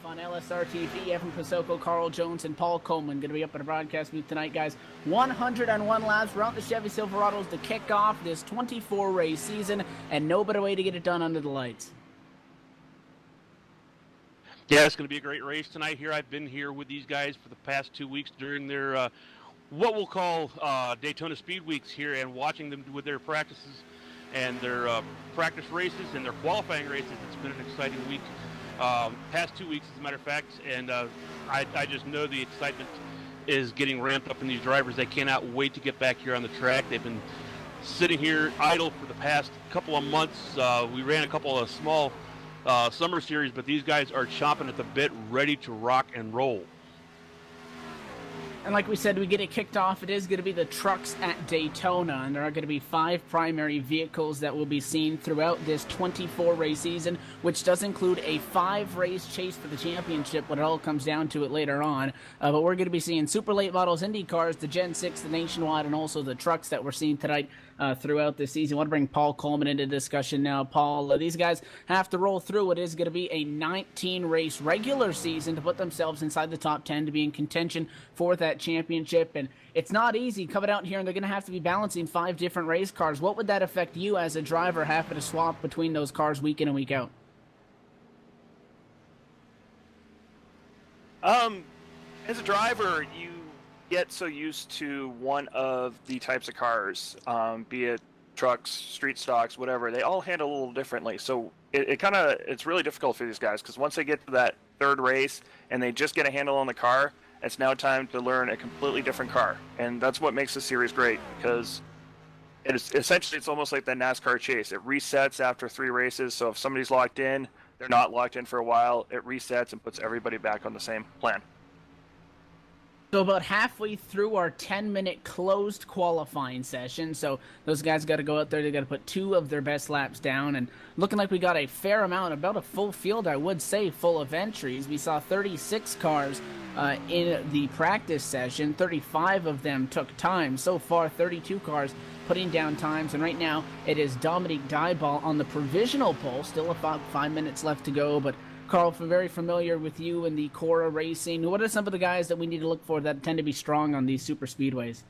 on LSR TV. Evan Pasoko, Carl Jones, and Paul Coleman going to be up at a broadcast booth tonight, guys. 101 laps around the Chevy Silverados to kick off this 24-race season, and no better way to get it done under the lights. Yeah, it's going to be a great race tonight here. I've been here with these guys for the past 2 weeks during their what we'll call Daytona Speed Weeks here, and watching them with their practices and their practice races and their qualifying races. It's been an exciting week. Past 2 weeks, as a matter of fact, and I just know the excitement is getting ramped up in these drivers. They cannot wait to get back here on the track. They've been sitting here idle for the past couple of months. We ran a couple of small summer series, but these guys are chomping at the bit, ready to rock and roll. And like we said, we get it kicked off. It is going to be the trucks at Daytona, and there are going to be 5 primary vehicles that will be seen throughout this 24-race season, which does include a 5-race chase for the championship when it all comes down to it later on. But we're going to be seeing super late models, Indy cars, the Gen 6, the Nationwide, and also the trucks that we're seeing tonight throughout this season. I want to bring Paul Coleman into discussion now. Paul, these guys have to roll through what is going to be a 19-race regular season to put themselves inside the top 10 to be in contention for that championship, and it's not easy coming out here, and they're going to have to be balancing 5 different race cars. What would that affect you as a driver having to swap between those cars week in and week out? As a driver, you get so used to one of the types of cars, be it trucks, street stocks, whatever. They all handle a little differently, so it's really difficult for these guys, because once they get to that 3rd race and they just get a handle on the car, it's now time to learn a completely different car. And that's what makes the series great, because it's almost like the NASCAR chase. It resets after 3 races, so if somebody's locked in, they're not locked in for a while, it resets and puts everybody back on the same plan. So about halfway through our 10-minute closed qualifying session, so those guys got to go out there, they got to put 2 of their best laps down, and looking like we got a fair amount, about a full field, I would say, full of entries. We saw 36 cars in the practice session. 35 of them took time. So far, 32 cars putting down times, and right now it is Dominique Dyball on the provisional pole. Still about 5 minutes left to go, but Carl, very familiar with you in the CORA racing. What are some of the guys that we need to look for that tend to be strong on these super speedways?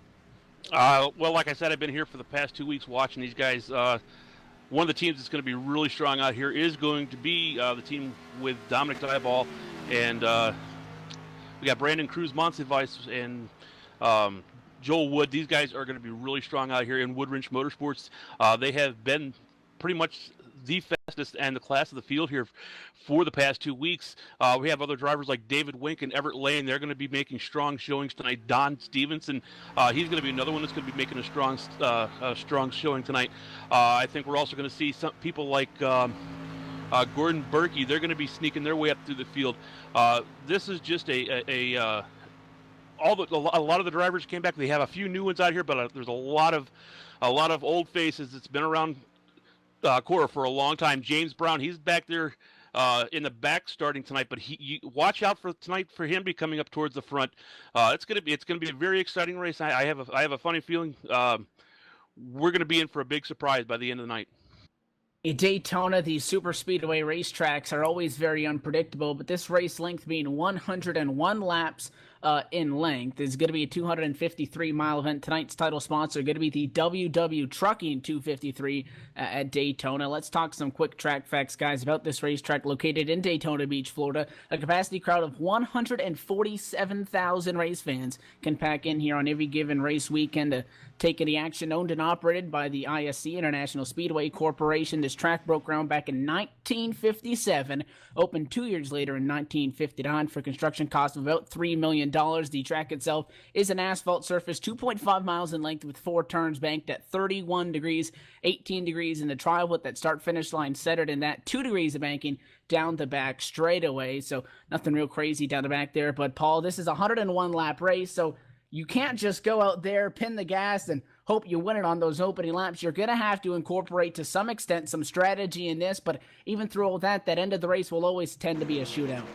Well, like I said, I've been here for the past 2 weeks watching these guys. One of the teams that's going to be really strong out here is going to be the team with Dominic Dyball, and we got Brandon Cruz Monsivice and Joel Wood. These guys are going to be really strong out here in Woodwrench Motorsports. They have been pretty much the fastest and the class of the field here for the past 2 weeks. We have other drivers like David Wink and Everett Lane. They're going to be making strong showings tonight. Don Stevenson, he's going to be another one that's going to be making a strong showing tonight. I think we're also going to see some people like Gordon Berkey. They're going to be sneaking their way up through the field. This is just a lot of the drivers came back. They have a few new ones out here, but there's a lot of old faces that's been around CORA for a long time. James Brown, he's back there in the back starting tonight, but you watch out for tonight for him to be coming up towards the front. It's gonna be a very exciting race. I have a funny feeling we're gonna be in for a big surprise by the end of the night. At Daytona, these super speedway racetracks are always very unpredictable, but this race length being 101 laps in length is going to be a 253-mile event. Tonight's title sponsor going to be the WW Trucking 253 at Daytona. Let's talk some quick track facts, guys, about this racetrack located in Daytona Beach, Florida. A capacity crowd of 147,000 race fans can pack in here on every given race weekend to take in the action. Owned and operated by the ISC, International Speedway Corporation. This track broke ground back in 1957, opened 2 years later in 1959 for construction costs of about $3 million. The track itself is an asphalt surface, 2.5 miles in length with 4 turns banked at 31 degrees, 18 degrees in the trial with that start-finish line centered in that, 2 degrees of banking down the back straightaway, so nothing real crazy down the back there. But, Paul, this is a 101-lap race, so you can't just go out there, pin the gas, and hope you win it on those opening laps. You're going to have to incorporate, to some extent, some strategy in this, but even through all that end of the race will always tend to be a shootout.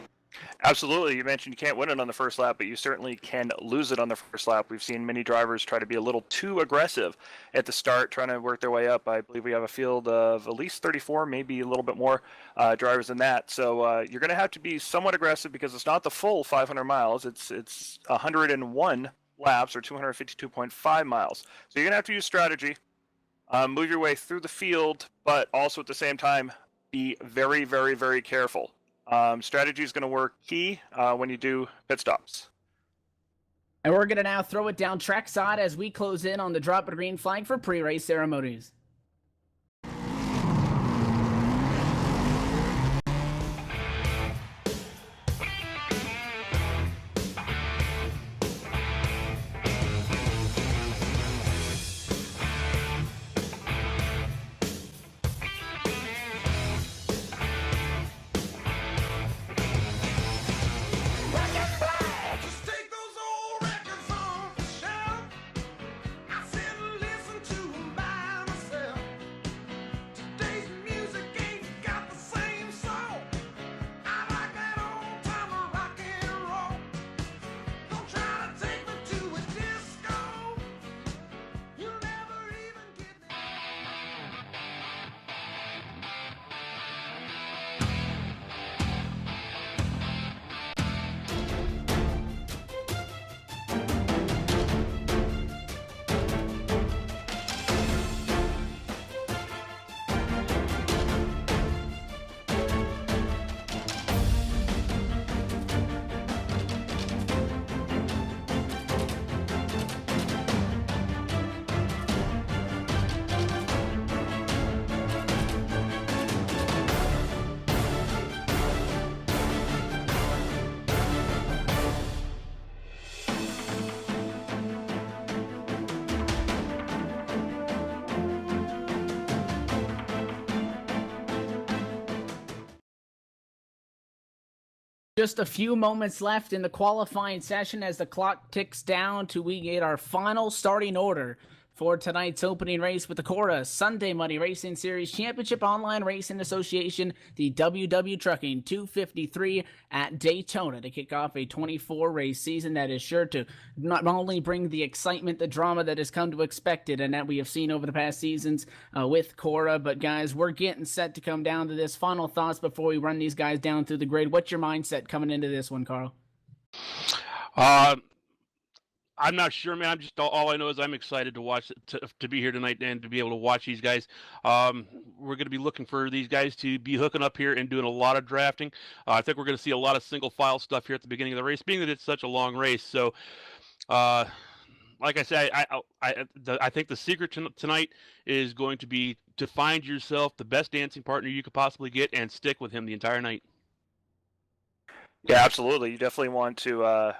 Absolutely. You mentioned you can't win it on the first lap, but you certainly can lose it on the first lap. We've seen many drivers try to be a little too aggressive at the start, trying to work their way up. I believe we have a field of at least 34, maybe a little bit more drivers than that. So you're going to have to be somewhat aggressive because it's not the full 500 miles. It's 101 laps or 252.5 miles. So you're going to have to use strategy, move your way through the field, but also at the same time, be very, very, very careful. Strategy is going to work key when you do pit stops. And we're going to now throw it down trackside as we close in on the drop of green flag for pre-race ceremonies. Just a few moments left in the qualifying session as the clock ticks down to we get our final starting order for tonight's opening race with the CORA Sunday Money Racing Series Championship Online Racing Association, the WW Trucking 253 at Daytona to kick off a 24-race season that is sure to not only bring the excitement, the drama that has come to expect it and that we have seen over the past seasons with CORA. But guys, we're getting set to come down to this. Final thoughts before we run these guys down through the grid. What's your mindset coming into this one, Carl? I'm not sure, man. I'm just all I know is I'm excited to watch to be here tonight and to be able to watch these guys. We're going to be looking for these guys to be hooking up here and doing a lot of drafting. I think we're going to see a lot of single file stuff here at the beginning of the race, being that it's such a long race. So, like I said, I think the secret tonight is going to be to find yourself the best dancing partner you could possibly get and stick with him the entire night. Yeah, absolutely. You definitely want to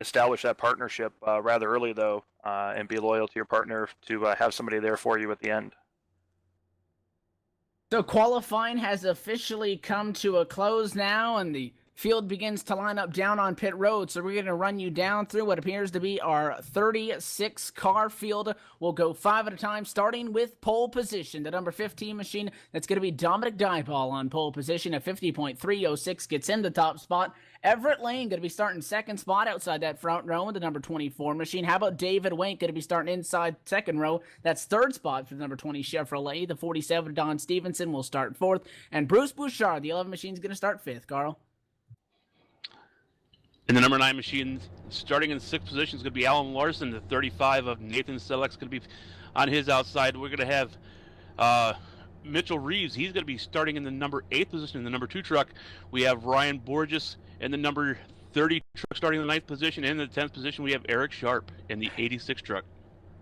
establish that partnership rather early, though, and be loyal to your partner to have somebody there for you at the end. So qualifying has officially come to a close now, and the field begins to line up down on pit road. So we're going to run you down through what appears to be our 36-car field. We'll go 5 at a time, starting with pole position. The number 15 machine, that's going to be Dominic Dyball on pole position at 50.306, gets in the top spot. Everett Lane going to be starting second spot outside that front row in the number 24 machine. How about David Wank going to be starting inside second row? That's third spot for the number 20 Chevrolet. The 47 Don Stevenson will start fourth. And Bruce Bouchard, the 11 machine, is going to start fifth, Carl. And the number 9 machine, starting in sixth position, is going to be Alan Larson. The 35 of Nathan Selleck's going to be on his outside. We're going to have Mitchell Reeves. He's going to be starting in the number 8 position in the number 2 truck. We have Ryan Borges in the number 30 truck starting in the 9th position. And in the 10th position, we have Eric Sharp in the 86 truck.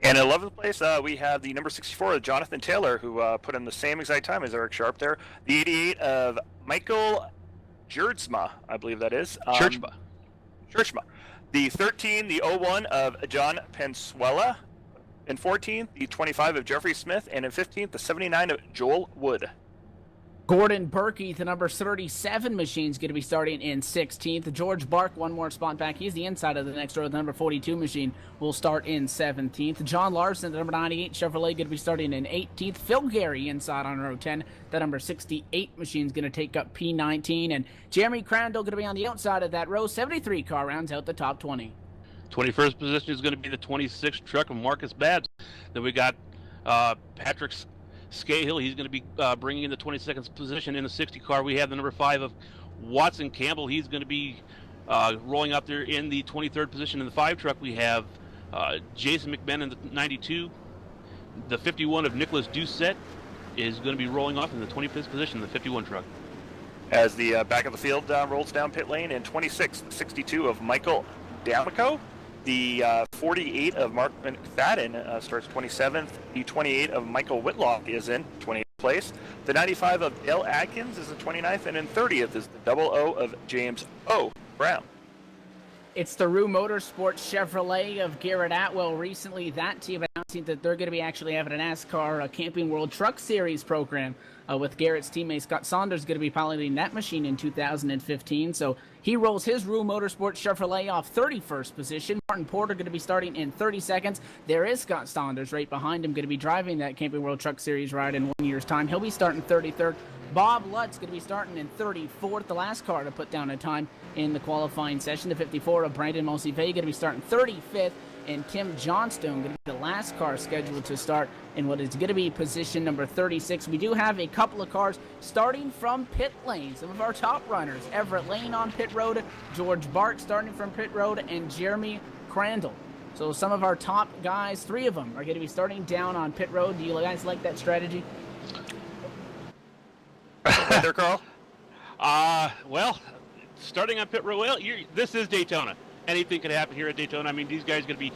And in 11th place, we have the number 64, Jonathan Taylor, who put in the same exact time as Eric Sharp there. The 88 of Michael Jerdsma, I believe that is. Churchma. The 13, the 01 of John Pensuela. In 14th, the 25 of Jeffrey Smith. And in 15th, the 79 of Joel Wood. Gordon Berkey, the number 37 machine, is going to be starting in 16th. George Bark, one more spot back. He's the inside of the next row. The number 42 machine will start in 17th. John Larson, the number 98 Chevrolet, going to be starting in 18th. Phil Gary inside on row 10. The number 68 machine is going to take up P19. And Jeremy Crandall going to be on the outside of that row. 73 car rounds out the top 20. 21st position is going to be the 26th truck of Marcus Babbs. Then we got Patrick Scahill. He's going to be bringing in the 22nd position in the 60 car. We have the number 5 of Watson Campbell. He's going to be rolling up there in the 23rd position. In the 5 truck, we have Jason McMahon in the 92. The 51 of Nicholas Doucette is going to be rolling off in the 25th position in the 51 truck. As the back of the field rolls down pit lane, in 26th, 62 of Michael D'Amico. The 48 of Mark McFadden starts 27th. The 28 of Michael Whitlock is in 28th place. The 95 of Dale Atkins is in 29th. And in 30th is the 00 of James O. Brown. It's the Rue Motorsports Chevrolet of Garrett Atwell. Recently, that team announcing that they're going to be actually having a NASCAR Camping World Truck Series program with Garrett's teammate Scott Saunders going to be piloting that machine in 2015. So he rolls his Rue Motorsports Chevrolet off 31st position. Martin Porter going to be starting in 32nd. There is Scott Saunders right behind him, going to be driving that Camping World Truck Series ride in 1 year's time. He'll be starting 33rd. Bob Lutz going to be starting in 34th, the last car to put down a time in the qualifying session. The 54 of Brandon Mosive going to be starting 35th, and Tim Johnstone going to be the last car scheduled to start in what is going to be position number 36. We do have a couple of cars starting from pit lane. Some of our top runners, Everett Lane on pit road, George Bart starting from pit road, and Jeremy Crandall. So some of our top guys, 3 of them, are going to be starting down on pit road. Do you guys like that strategy? There, Carl? Well, starting on pit road, well, this is Daytona. Anything can happen here at Daytona. I mean, these guys are going to be,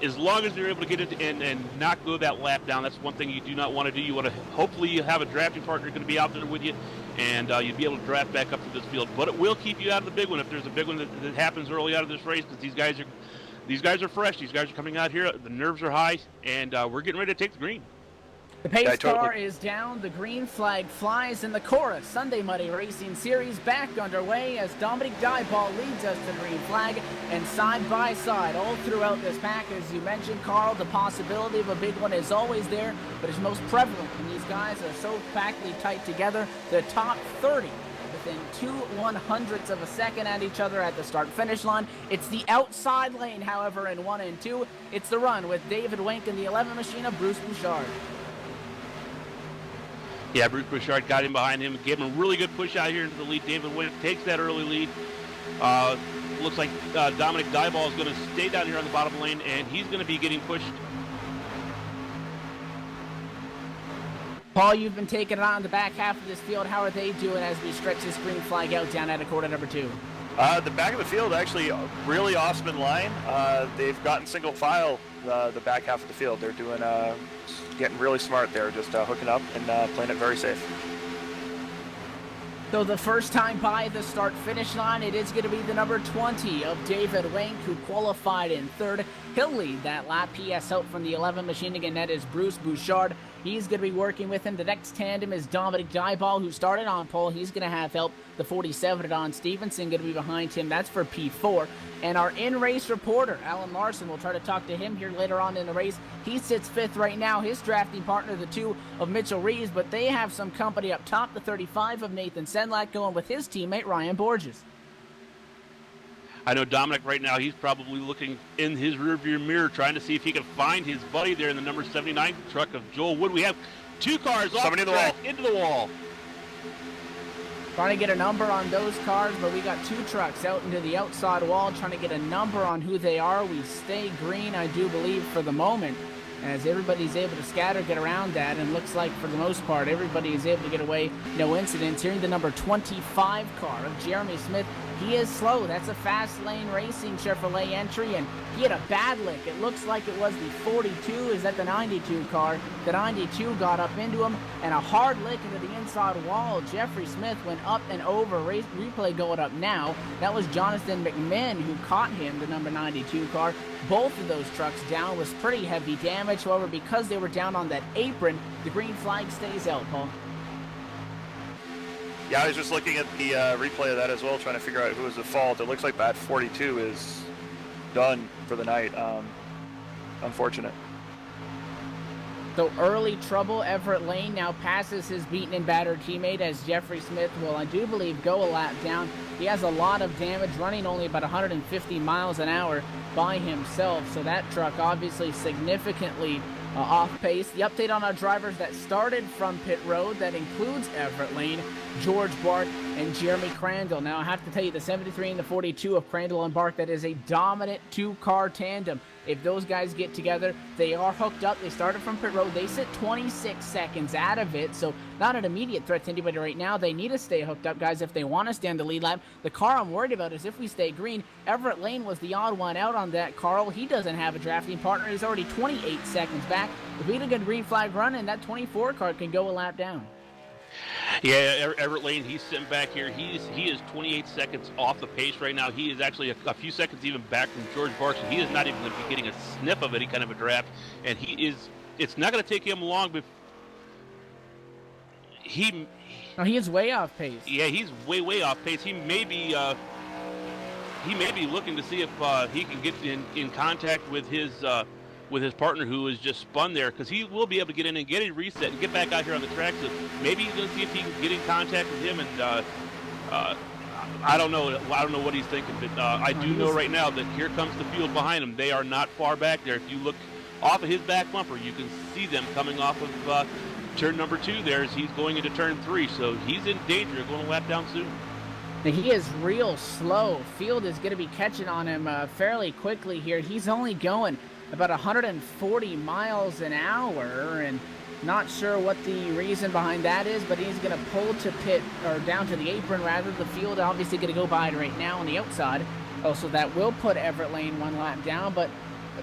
as long as they're able to get it and not go that lap down, that's one thing you do not want to do. You want to, hopefully you have a drafting partner going to be out there with you, and you'd be able to draft back up to this field. But it will keep you out of the big one if there's a big one that happens early out of this race, because these guys are fresh. These guys are coming out here. The nerves are high, and we're getting ready to take the green. The pace car is down, the green flag flies, and the CORA Sunday Muddy Racing Series back underway as Dominic Dyball leads us to the green flag, and side by side all throughout this pack, as you mentioned, Carl, the possibility of a big one is always there, but it's most prevalent when these guys are so packly tight together. The top 30 within 2/100ths of a second at each other at the start-finish line. It's the outside lane, however, in 1 and 2. It's the run with David Wink and the 11 machine of Bruce Bouchard. Yeah, Bruce Bouchard got in behind him, gave him a really good push out here into the lead. David Wink takes that early lead. Looks like Dominic Dyball is going to stay down here on the bottom lane, and he's going to be getting pushed. Paul, you've been taking it on the back half of this field. How are they doing as we stretch this green flag out down at quarter number 2? The back of the field, actually, really awesome in line. They've gotten single file the back half of the field. They're doing getting really smart there, just hooking up and playing it very safe. So the first time by the start-finish line, it is going to be the number 20 of David Wink, who qualified in 3rd. He'll lead that lap. PS out from the 11 machine. Again, that is Bruce Bouchard. He's going to be working with him. The next tandem is Dominic Dyball, who started on pole. He's going to have help. The 47 Don Stevenson going to be behind him. That's for P4. And our in-race reporter, Alan Larson, we'll try to talk to him here later on in the race. He sits 5th right now. His drafting partner, the 2 of Mitchell Reeves, but they have some company up top. The 35 of Nathan Senlak going with his teammate, Ryan Borges. I know Dominic right now, he's probably looking in his rearview mirror trying to see if he can find his buddy there in the number 79 truck of Joel Wood. We have 2 cars off the track into the wall. Trying to get a number on those cars, but we got 2 trucks out into the outside wall trying to get a number on who they are. We stay green, I do believe, for the moment, as everybody's able to scatter, get around that, and looks like for the most part everybody is able to get away, no incidents. Here in the number 25 car of Jeremy Smith. He is slow. That's a fast lane racing Chevrolet entry, and he had a bad lick. It looks like it was the 42. Is that the 92 car? The 92 got up into him, and a hard lick into the inside wall. Jeffrey Smith went up and over. Replay going up now. That was Jonathan McMinn who caught him, the number 92 car. Both of those trucks down was pretty heavy damage. However, because they were down on that apron, the green flag stays out, Paul. Yeah, I was just looking at the replay of that as well, trying to figure out who was at fault. It looks like that 42 is done for the night. Unfortunate. So early trouble. Everett Lane now passes his beaten and battered teammate as Jeffrey Smith will, I do believe, go a lap down. He has a lot of damage, running only about 150 miles an hour by himself. So that truck obviously significantly off pace. The update on our drivers that started from pit road, that includes Everett Lane, George Bart, and Jeremy Crandall. Now I have to tell you, the 73 and the 42 of Crandall and Bart, that is a dominant two-car tandem. If those guys get together, they are hooked up. They started from pit road. They sit 26 seconds out of it, so not an immediate threat to anybody right now. They need to stay hooked up, guys, if they want to stay on the lead lap. The car I'm worried about is if we stay green. Everett Lane was the odd one out on that, Carl. He doesn't have a drafting partner. He's already 28 seconds back. If we don't get a green flag running, that 24 car can go a lap down. Yeah, Everett Lane, he's sitting back here. He is 28 seconds off the pace right now. He is actually a few seconds even back from George Barks. He is not even going to be getting a sniff of any kind of a draft. And it's not going to take him long before he is way off pace. Yeah, he's way off pace. He may be looking to see if he can get in contact with his partner who is just spun there, because he will be able to get in and get a reset and get back out here on the track. So maybe he's going to see if he can get in contact with him. And I don't know what he's thinking, but I do know right now that here comes the field behind him. They are not far back there. If you look off of his back bumper, you can see them coming off of turn number 2 there as he's going into turn 3. So he's in danger of going a lap down soon. He is real slow. Field is going to be catching on him fairly quickly here. He's only going about 140 miles an hour, and not sure what the reason behind that is, but he's going to pull to pit, or down to the apron rather. The field obviously going to go by right now on the outside. So that will put Everett Lane one lap down, but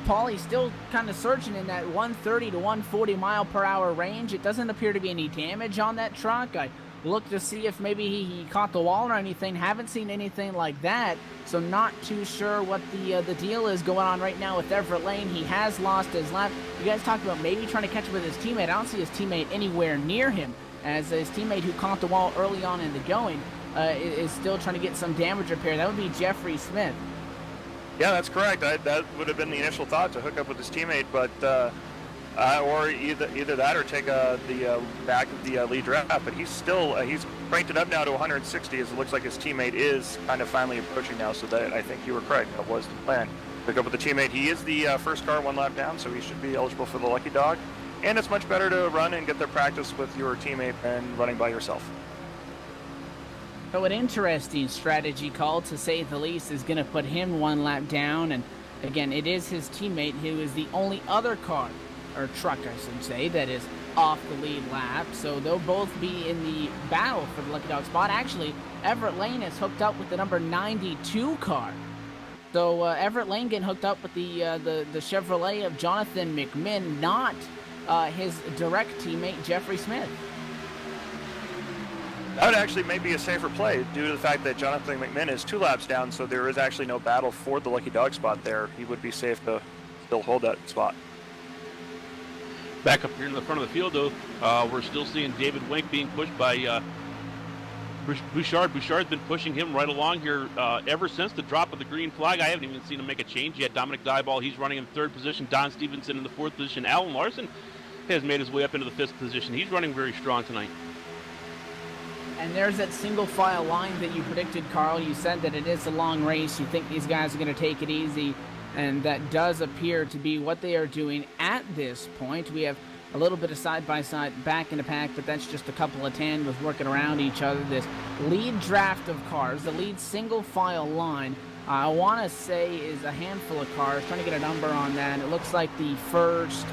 Paulie's still kind of searching in that 130 to 140 mile per hour range. It doesn't appear to be any damage on that truck. I looked to see if maybe he caught the wall or anything. Haven't seen anything like that, so not too sure what the deal is going on right now with Everett Lane. He has lost his lap. You guys talked about maybe trying to catch up with his teammate. I don't see his teammate anywhere near him, as his teammate who caught the wall early on in the going is still trying to get some damage repair. That would be Jeffrey Smith. Yeah, that's correct. That would have been the initial thought, to hook up with his teammate, but or either that or take the back of the lead draft. But he's cranked it up now to 160, as it looks like his teammate is kind of finally approaching now. So that, I think you were correct. That was the plan. Hook up with the teammate. He is the first car one lap down, so he should be eligible for the lucky dog. And it's much better to run and get their practice with your teammate than running by yourself. So an interesting strategy call, to say the least, is going to put him one lap down. And again, it is his teammate who is the only other car, or truck I should say, that is off the lead lap. So they'll both be in the battle for the lucky dog spot. Actually, Everett Lane is hooked up with the number 92 car. So Everett Lane getting hooked up with the Chevrolet of Jonathan McMinn, not his direct teammate Jeffrey Smith. That would actually maybe be a safer play, due to the fact that Jonathan McMinn is 2 laps down, so there is actually no battle for the lucky dog spot there. He would be safe to still hold that spot. Back up here in the front of the field, though, we're still seeing David Wink being pushed by Bouchard. Bouchard's been pushing him right along here ever since the drop of the green flag. I haven't even seen him make a change yet. Dominic Dieball, he's running in 3rd position. Don Stevenson in the 4th position. Alan Larson has made his way up into the 5th position. He's running very strong tonight. And there's that single file line that you predicted, Carl. You said that it is a long race. You think these guys are going to take it easy, and that does appear to be what they are doing at this point. We have a little bit of side-by-side back in the pack, but that's just a couple of tandems working around each other. This lead draft of cars, the lead single file line, I want to say is a handful of cars. Trying to get a number on that. It looks like the first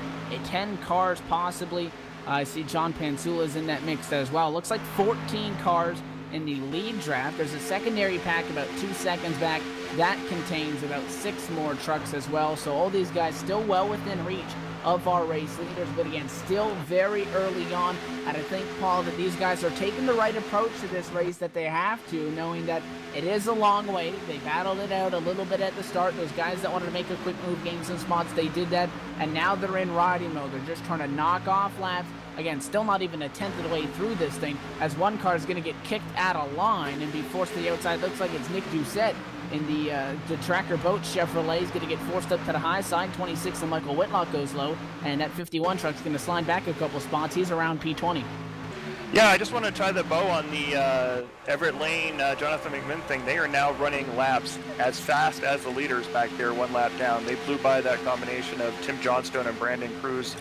10 cars possibly. I see John Pansula's in that mix as well. Looks like 14 cars in the lead draft. There's a secondary pack about 2 seconds back that contains about 6 more trucks as well. So all these guys still well within reach of our race leaders, but again, still very early on. And I think, Paul, that these guys are taking the right approach to this race, that they have to, knowing that it is a long way. They battled it out a little bit at the start. Those guys that wanted to make a quick move, gain some spots, they did that. And now they're in riding mode. They're just trying to knock off laps. Again, still not even a tenth of the way through this thing, as one car is going to get kicked out of line and be forced to the outside. Looks like it's Nick Doucette in the Tracker Boat Chevrolet is going to get forced up to the high side. 26 and Michael Whitlock goes low, and that 51 truck's going to slide back a couple spots. He's around P20. Yeah, I just want to tie the bow on the Everett Lane, Jonathan McMinn thing. They are now running laps as fast as the leaders back there, 1 lap down. They blew by that combination of Tim Johnstone and Brandon Cruz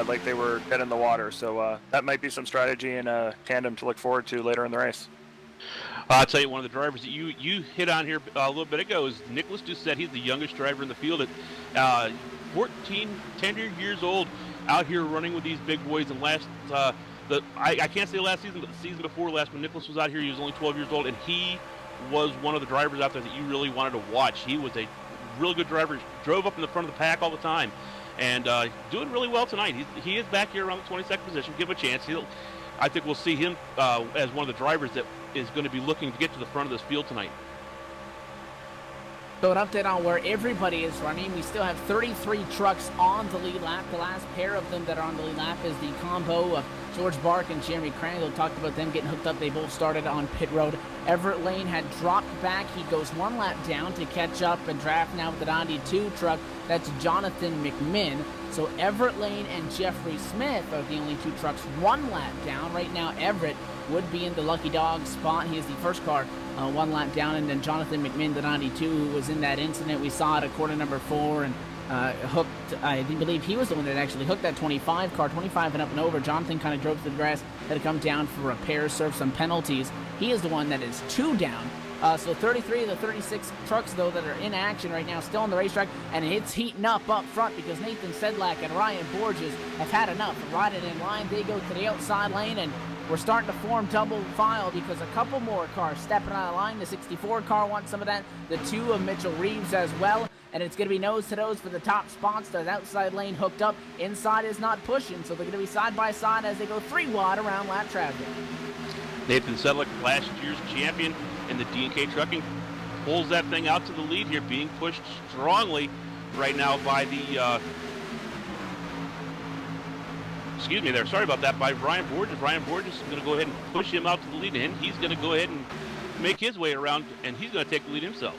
like they were dead in the water. So that might be some strategy and a tandem to look forward to later in the race. I'll tell you, one of the drivers that you hit on here a little bit ago is Nicholas Doucette. He's the youngest driver in the field at 10 years old, out here running with these big boys. And I can't say last season, but the season before last, when Nicholas was out here, he was only 12 years old, and he was one of the drivers out there that you really wanted to watch. He was a really good driver, drove up in the front of the pack all the time, and doing really well tonight. He is back here around the 22nd position. Give him a chance. I think we'll see him as one of the drivers that is going to be looking to get to the front of this field tonight. So an update on where everybody is running. We still have 33 trucks on the lead lap. The last pair of them that are on the lead lap is the combo of George Bark and Jeremy Crandall. Talked about them getting hooked up. They both started on pit road. Everett Lane had dropped back. He goes 1 lap down to catch up and draft now with the 92 truck. That's Jonathan McMinn. So Everett Lane and Jeffrey Smith are the only 2 trucks 1 lap down. Right now, Everett would be in the lucky dog spot. He is the first car 1 lap down, and then Jonathan McMinn, the 92, who was in that incident we saw at a corner number 4 and hooked. I believe he was the one that actually hooked that 25 car, 25 and up and over. Jonathan kind of drove to the grass, had to come down for repairs, serve some penalties. He is the one that is 2 down. So 33 of the 36 trucks, though, that are in action right now, still on the racetrack, and it's heating up front because Nathan Sedlak and Ryan Borges have had enough of riding in line. They go to the outside lane, and we're starting to form double file because a couple more cars stepping out of line. The 64 car wants some of that. The 2 of Mitchell Reeves as well. And it's going to be nose-to-nose for the top spots. The outside lane hooked up. Inside is not pushing, so they're going to be side-by-side as they go 3 wide around lap traffic. Nathan Sedlak, last year's champion in the D&K Trucking, pulls that thing out to the lead here, being pushed strongly right now by the sorry about that, by Ryan Borges. Ryan Borges is going to go ahead and push him out to the lead, and he's going to go ahead and make his way around, and he's going to take the lead himself.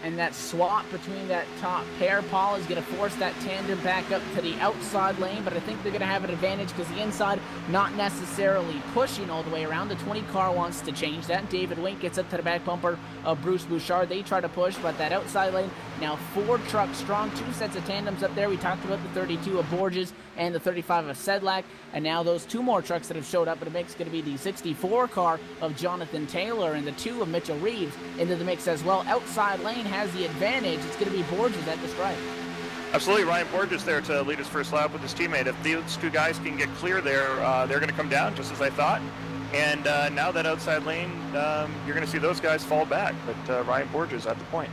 And that swap between that top pair, Paul, is going to force that tandem back up to the outside lane, but I think they're going to have an advantage because the inside not necessarily pushing all the way around. The 20 car wants to change that. David Wink gets up to the back bumper of Bruce Bouchard. They try to push, but that outside lane, now 4 trucks strong, 2 sets of tandems up there. We talked about the 32 of Borges and the 35 of Sedlak, and now those 2 more trucks that have showed up in the mix going to be the 64 car of Jonathan Taylor and the 2 of Mitchell Reeves into the mix as well. Outside lane has the advantage. It's going to be Borges at the stripe. Absolutely. Ryan Borges there to lead his first lap with his teammate. If these 2 guys can get clear there, they're going to come down just as I thought. And now that outside lane, you're going to see those guys fall back. But Ryan Borges at the point.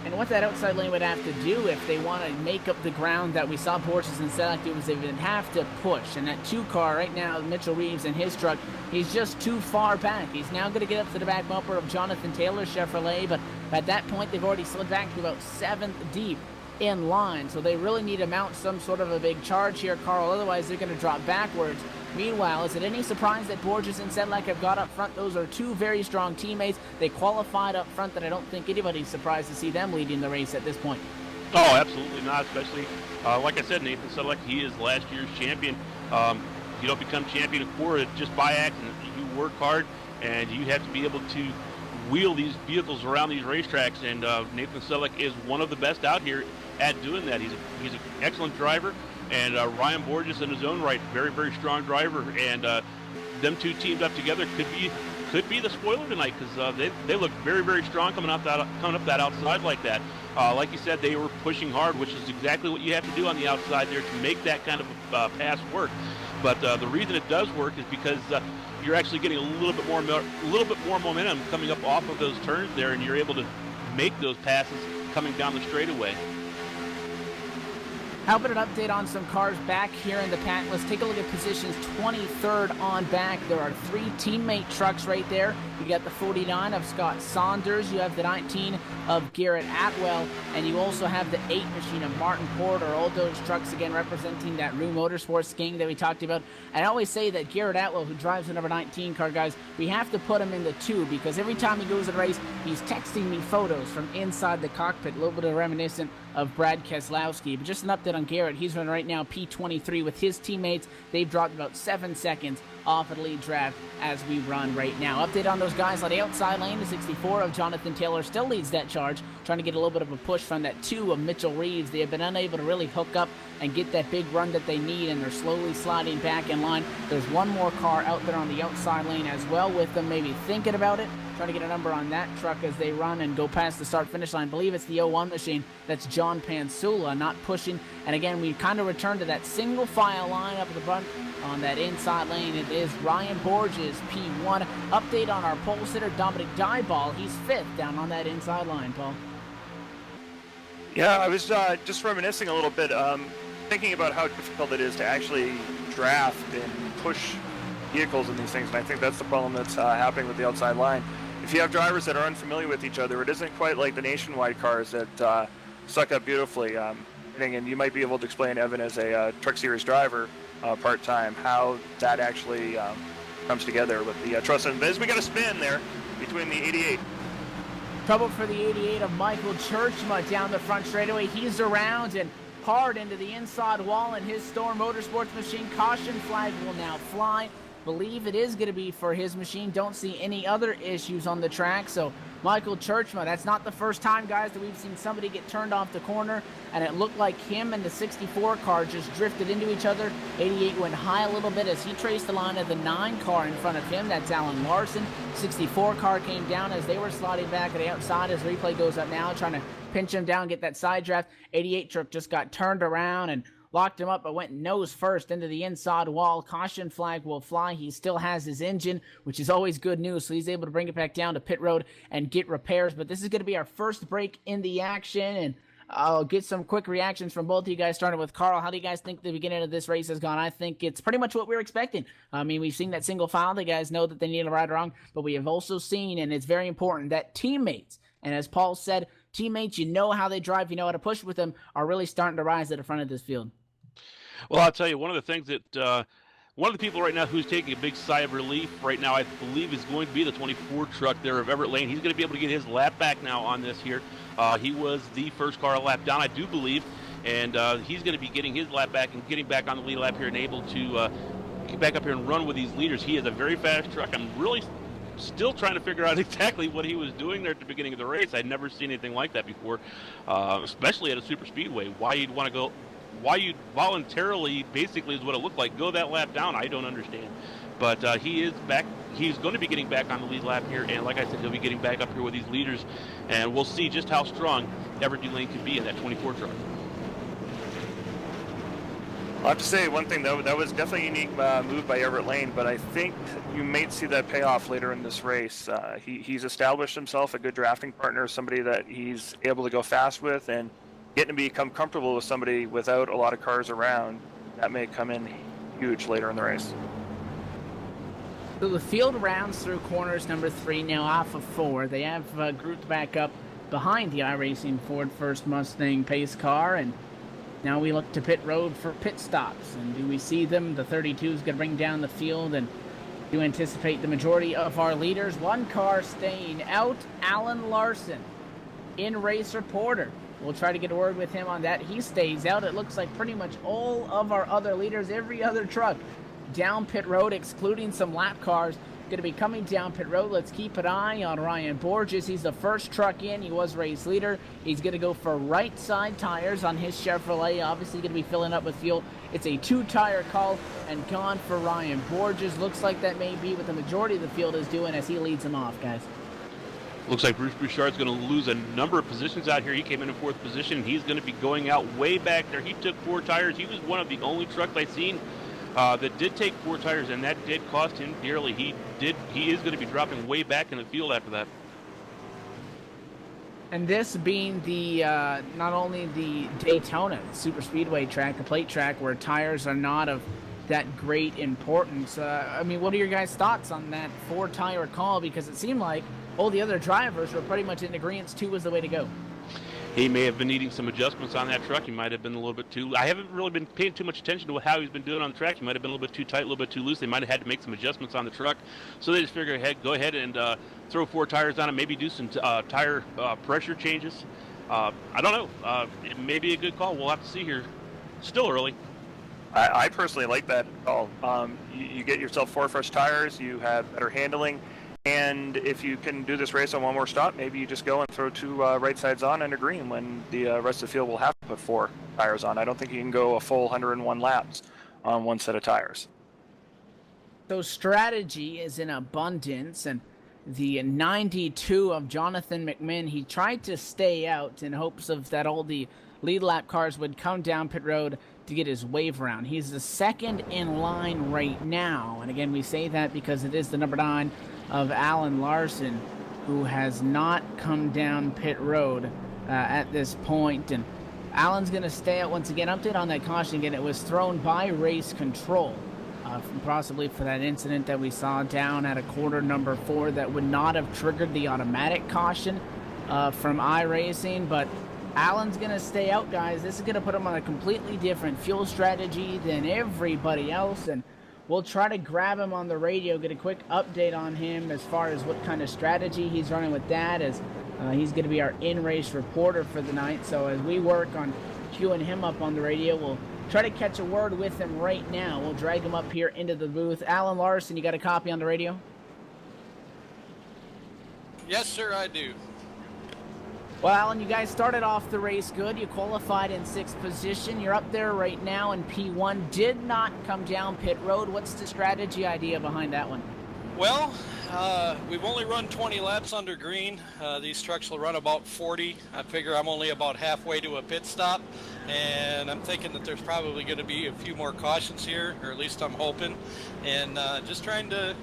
And what that outside lane would have to do if they want to make up the ground that we saw Borges and Sedlak do is they would have to push. And that 2 car right now, Mitchell Reeves and his truck, he's just too far back. He's now going to get up to the back bumper of Jonathan Taylor's Chevrolet, but at that point they've already slid back to about 7th deep in line. So they really need to mount some sort of a big charge here, Carl. Otherwise they're going to drop backwards. Meanwhile, is it any surprise that Borges and Sedlak have got up front? Those are 2 very strong teammates. They qualified up front, that I don't think anybody's surprised to see them leading the race at this point. Oh, absolutely not, especially, like I said, Nathan Sedlak, he is last year's champion. You don't become champion of CORA just by accident. You work hard, and you have to be able to wheel these vehicles around these racetracks, and Nathan Sedlak is one of the best out here at doing that. He's an excellent driver. And Ryan Borges in his own right, very, very strong driver, and them 2 teamed up together could be the spoiler tonight because they look very, very strong coming up that outside like that. Like you said, they were pushing hard, which is exactly what you have to do on the outside there to make that kind of pass work. But the reason it does work is because you're actually getting a little bit more momentum coming up off of those turns there, and you're able to make those passes coming down the straightaway. How about an update on some cars back here in the pack? Let's take a look at positions 23rd on back. There are 3 teammate trucks right there. You got the 49 of Scott Saunders. You have the 19 of Garrett Atwell. And you also have the 8 machine of Martin Porter. All those trucks, again, representing that Rue Motorsports gang that we talked about. And I always say that Garrett Atwell, who drives the number 19 car, guys, we have to put him in the 2 because every time he goes in a race, he's texting me photos from inside the cockpit. A little bit of reminiscent of Brad Keselowski. But just an update on Garrett. He's running right now P23 with his teammates. They've dropped about 7 seconds off of the lead draft as we run right now. Update on those guys on the outside lane. The 64 of Jonathan Taylor still leads that charge, trying to get a little bit of a push from that 2 of Mitchell Reeves. They have been unable to really hook up and get that big run that they need, and they're slowly sliding back in line. There's one more car out there on the outside lane as well with them, maybe thinking about it, trying to get a number on that truck as they run and go past the start-finish line. I believe it's the 01 machine. That's John Pansula, not pushing. And again, we kind of return to that single file line up at the front on that inside lane. It is Ryan Borges, P1. Update on our pole sitter, Dominic Dyball. He's 5th down on that inside line, Paul. Yeah, I was just reminiscing a little bit, thinking about how difficult it is to actually draft and push vehicles in these things, and I think that's the problem that's happening with the outside line. If you have drivers that are unfamiliar with each other, it isn't quite like the nationwide cars that suck up beautifully. And you might be able to explain, Evan, as a Truck Series driver part-time, how that actually comes together with the truss. And as we got a spin there between the 88. Trouble for the 88 of Michael Churchma down the front straightaway. He's around and hard into the inside wall in his Storm Motorsports machine. Caution flag will now fly. Believe it is going to be for his machine. Don't see any other issues on the track. So Michael Churchma, that's not the first time, guys, that we've seen somebody get turned off the corner, and it looked like him and the 64 car just drifted into each other. 88 went high a little bit as he traced the line of the 9 car in front of him. That's Alan Larson. 64 car came down as they were sliding back at the outside. As replay goes up now, trying to pinch him down, get that side draft. 88 truck just got turned around and locked him up, but went nose first into the inside wall. Caution flag will fly. He still has his engine, which is always good news, so he's able to bring it back down to pit road and get repairs. But this is going to be our first break in the action, and I'll get some quick reactions from both of you guys, starting with Carl. How do you guys think the beginning of this race has gone? I think it's pretty much what we were expecting. I mean, we've seen that single file. The guys know that they need to ride wrong, but we have also seen, and it's very important, that teammates, and as Paul said, teammates, you know how they drive, you know how to push with them, are really starting to rise to the front of this field. Well, I'll tell you, one of the things that one of the people right now who's taking a big sigh of relief right now, I believe, is going to be the 24 truck there of Everett Lane. He's going to be able to get his lap back now on this here. He was the first car lap down, I do believe, and he's going to be getting his lap back and getting back on the lead lap here and able to get back up here and run with these leaders. He is a very fast truck. I'm really still trying to figure out exactly what he was doing there at the beginning of the race. I'd never seen anything like that before, especially at a super speedway. Why you'd want to go, why you'd voluntarily, basically is what it looked like, go that lap down, I don't understand. But he is back. He's going to be getting back on the lead lap here, and like I said, he'll be getting back up here with these leaders, and we'll see just how strong Everett Lane can be in that 24 truck. I'll have to say one thing, though, that was definitely a unique move by Everett Lane, but I think you might see that pay off later in this race. He's established himself a good drafting partner, somebody that he's able to go fast with, and getting to become comfortable with somebody without a lot of cars around, that may come in huge later in the race. So the field rounds through corners number 3 now off of 4. They have grouped back up behind the iRacing Ford First Mustang pace car, and now we look to pit road for pit stops. And do we see them? The 32 is going to bring down the field, and do anticipate the majority of our leaders. One car staying out, Alan Larson. In race reporter, we'll try to get a word with him on that. He stays out. It looks like pretty much all of our other leaders, every other truck, down pit road, excluding some lap cars, going to be coming down pit road. Let's keep an eye on Ryan Borges. He's the first truck in. He was race leader. He's going to go for right side tires on his Chevrolet. Obviously going to be filling up with fuel. It's a 2-tire call and gone for Ryan Borges. Looks like that may be what the majority of the field is doing as he leads them off, guys. Looks like Bruce Bouchard's going to lose a number of positions out here. He came in 4th position. He's going to be going out way back there. He took 4 tires. He was one of the only trucks I've seen that did take 4 tires, and that did cost him dearly. He is going to be dropping way back in the field after that. And this being the not only the Daytona, the super speedway track, the plate track, where tires are not of that great importance. I mean, what are your guys' thoughts on that 4-tire call? Because it seemed like all the other drivers were pretty much in agreement 2 was the way to go. He may have been needing some adjustments on that truck. He might have been a little bit too... I haven't really been paying too much attention to how he's been doing on the track. He might have been a little bit too tight, a little bit too loose. They might have had to make some adjustments on the truck. So they just figured, go ahead and throw 4 tires on it, maybe do some tire pressure changes. I don't know. It may be a good call. We'll have to see here. Still early. I personally like that call. You get yourself 4 fresh tires, you have better handling, and if you can do this race on one more stop, maybe you just go and throw 2 right sides on and a green when the rest of the field will have to put 4 tires on. I don't think you can go a full 101 laps on one set of tires. So strategy is in abundance, and the 92 of Jonathan McMinn, he tried to stay out in hopes of that all the lead lap cars would come down pit road to get his wave around. He's the second in line right now, and again we say that because it is the number 9 of Alan Larson, who has not come down pit road at this point. And Alan's going to stay out once again. Update on that caution again. It was thrown by race control, possibly for that incident that we saw down at a quarter number 4 that would not have triggered the automatic caution from iRacing. But Alan's going to stay out, guys. This is going to put him on a completely different fuel strategy than everybody else, and we'll try to grab him on the radio, get a quick update on him as far as what kind of strategy he's running with that, as he's going to be our in-race reporter for the night. So as we work on queuing him up on the radio, we'll try to catch a word with him right now. We'll drag him up here into the booth. Alan Larson, you got a copy on the radio? Yes, sir, I do. Well, Alan, you guys started off the race good. You qualified in 6th position. You're up there right now in P1. Did not come down pit road. What's the strategy idea behind that one? Well, we've only run 20 laps under green. These trucks will run about 40. I figure I'm only about halfway to a pit stop, and I'm thinking that there's probably going to be a few more cautions here, or at least I'm hoping, and just trying to,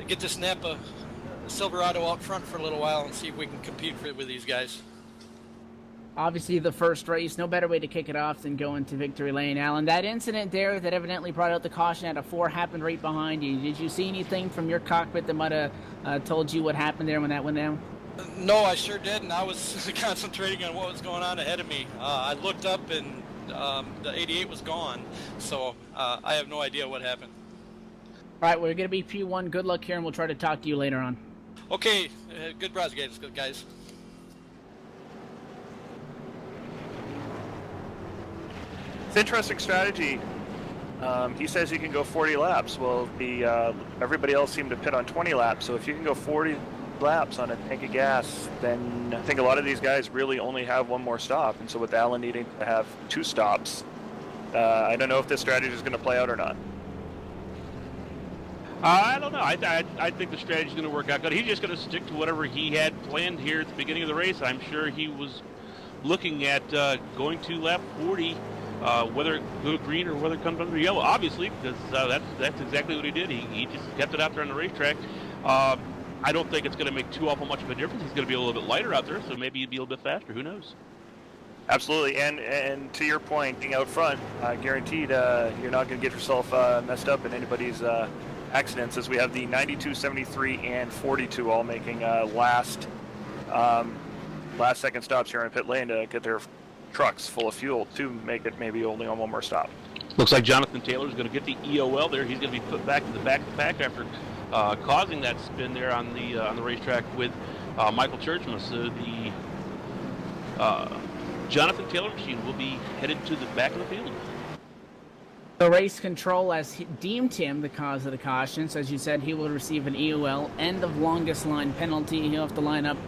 get this Napa Silverado out front for a little while and see if we can compete with these guys. Obviously the first race, no better way to kick it off than going to victory lane. Alan, that incident there that evidently brought out the caution at a 4 happened right behind you. Did you see anything from your cockpit that might have told you what happened there when that went down? No, I sure didn't. I was concentrating on what was going on ahead of me. I looked up and the 88 was gone, so I have no idea what happened. All right, we're going to be P1. Good luck here, and we'll try to talk to you later on. Okay, good broadcast, guys. It's interesting strategy. He says you can go 40 laps. Well, everybody else seemed to pit on 20 laps, so if you can go 40 laps on a tank of gas, then I think a lot of these guys really only have one more stop, and so with Alan needing to have 2 stops, I don't know if this strategy is going to play out or not. I don't know. I think the strategy is going to work out good. He's just going to stick to whatever he had planned here at the beginning of the race. I'm sure he was looking at going to lap 40, whether it go green or whether it comes under yellow, obviously, because that's exactly what he did. He just kept it out there on the racetrack. I don't think it's going to make too awful much of a difference. He's going to be a little bit lighter out there, so maybe he'd be a little bit faster. Who knows? Absolutely, and to your point, being out front, guaranteed you're not going to get yourself messed up in anybody's accidents, as we have the 92, 73, and 42 all making last second stops here in pit lane to get their trucks full of fuel to make it maybe only on one more stop. Looks like Jonathan Taylor's going to get the EOL there. He's going to be put back to the back of the pack after causing that spin there on the racetrack with Michael Churchman. So the Jonathan Taylor machine will be headed to the back of the field. The race control has deemed him the cause of the caution. So as you said, he will receive an EOL, end of longest line penalty. He'll have to line up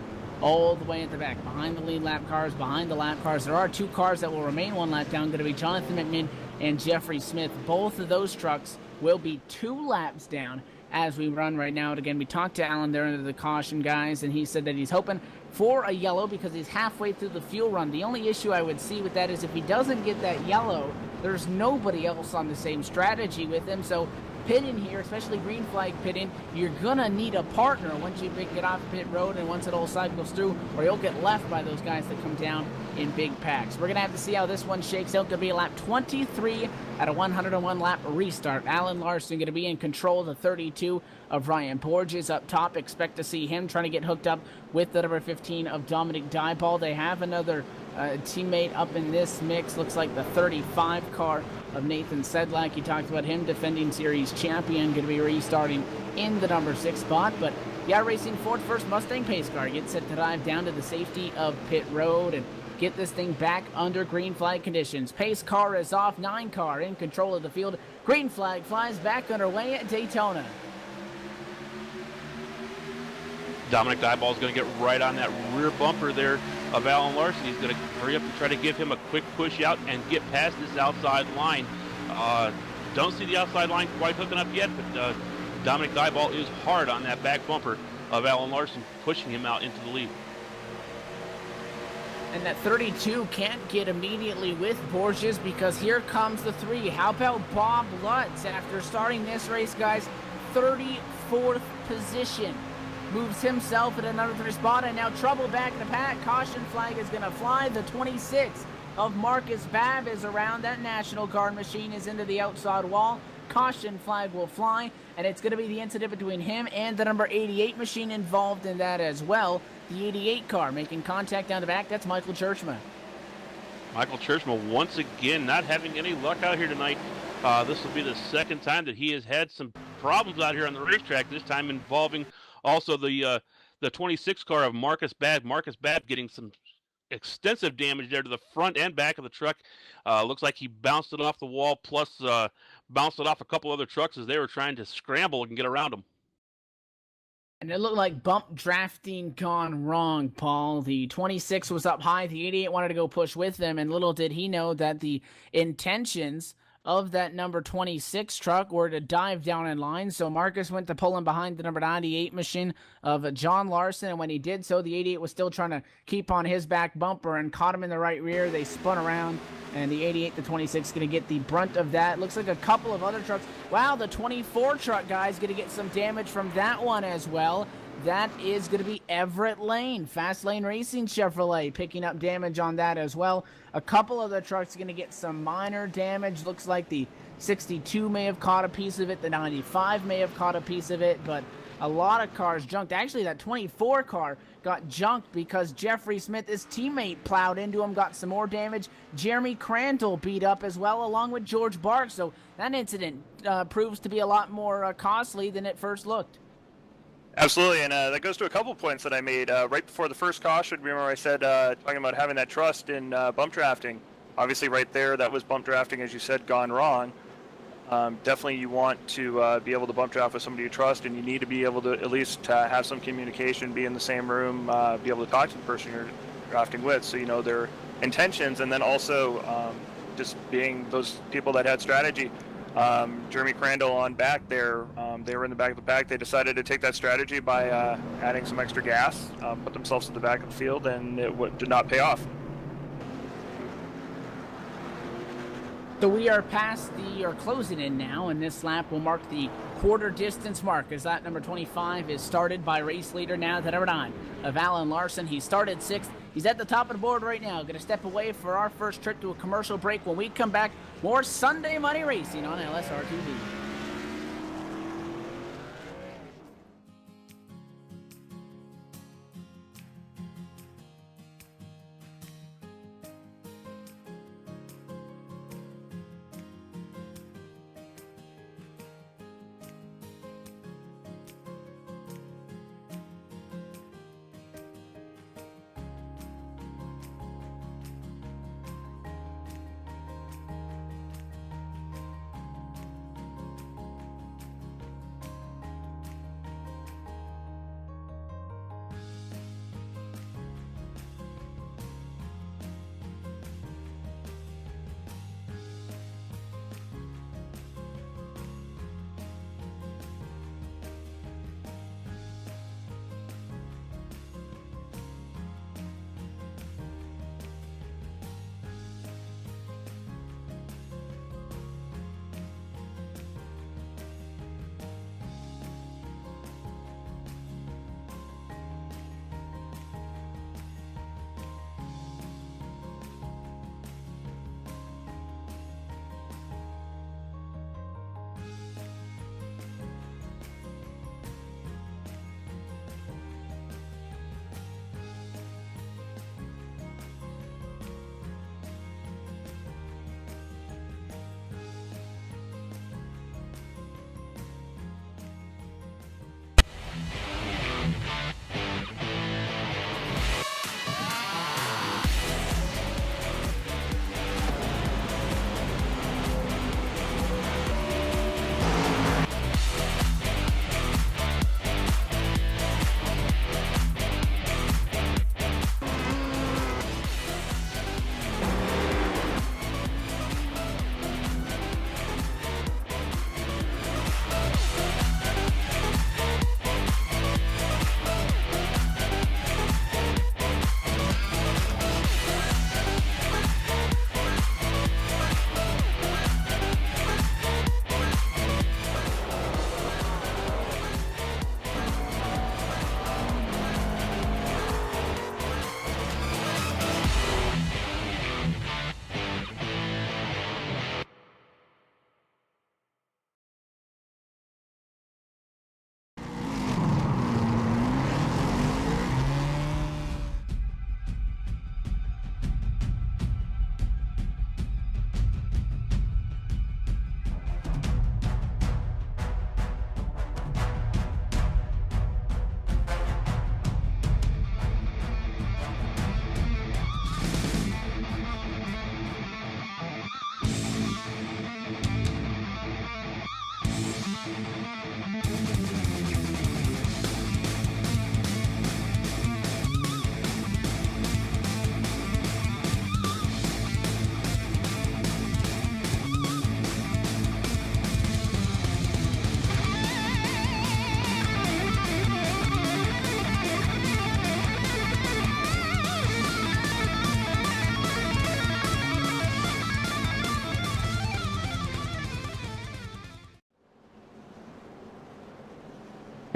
all the way at the back, behind the lead lap cars, behind the lap cars. There are 2 cars that will remain 1 lap down, going to be Jonathan McMinn and Jeffrey Smith. Both of those trucks will be 2 laps down as we run right now. And again, we talked to Alan there under the caution, guys, and he said that he's hoping for a yellow because he's halfway through the fuel run. The only issue I would see with that is if he doesn't get that yellow, There's nobody else on the same strategy with him. So pit in here, especially green flag pit in, you're gonna need a partner once you get off pit road and once it all cycles through, or you'll get left by those guys that come down in big packs. We're gonna have to see how this one shakes out. Gonna be a lap 23 at a 101 lap restart. Alan Larson gonna be in control of the 32 of Ryan Borges up top. Expect to see him trying to get hooked up with the number 15 of Dominic Dieball. They have another teammate up in this mix. Looks like the 35 car of Nathan Sedlak. He talked about him, defending series champion, going to be restarting in the number 6 spot. But yeah, Racing Ford first Mustang pace car gets set to dive down to the safety of pit road and get this thing back under green flag conditions. Pace car is off, 9 car in control of the field. Green flag flies back underway at Daytona. Dominic Dieball is going to get right on that rear bumper there of Alan Larson. He's going to hurry up and try to give him a quick push out and get past this outside line. Don't see the outside line quite hooking up yet, but Dominic Dieball is hard on that back bumper of Alan Larson, pushing him out into the lead. And that 32 can't get immediately with Borges because here comes the 3. How about Bob Lutz after starting this race, guys? 34th position. Moves himself at another 3 spot, and now trouble back in the pack. Caution flag is going to fly. The 26 of Marcus Babb is around. That National Guard machine is into the outside wall. Caution flag will fly, and it's going to be the incident between him and the number 88 machine involved in that as well. The 88 car making contact down the back. That's Michael Churchman. Michael Churchman once again not having any luck out here tonight. This will be the second time that he has had some problems out here on the racetrack, this time involving also the 26 car of Marcus Babb. Marcus Babb getting some extensive damage there to the front and back of the truck. Looks like he bounced it off the wall, plus bounced it off a couple other trucks as they were trying to scramble and get around him. And it looked like bump drafting gone wrong, Paul. The 26 was up high. The 88 wanted to go push with them, and little did he know that the intentions of that number 26 truck were to dive down in line. So Marcus went to pull him behind the number 98 machine of John Larson, and when he did so, the 88 was still trying to keep on his back bumper and caught him in the right rear. They spun around, and the 88 to 26 going to get the brunt of that. Looks like a couple of other trucks. Wow, the 24 truck guy's going to get some damage from that one as well. That is going to be Everett Lane, Fast Lane Racing Chevrolet, picking up damage on that as well. A couple of the trucks are going to get some minor damage. Looks like the 62 may have caught a piece of it. The 95 may have caught a piece of it, but a lot of cars junked. Actually, that 24 car got junked because Jeffrey Smith, his teammate, plowed into him, got some more damage. Jeremy Crandall beat up as well, along with George Bark. So that incident proves to be a lot more costly than it first looked. Absolutely, and that goes to a couple points that I made right before the first caution. Remember I said, talking about having that trust in bump drafting. Obviously right there, that was bump drafting, as you said, gone wrong. Definitely you want to be able to bump draft with somebody you trust, and you need to be able to at least have some communication, be in the same room, be able to talk to the person you're drafting with so you know their intentions, and then also just being those people that had strategy. Jeremy Crandall on back there, they were in the back of the pack. They decided to take that strategy by adding some extra gas, put themselves at the back of the field, and it did not pay off. So we are closing in now, and this lap will mark the quarter distance mark as lap number 25 is started by race leader now to number 9 of Alan Larson. He started 6th. He's at the top of the board right now. Going to step away for our first trip to a commercial break. When we come back, more Sunday Money Racing on LSR TV.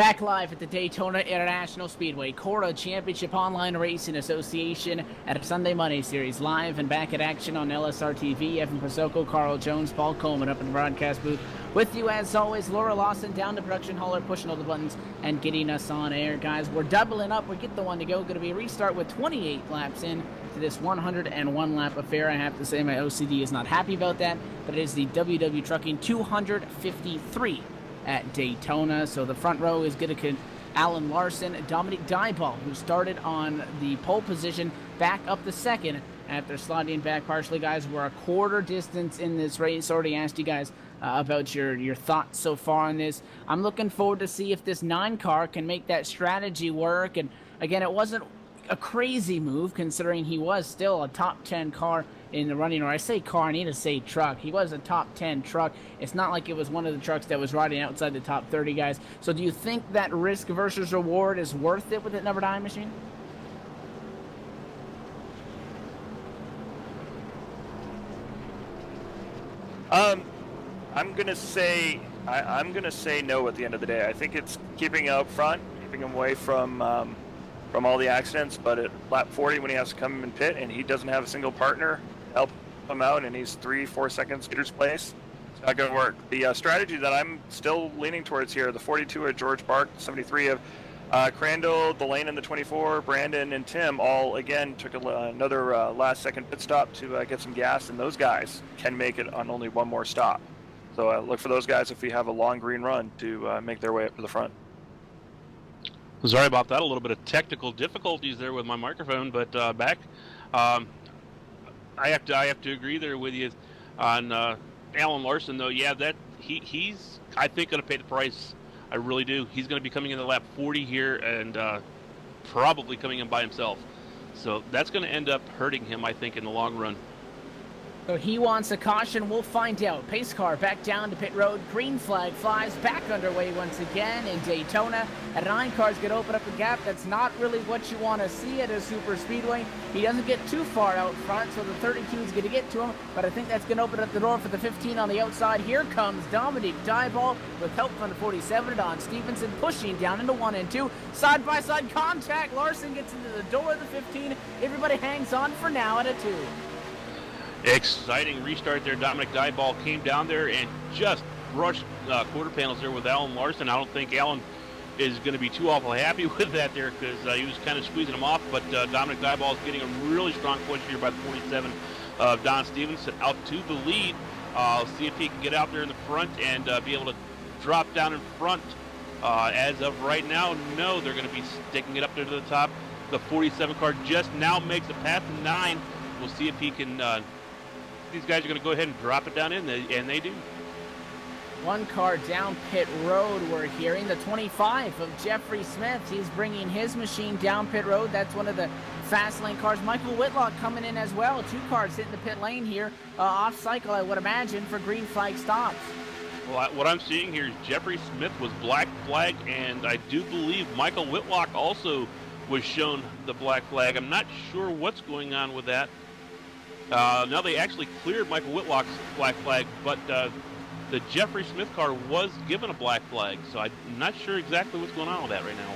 Back live at the Daytona International Speedway, CORA Championship Online Racing Association at a Sunday Money Series. Live and back at action on LSR TV. Evan Pasoko, Carl Jones, Paul Coleman up in the broadcast booth. With you as always, Laura Lawson down the production hauler, pushing all the buttons and getting us on air. Guys, we're doubling up. We get the one to go. Going to be a restart with 28 laps in to this 101 lap affair. I have to say my OCD is not happy about that, but it is the WW Trucking 253 at Daytona. So the front row is going to Alan Larson, Dominic Dyball, who started on the pole position, back up the second after sliding back partially. Guys, we're a quarter distance in this race. Already asked you guys about your thoughts so far on this. I'm looking forward to see if this 9 car can make that strategy work. And again, it wasn't a crazy move considering he was still a top 10 car in the running, or I say car, I need to say truck. He was a top 10 truck. It's not like it was one of the trucks that was riding outside the top 30 guys. So do you think that risk versus reward is worth it with that number 9 machine? I'm gonna say no at the end of the day. I think it's keeping him up front, keeping him away from all the accidents. But at lap 40, when he has to come and pit and he doesn't have a single partner help him out, and he's 3-4 seconds leader's place, it's not gonna work. The strategy that I'm still leaning towards here, the 42 of George Bark, 73 of Crandall, Delane in the 24, Brandon and Tim all again took another last second pit stop to get some gas, and those guys can make it on only one more stop. So look for those guys if we have a long green run to make their way up to the front. Sorry about that. A little bit of technical difficulties there with my microphone, but back. I have to agree there with you on Alan Larson, though. Yeah, that he's I think going to pay the price. I really do. He's going to be coming in the lap 40 here and probably coming in by himself. So that's going to end up hurting him, I think, in the long run. So he wants a caution. We'll find out. Pace car back down to pit road. Green flag flies back underway once again in Daytona. And 9 cars get open up the gap. That's not really what you want to see at a super speedway. He doesn't get too far out front, so the 32 is going to get to him. But I think that's going to open up the door for the 15 on the outside. Here comes Dominic Dyball with help from the 47. Don Stevenson pushing down into 1 and 2. Side-by-side contact. Larson gets into the door of the 15. Everybody hangs on for now at a 2. Exciting restart there. Dominic Dyball came down there and just brushed quarter panels there with Alan Larson. I don't think Alan is going to be too awful happy with that there because he was kind of squeezing him off. But Dominic Dyball is getting a really strong push here by the 27 of Don Stevenson out to the lead. See if he can get out there in the front and be able to drop down in front. As of right now, no, they're going to be sticking it up there to the top. The 47 car just now makes it past 9. We'll see if he can... these guys are going to go ahead and drop it down in, and they do. 1 car down pit road, we're hearing. The 25 of Jeffrey Smith. He's bringing his machine down pit road. That's one of the fast lane cars. Michael Whitlock coming in as well. 2 cars hitting the pit lane here. Off cycle, I would imagine, for green flag stops. Well, what I'm seeing here is Jeffrey Smith was black flag, and I do believe Michael Whitlock also was shown the black flag. I'm not sure what's going on with that. Now they actually cleared Michael Whitlock's black flag, but the Jeffrey Smith car was given a black flag, so I'm not sure exactly what's going on with that right now.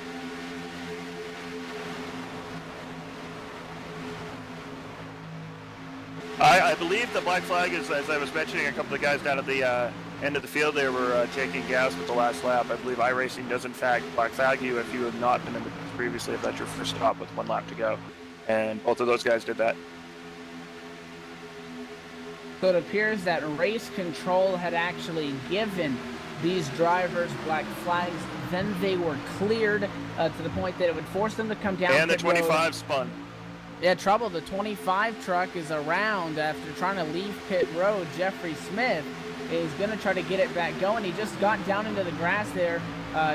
I believe the black flag is, as I was mentioning, a couple of guys down at the end of the field, they were taking gas with the last lap. I believe iRacing does in fact black flag you if you have not been in the pits previously, if that's your first stop with 1 lap to go. And both of those guys did that. So it appears that race control had actually given these drivers black flags. Then they were cleared to the point that it would force them to come down. And the pit 25 road. spun. Yeah, trouble. The 25 truck is around after trying to leave pit road. Jeffrey Smith is going to try to get it back going. He just got down into the grass there,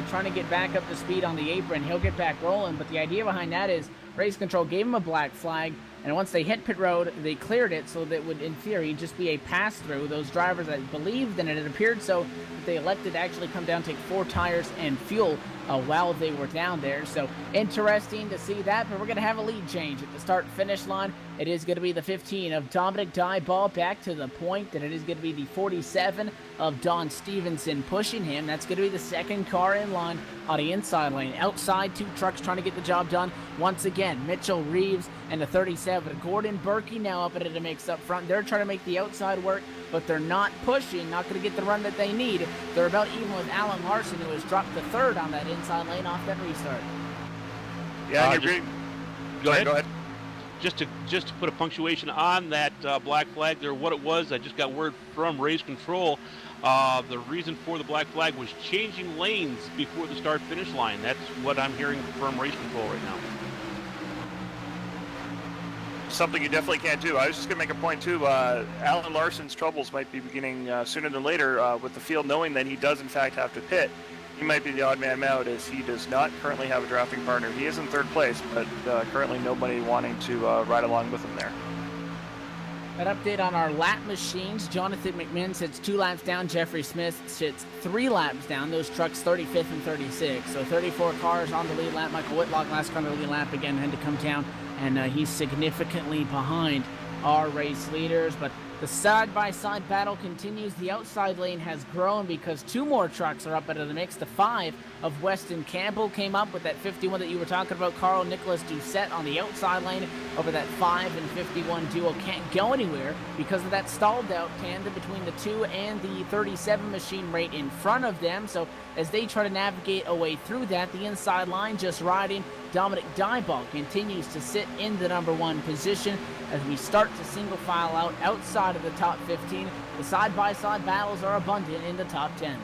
trying to get back up to speed on the apron. He'll get back rolling. But the idea behind that is race control gave him a black flag. And once they hit pit road, they cleared it so that would, in theory, just be a pass-through. Those drivers that believed in it, it appeared so that they elected to actually come down, take 4 tires and fuel while they were down there. So interesting to see that, but we're going to have a lead change at the start-finish line. It is going to be the 15 of Dominic Dieball back to the point, and it is going to be the 47 of Don Stevenson pushing him. That's going to be the second car in line on the inside lane. Outside, 2 trucks trying to get the job done. Once again, Mitchell Reeves and the 37. Gordon Berkey now up into the mix up front. They're trying to make the outside work, but they're not pushing, not going to get the run that they need. They're about even with Alan Larson, who has dropped the third on that inside lane off that restart. Yeah, Go ahead. Just to put a punctuation on that black flag there, what it was, I just got word from race control. The reason for the black flag was changing lanes before the start-finish line. That's what I'm hearing from race control right now. Something you definitely can't do. I was just going to make a point, too. Alan Larson's troubles might be beginning sooner than later with the field knowing that he does, in fact, have to pit. He might be the odd man out as he does not currently have a drafting partner. He is in third place, but currently nobody wanting to ride along with him there. An update on our lap machines. Jonathan McMinn sits 2 laps down. Jeffrey Smith sits 3 laps down. Those trucks 35th and 36. So 34 cars on the lead lap. Michael Whitlock, last car on the lead lap, again had to come down, and he's significantly behind our race leaders. But the side-by-side battle continues. The outside lane has grown because 2 more trucks are up into the mix. The 5 of Weston Campbell came up with that 51 that you were talking about. Carl Nicholas Doucette on the outside lane over that 5 and 51 duo. Can't go anywhere because of that stalled out tandem between the 2 and the 37 machine right in front of them. So as they try to navigate a way through that, the inside line just riding. Dominic Dieball continues to sit in the number 1 position as we start to single file out outside of the top 15. The side-by-side battles are abundant in the top 10.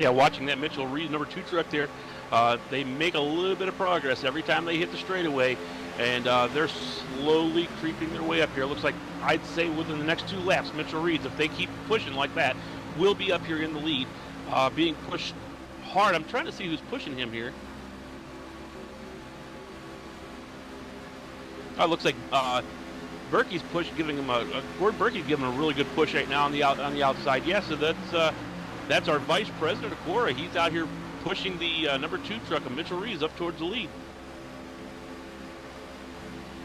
Yeah, watching that Mitchell Reed number 2 truck there, they make a little bit of progress every time they hit the straightaway, and they're slowly creeping their way up here. Looks like, I'd say within the next 2 laps, Mitchell Reed's, if they keep pushing like that, will be up here in the lead, being pushed hard. I'm trying to see who's pushing him here. It looks like Berkey's push, giving him Gordon Berkey's giving him a really good push right now on the outside. Yeah, so that's our vice president of CORA. He's out here pushing the number 2 truck of Mitchell Reeves up towards the lead.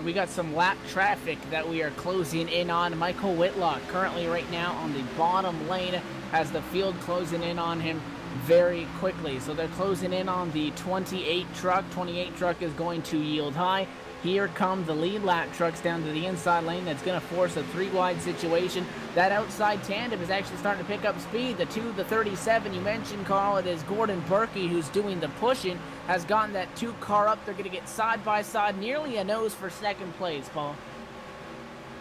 We got some lap traffic that we are closing in on. Michael Whitlock currently right now on the bottom lane has the field closing in on him very quickly. So they're closing in on the 28 truck. 28 truck is going to yield high. Here come the lead lap trucks down to the inside lane. That's going to force a 3-wide situation. That outside tandem is actually starting to pick up speed. The 2, the 37, you mentioned, Carl, it is Gordon Berkey who's doing the pushing, has gotten that 2 car up. They're going to get side by side, nearly a nose for second place, Paul.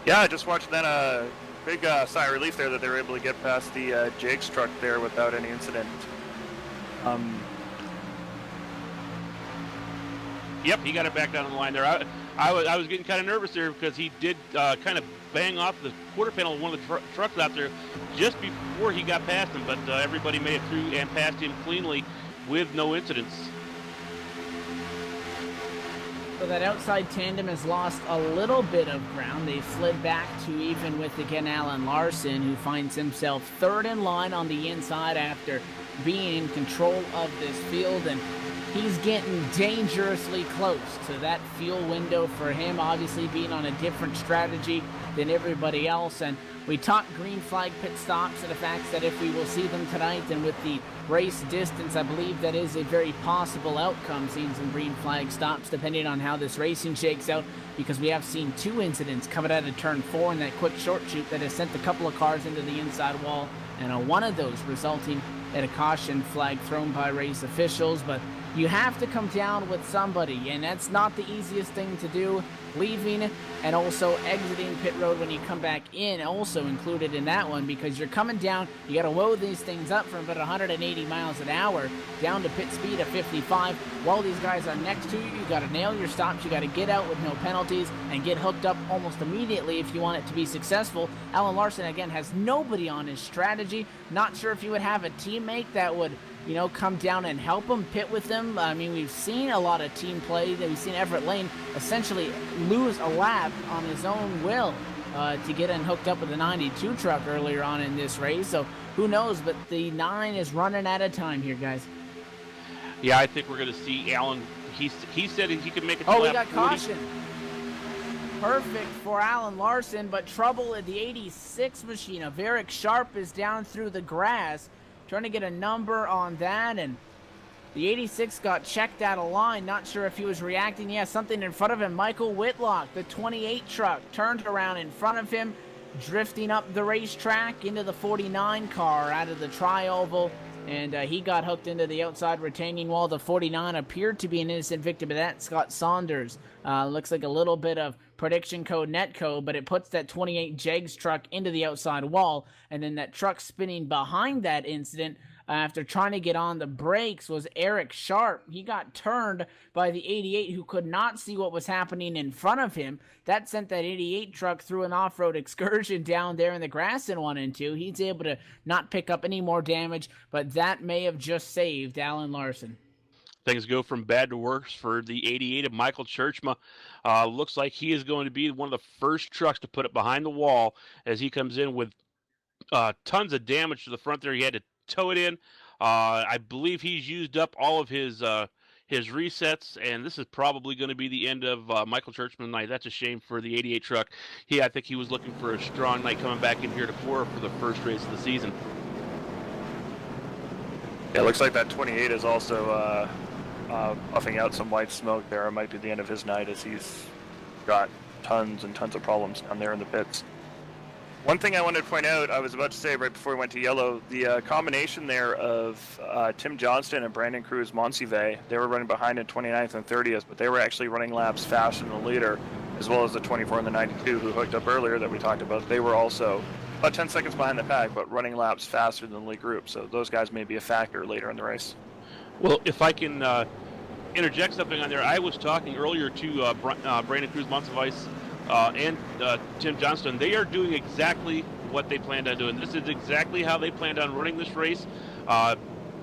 Yeah, just watching that big sigh of relief there that they were able to get past the Jake's truck there without any incident. Yep, he got it back down on the line there. I was getting kind of nervous there because he did kind of bang off the quarter panel of one of the trucks out there just before he got past him, but everybody made it through and passed him cleanly with no incidents. So that outside tandem has lost a little bit of ground. They slid back to even with, again, Alan Larson, who finds himself 3rd in line on the inside after being in control of this field, and he's getting dangerously close to that fuel window for him, obviously being on a different strategy than everybody else. And we talked green flag pit stops and the fact that if we will see them tonight, and with the race distance, I believe that is a very possible outcome, seeing some green flag stops depending on how this racing shakes out, because we have seen 2 incidents coming out of turn 4 in that quick short shoot that has sent a couple of cars into the inside wall, and one of those resulting in a caution flag thrown by race officials. But you have to come down with somebody, and that's not the easiest thing to do. Leaving and also exiting pit road when you come back in, also included in that one, because you're coming down, you got to load these things up from about 180 miles an hour down to pit speed of 55. While these guys are next to you, you got to nail your stops, you got to get out with no penalties and get hooked up almost immediately if you want it to be successful. Alan Larson, again, has nobody on his strategy. Not sure if he would have a teammate that would, you know, come down and help him, pit with them. I mean, we've seen a lot of team play. We've seen Everett Lane essentially lose a lap on his own will to get hooked up with the 92 truck earlier on in this race. So who knows, but the 9 is running out of time here, guys. Yeah, I think we're going to see Alan. He said he could make it to Oh, we lap got 40. caution. Perfect for Alan Larson, but trouble at the 86 machine. Of Eric Sharp is down through the grass, trying to get a number on that, and the 86 got checked out of line. Not sure if he was reacting. Yeah, something in front of him. Michael Whitlock, the 28 truck, turned around in front of him, drifting up the racetrack into the 49 car out of the tri-oval, and he got hooked into the outside retaining wall. The 49 appeared to be an innocent victim of that. Scott Saunders. Looks like a little bit of prediction code netcode, but it puts that 28 Jegs truck into the outside wall, and then that truck spinning behind that incident after trying to get on the brakes was Eric Sharp. He got turned by the 88 who could not see what was happening in front of him. That sent that 88 truck through an off-road excursion down there in the grass in 1 and 2. He's able to not pick up any more damage, but that may have just saved Alan Larson. Things go from bad to worse for the 88 of Michael Churchma. Looks like he is going to be one of the first trucks to put it behind the wall as he comes in with tons of damage to the front there. He had to tow it in. I believe he's used up all of his resets, and this is probably going to be the end of Michael Churchman night. That's a shame for the 88 truck. I think he was looking for a strong night coming back in here to CORA for the first race of the season. Yeah, it looks like that 28 is also puffing out some white smoke there. It might be the end of his night as he's got tons and tons of problems down there in the pits. One thing I wanted to point out, I was about to say right before we went to yellow, the combination there of Tim Johnston and Brandon Cruz Monsive, they were running behind in 29th and 30th, but they were actually running laps faster than the leader, as well as the 24 and the 92 who hooked up earlier that we talked about. They were also about 10 seconds behind the pack, but running laps faster than the lead group, so those guys may be a factor later in the race. Well, if I can interject something on there, I was talking earlier to Brandon Cruz Monsive and Tim Johnston. They are doing exactly what they planned on doing. This is exactly how they planned on running this race.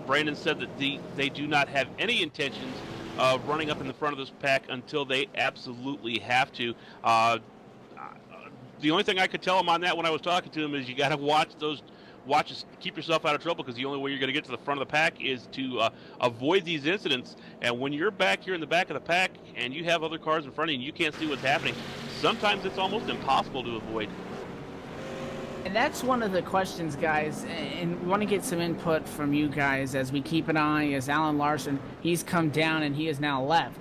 Brandon said that they do not have any intentions of running up in the front of this pack until they absolutely have to. The only thing I could tell him on that when I was talking to him is you got to watch keep yourself out of trouble, because the only way you're going to get to the front of the pack is to avoid these incidents. And when you're back here in the back of the pack and you have other cars in front of you and you can't see what's happening, sometimes it's almost impossible to avoid. And that's one of the questions, guys, and we want to get some input from you guys as we keep an eye as Alan Larson, he's come down and he is now left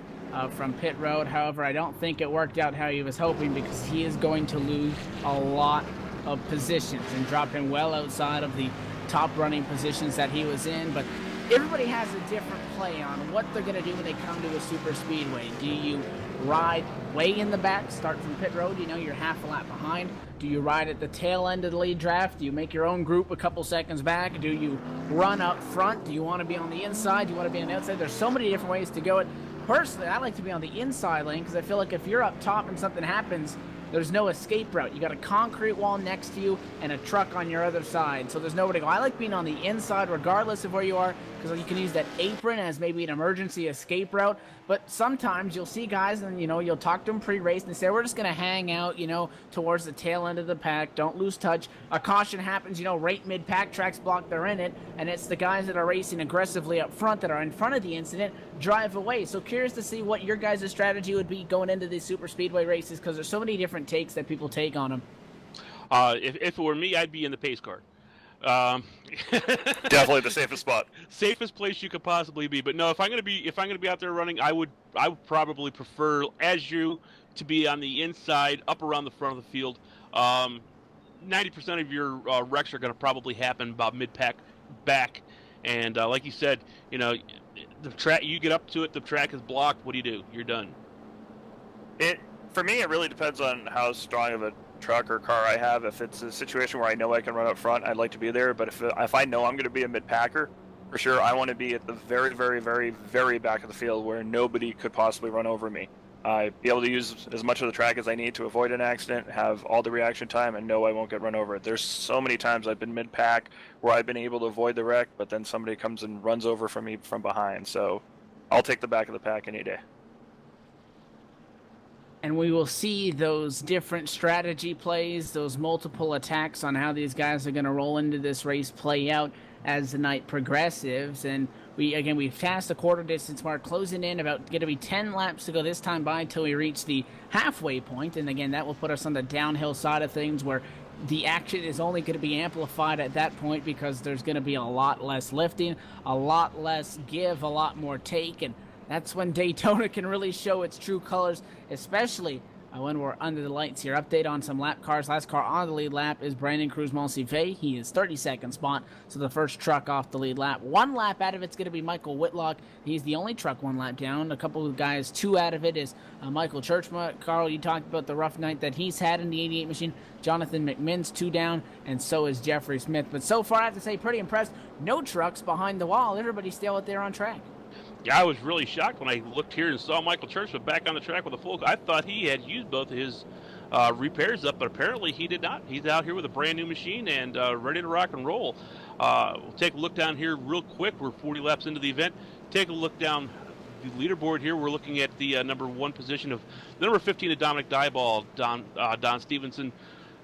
from pit road. However, I don't think it worked out how he was hoping, because he is going to lose a lot of positions and drop him well outside of the top running positions that he was in. But everybody has a different play on what they're going to do when they come to a super speedway. Do you ride way in the back, start from pit road, you're half a lap behind? Do you ride at the tail end of the lead draft? Do you make your own group a couple seconds back? Do you run up front? Do you want to be on the inside? Do you want to be on the outside? There's so many different ways to go it. Personally, I like to be on the inside lane, because I feel like if you're up top and something happens, there's no escape route. You got a concrete wall next to you and a truck on your other side, so there's nowhere to go. I like being on the inside regardless of where you are, because you can use that apron as maybe an emergency escape route. But sometimes you'll see guys and you'll talk to them pre-race and say, we're just going to hang out towards the tail end of the pack, don't lose touch. A caution happens right mid-pack, tracks blocked, they're in it, and it's the guys that are racing aggressively up front that are in front of the incident drive away. So curious to see what your guys' strategy would be going into these super speedway races, because there's so many different takes that people take on them. If it were me, I'd be in the pace car. Definitely the safest spot. Safest place you could possibly be. But no, if I'm gonna be out there running, I would probably prefer, as you, to be on the inside, up around the front of the field. 90% of your wrecks are going to probably happen about mid-pack back, and like you said, the track, you get up to it, the track is blocked. What do? You're done. For me, it really depends on how strong of a truck or car I have. If it's a situation where I know I can run up front, I'd like to be there. But if I know I'm going to be a mid-packer, for sure, I want to be at the very, very, very, very back of the field where nobody could possibly run over me. Be able to use as much of the track as I need to avoid an accident, have all the reaction time, and know I won't get run over. There's so many times I've been mid-pack where I've been able to avoid the wreck, but then somebody comes and runs over from me from behind. So I'll take the back of the pack any day. And we will see those different strategy plays, those multiple attacks on how these guys are going to roll into this race play out as the night progresses. And We've passed the quarter distance mark, closing in about going to be 10 laps to go this time by until we reach the halfway point. And again, that will put us on the downhill side of things where the action is only going to be amplified at that point because there's going to be a lot less lifting, a lot less give, a lot more take. And that's when Daytona can really show its true colors, especially when we're under the lights here. Update on some lap cars. Last car on the lead lap is Brandon Cruz-Monsive. He is 32nd spot, so the first truck off the lead lap. 1 lap out of it's going to be Michael Whitlock. He's the only truck 1 lap down. A couple of guys 2 out of it is Michael Churchma. Carl, you talked about the rough night that he's had in the 88 machine. Jonathan McMinn's 2 down, and so is Jeffrey Smith. But so far, I have to say, pretty impressed. No trucks behind the wall. Everybody's still out there on track. Yeah, I was really shocked when I looked here and saw Michael Churchman back on the track with a full. I thought he had used both of his repairs up, but apparently he did not. He's out here with a brand new machine and ready to rock and roll. We'll take a look down here real quick. We're 40 laps into the event. Take a look down the leaderboard here. We're looking at the number 1 position of the number 15 of Dominic Dieball. Don Stevenson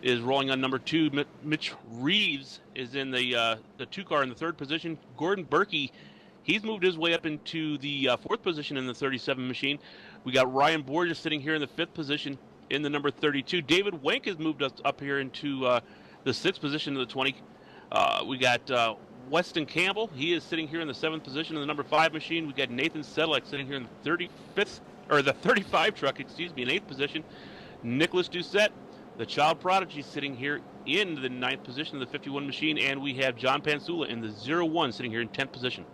is rolling on number 2. Mitch Reeves is in the 2 car in the 3rd position. Gordon Berkey, he's moved his way up into the 4th position in the 37 machine. We got Ryan Borges sitting here in the 5th position in the number 32. David Wenk has moved us up here into the 6th position of the 20. We got Weston Campbell. He is sitting here in the 7th position in the number 5 machine. We got Nathan Sedlak sitting here in the 35 truck, in 8th position. Nicholas Doucette, the child prodigy, sitting here in the 9th position of the 51 machine. And we have John Pansula in the 01 sitting here in 10th position.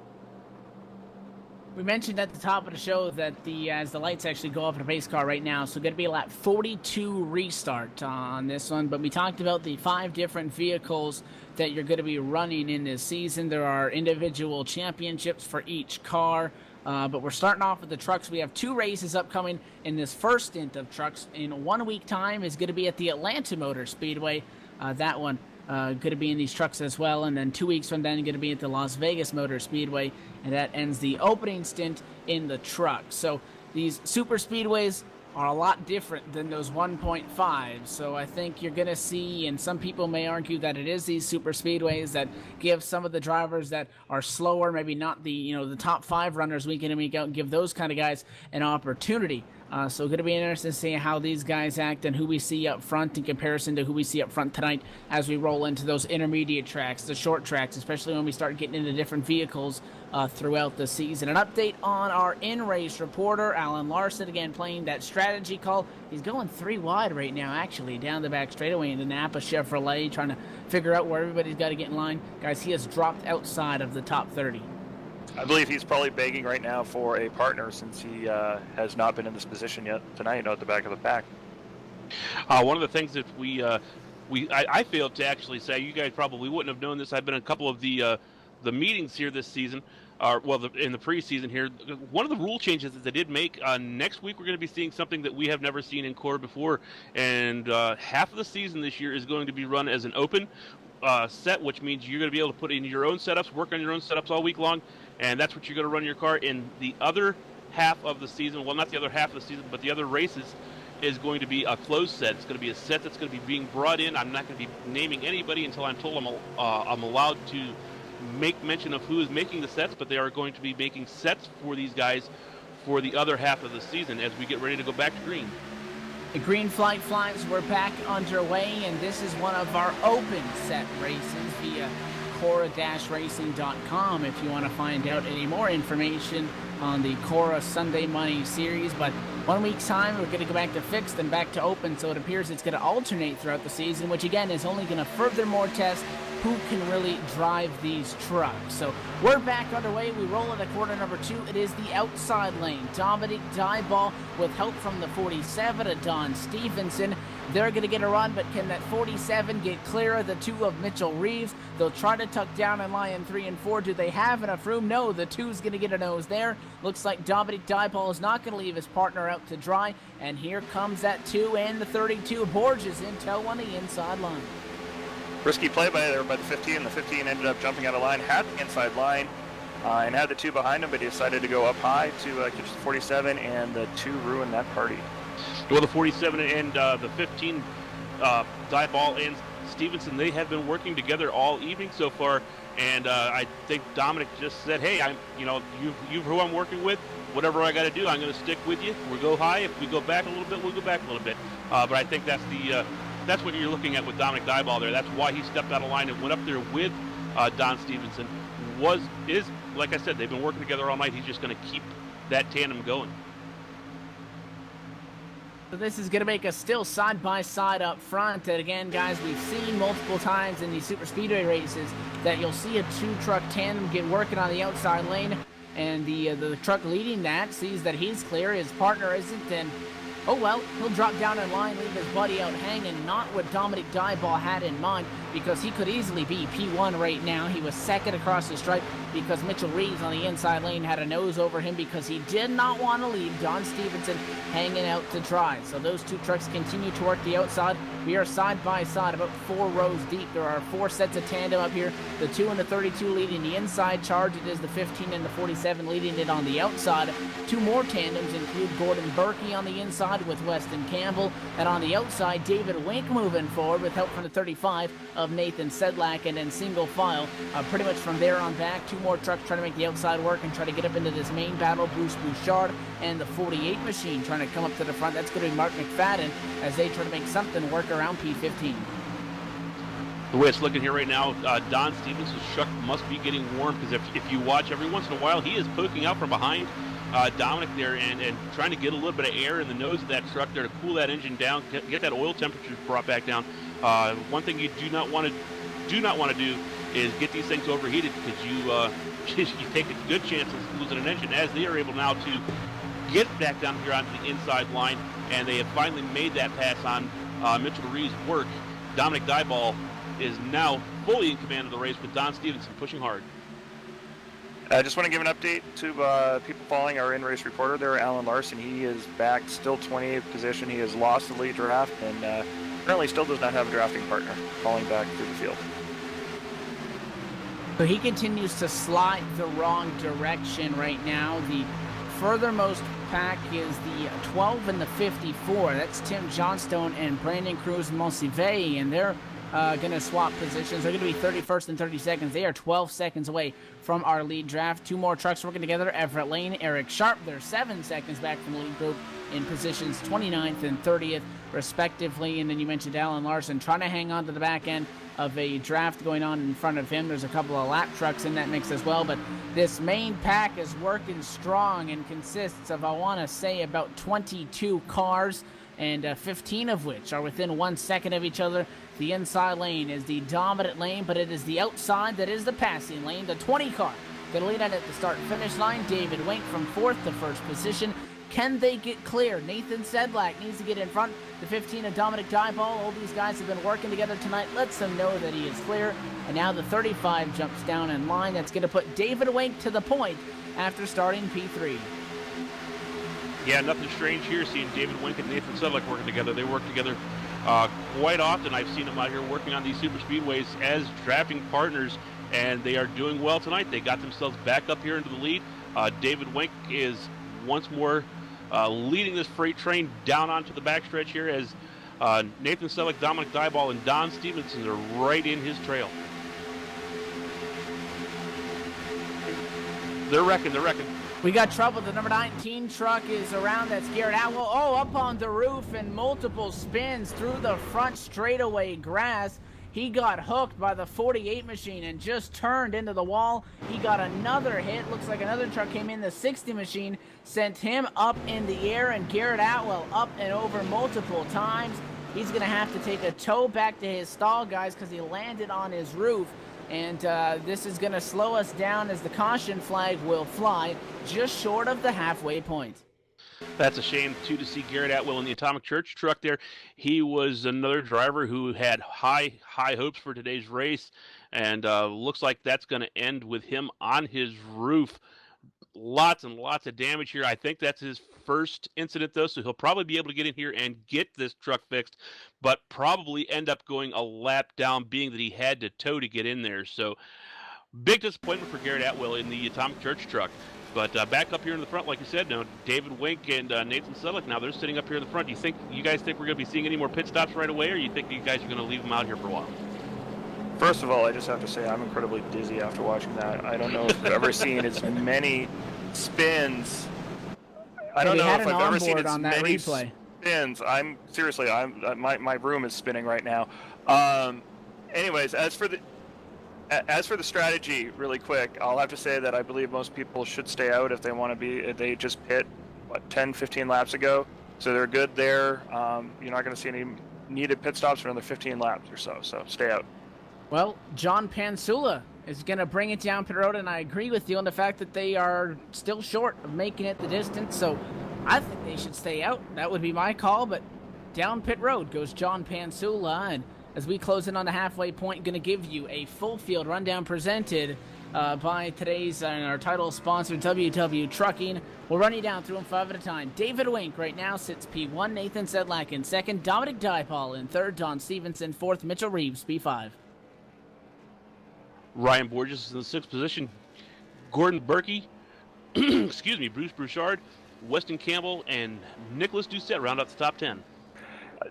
We mentioned at the top of the show that as the lights actually go off in a pace car right now, so going to be a lap 42 restart on this one. But we talked about the 5 different vehicles that you're going to be running in this season. There are individual championships for each car. But we're starting off with the trucks. We have 2 races upcoming in this first stint of trucks. In 1 week time is going to be at the Atlanta Motor Speedway. That one going to be in these trucks as well. And then 2 weeks from then, going to be at the Las Vegas Motor Speedway. And that ends the opening stint in the truck. So these super speedways are a lot different than those 1.5. So I think you're going to see, and some people may argue that it is these super speedways that give some of the drivers that are slower, maybe not the top 5 runners week in and week out, and give those kind of guys an opportunity. So going to be interesting to see how these guys act and who we see up front in comparison to who we see up front tonight as we roll into those intermediate tracks, the short tracks, especially when we start getting into different vehicles throughout the season. An update on our in-race reporter, Alan Larson, again playing that strategy call. He's going 3 wide right now, actually, down the back straightaway into Napa Chevrolet, trying to figure out where everybody's got to get in line. Guys, he has dropped outside of the top 30. I believe he's probably begging right now for a partner since he has not been in this position yet tonight, at the back of the pack. One of the things that I failed to actually say, you guys probably wouldn't have known this. I've been in a couple of the meetings here this season, in the preseason here. One of the rule changes that they did make, next week we're going to be seeing something that we have never seen in CORA before, and half of the season this year is going to be run as an open set, which means you're going to be able to put in your own setups, work on your own setups all week long, and that's what you're going to run your car in. The other half of the season, well, not the other half of the season, but the other races, is going to be a closed set. It's going to be a set that's going to be being brought in. I'm not going to be naming anybody until I'm told I'm allowed to make mention of who is making the sets, but they are going to be making sets for these guys for the other half of the season as we get ready to go back to green. The green flag flies were back underway, and this is one of our open set races via CORA-racing.com if you want to find out any more information on the CORA Sunday Money Series. But 1 week's time, we're going to go back to fixed and back to open, so it appears it's going to alternate throughout the season, which again is only going to furthermore test who can really drive these trucks. So we're back underway. We roll into quarter number 2. It is the outside lane. Dominic Dieball with help from the 47 of Don Stevenson. They're going to get a run, but can that 47 get clear of the 2 of Mitchell Reeves? They'll try to tuck down in line 3 and 4. Do they have enough room? No, the 2's going to get a nose there. Looks like Dominic Dieball is not going to leave his partner out to dry. And here comes that 2 and the 32. Borges in tow on the inside line. Risky play by the 15. The 15 ended up jumping out of line, had the inside line, and had the 2 behind him, but he decided to go up high to catch the 47, and the 2 ruined that party. Well, the 47 and the 15 Dieball and Stevenson, they have been working together all evening so far, and I think Dominic just said, "Hey, you're who I'm working with. Whatever I got to do, I'm going to stick with you. We'll go high. If we go back a little bit, we'll go back a little bit." But I think that's what you're looking at with Dominic Dieball there. That's why he stepped out of line and went up there with Don Stevenson. Is like I said, they've been working together all night. He's just going to keep that tandem going. So this is going to make us still side-by-side up front. And again, guys, we've seen multiple times in these super speedway races that you'll see a two-truck tandem get working on the outside lane, and the truck leading that sees that he's clear, his partner isn't, and oh well, he'll drop down in line, leave his buddy out hanging. Not what Dominic Dieball had in mind, because he could easily be P1 right now. He was second across the stripe because Mitchell Reeves on the inside lane had a nose over him because he did not want to leave Don Stevenson hanging out to dry. So those two trucks continue to work the outside. We are side by side, about 4 rows deep. There are 4 sets of tandem up here. The 2 and the 32 leading the inside charge. It is the 15 and the 47 leading it on the outside. 2 more tandems include Gordon Berkey on the inside with Weston Campbell, and on the outside, David Wink moving forward with help from the 35 of Nathan Sedlak, and then single file pretty much from there on back. 2 more trucks trying to make the outside work and try to get up into this main battle. Bruce Bouchard and the 48 machine trying to come up to the front. That's going to be Mark McFadden as they try to make something work around P15. The way it's looking here right now, Don Stevenson's truck must be getting warm, because if you watch every once in a while, he is poking out from behind Dominic there and trying to get a little bit of air in the nose of that truck there to cool that engine down, get that oil temperature brought back down. One thing you do not want to do is get these things overheated, because you take a good chance of losing an engine, as they are able now to get back down here onto the inside line, and they have finally made that pass on Mitchell Reeves' work. Dominic Dieball is now fully in command of the race with Don Stevenson pushing hard. I just want to give an update to people following our in-race reporter there, Alan Larson. He is back, still 28th position. He has lost the lead draft, and currently still does not have a drafting partner, falling back through the field. So he continues to slide the wrong direction right now. The furthermost pack is the 12 and the 54. That's Tim Johnstone and Brandon Cruz Monsive, and they're going to swap positions. They're going to be 31st and 32nd. They are 12 seconds away from our lead draft. 2 more trucks working together. Everett Lane, Eric Sharp. They're 7 seconds back from the lead group in positions 29th and 30th, respectively. And then you mentioned Alan Larson trying to hang on to the back end of a draft going on in front of him. There's a couple of lap trucks in that mix as well. But this main pack is working strong and consists of, I want to say, about 22 cars, and 15 of which are within 1 second of each other. The inside lane is the dominant lane, but it is the outside that is the passing lane. The 20 car going to lead out at the start and finish line. David Wink from 4th to 1st position. Can they get clear? Nathan Sedlak needs to get in front. The 15 of Dominic Dieball. All these guys have been working together tonight. Lets them know that he is clear. And now the 35 jumps down in line. That's going to put David Wink to the point after starting P3. Yeah, nothing strange here seeing David Wink and Nathan Sedlak working together. They work together quite often. I've seen them out here working on these super speedways as drafting partners, and they are doing well tonight. They got themselves back up here into the lead. David Wink is once more leading this freight train down onto the backstretch here, as Nathan Sedlak, Dominic Dieball, and Don Stevenson are right in his trail. They're wrecking. We got trouble. The number 19 truck is around. That's Garrett Atwell. Oh, up on the roof and multiple spins through the front straightaway grass. He got hooked by the 48 machine and just turned into the wall. He got another hit. Looks like another truck came in. The 60 machine sent him up in the air, and Garrett Atwell up and over multiple times. He's going to have to take a tow back to his stall, guys, because he landed on his roof. And this is going to slow us down as the caution flag will fly just short of the halfway point. That's a shame, too, to see Garrett Atwell in the Atomic Church truck there. He was another driver who had high hopes for today's race, and looks like that's going to end with him on his roof. Lots and lots of damage here. I think that's his first incident, though, so he'll probably be able to get in here and get this truck fixed, but probably end up going a lap down, being that he had to tow to get in there. So big disappointment for Garrett Atwell in the Atomic Church truck. But back up here in the front, like you said, now David Wink and Nathan Sedlick, now they're sitting up here in the front. Do you guys think we're going to be seeing any more pit stops right away, or you think you guys are going to leave them out here for a while? First of all, I just have to say I'm incredibly dizzy after watching that. I don't know if I've ever seen as many spins. I don't know if I've ever seen as many spins. I'm seriously, my room is spinning right now. Anyways, as for the strategy, really quick, I'll have to say that I believe most people should stay out if they want to be. If they just pit 10, 15 laps ago, so they're good there. You're not going to see any needed pit stops for another 15 laps or so. So stay out. Well, John Pansula is going to bring it down pit road, and I agree with you on the fact that they are still short of making it the distance, so I think they should stay out. That would be my call, but down pit road goes John Pansula, and as we close in on the halfway point, going to give you a full field rundown presented by today's our title sponsor, WW Trucking. We'll run you down through them 5 at a time. David Wink right now sits P1, Nathan Sedlak in second, Dominic Dipal in third, Don Stevenson fourth, Mitchell Reeves P5. Ryan Borges is in the 6th position. Gordon Berkey, excuse me, Bruce Brouchard, Weston Campbell, and Nicholas Doucette round out the top 10.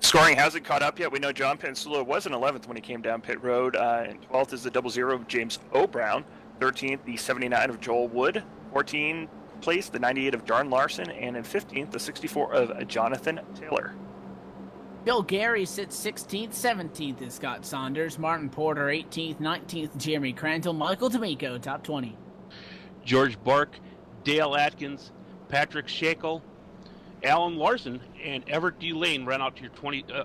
Scoring hasn't caught up yet. We know John Pansula was in 11th when he came down pit road. And 12th is the 00 of James O'Brown. 13th, the 79 of Joel Wood. 14th place, the 98 of Darn Larson. And in 15th, the 64 of Jonathan Taylor. Bill Gary sits 16th, 17th is Scott Saunders, Martin Porter 18th, 19th Jeremy Crandall, Michael D'Amico top 20. George Bark, Dale Atkins, Patrick Shackle, Alan Larson, and Everett D. Lane ran out to your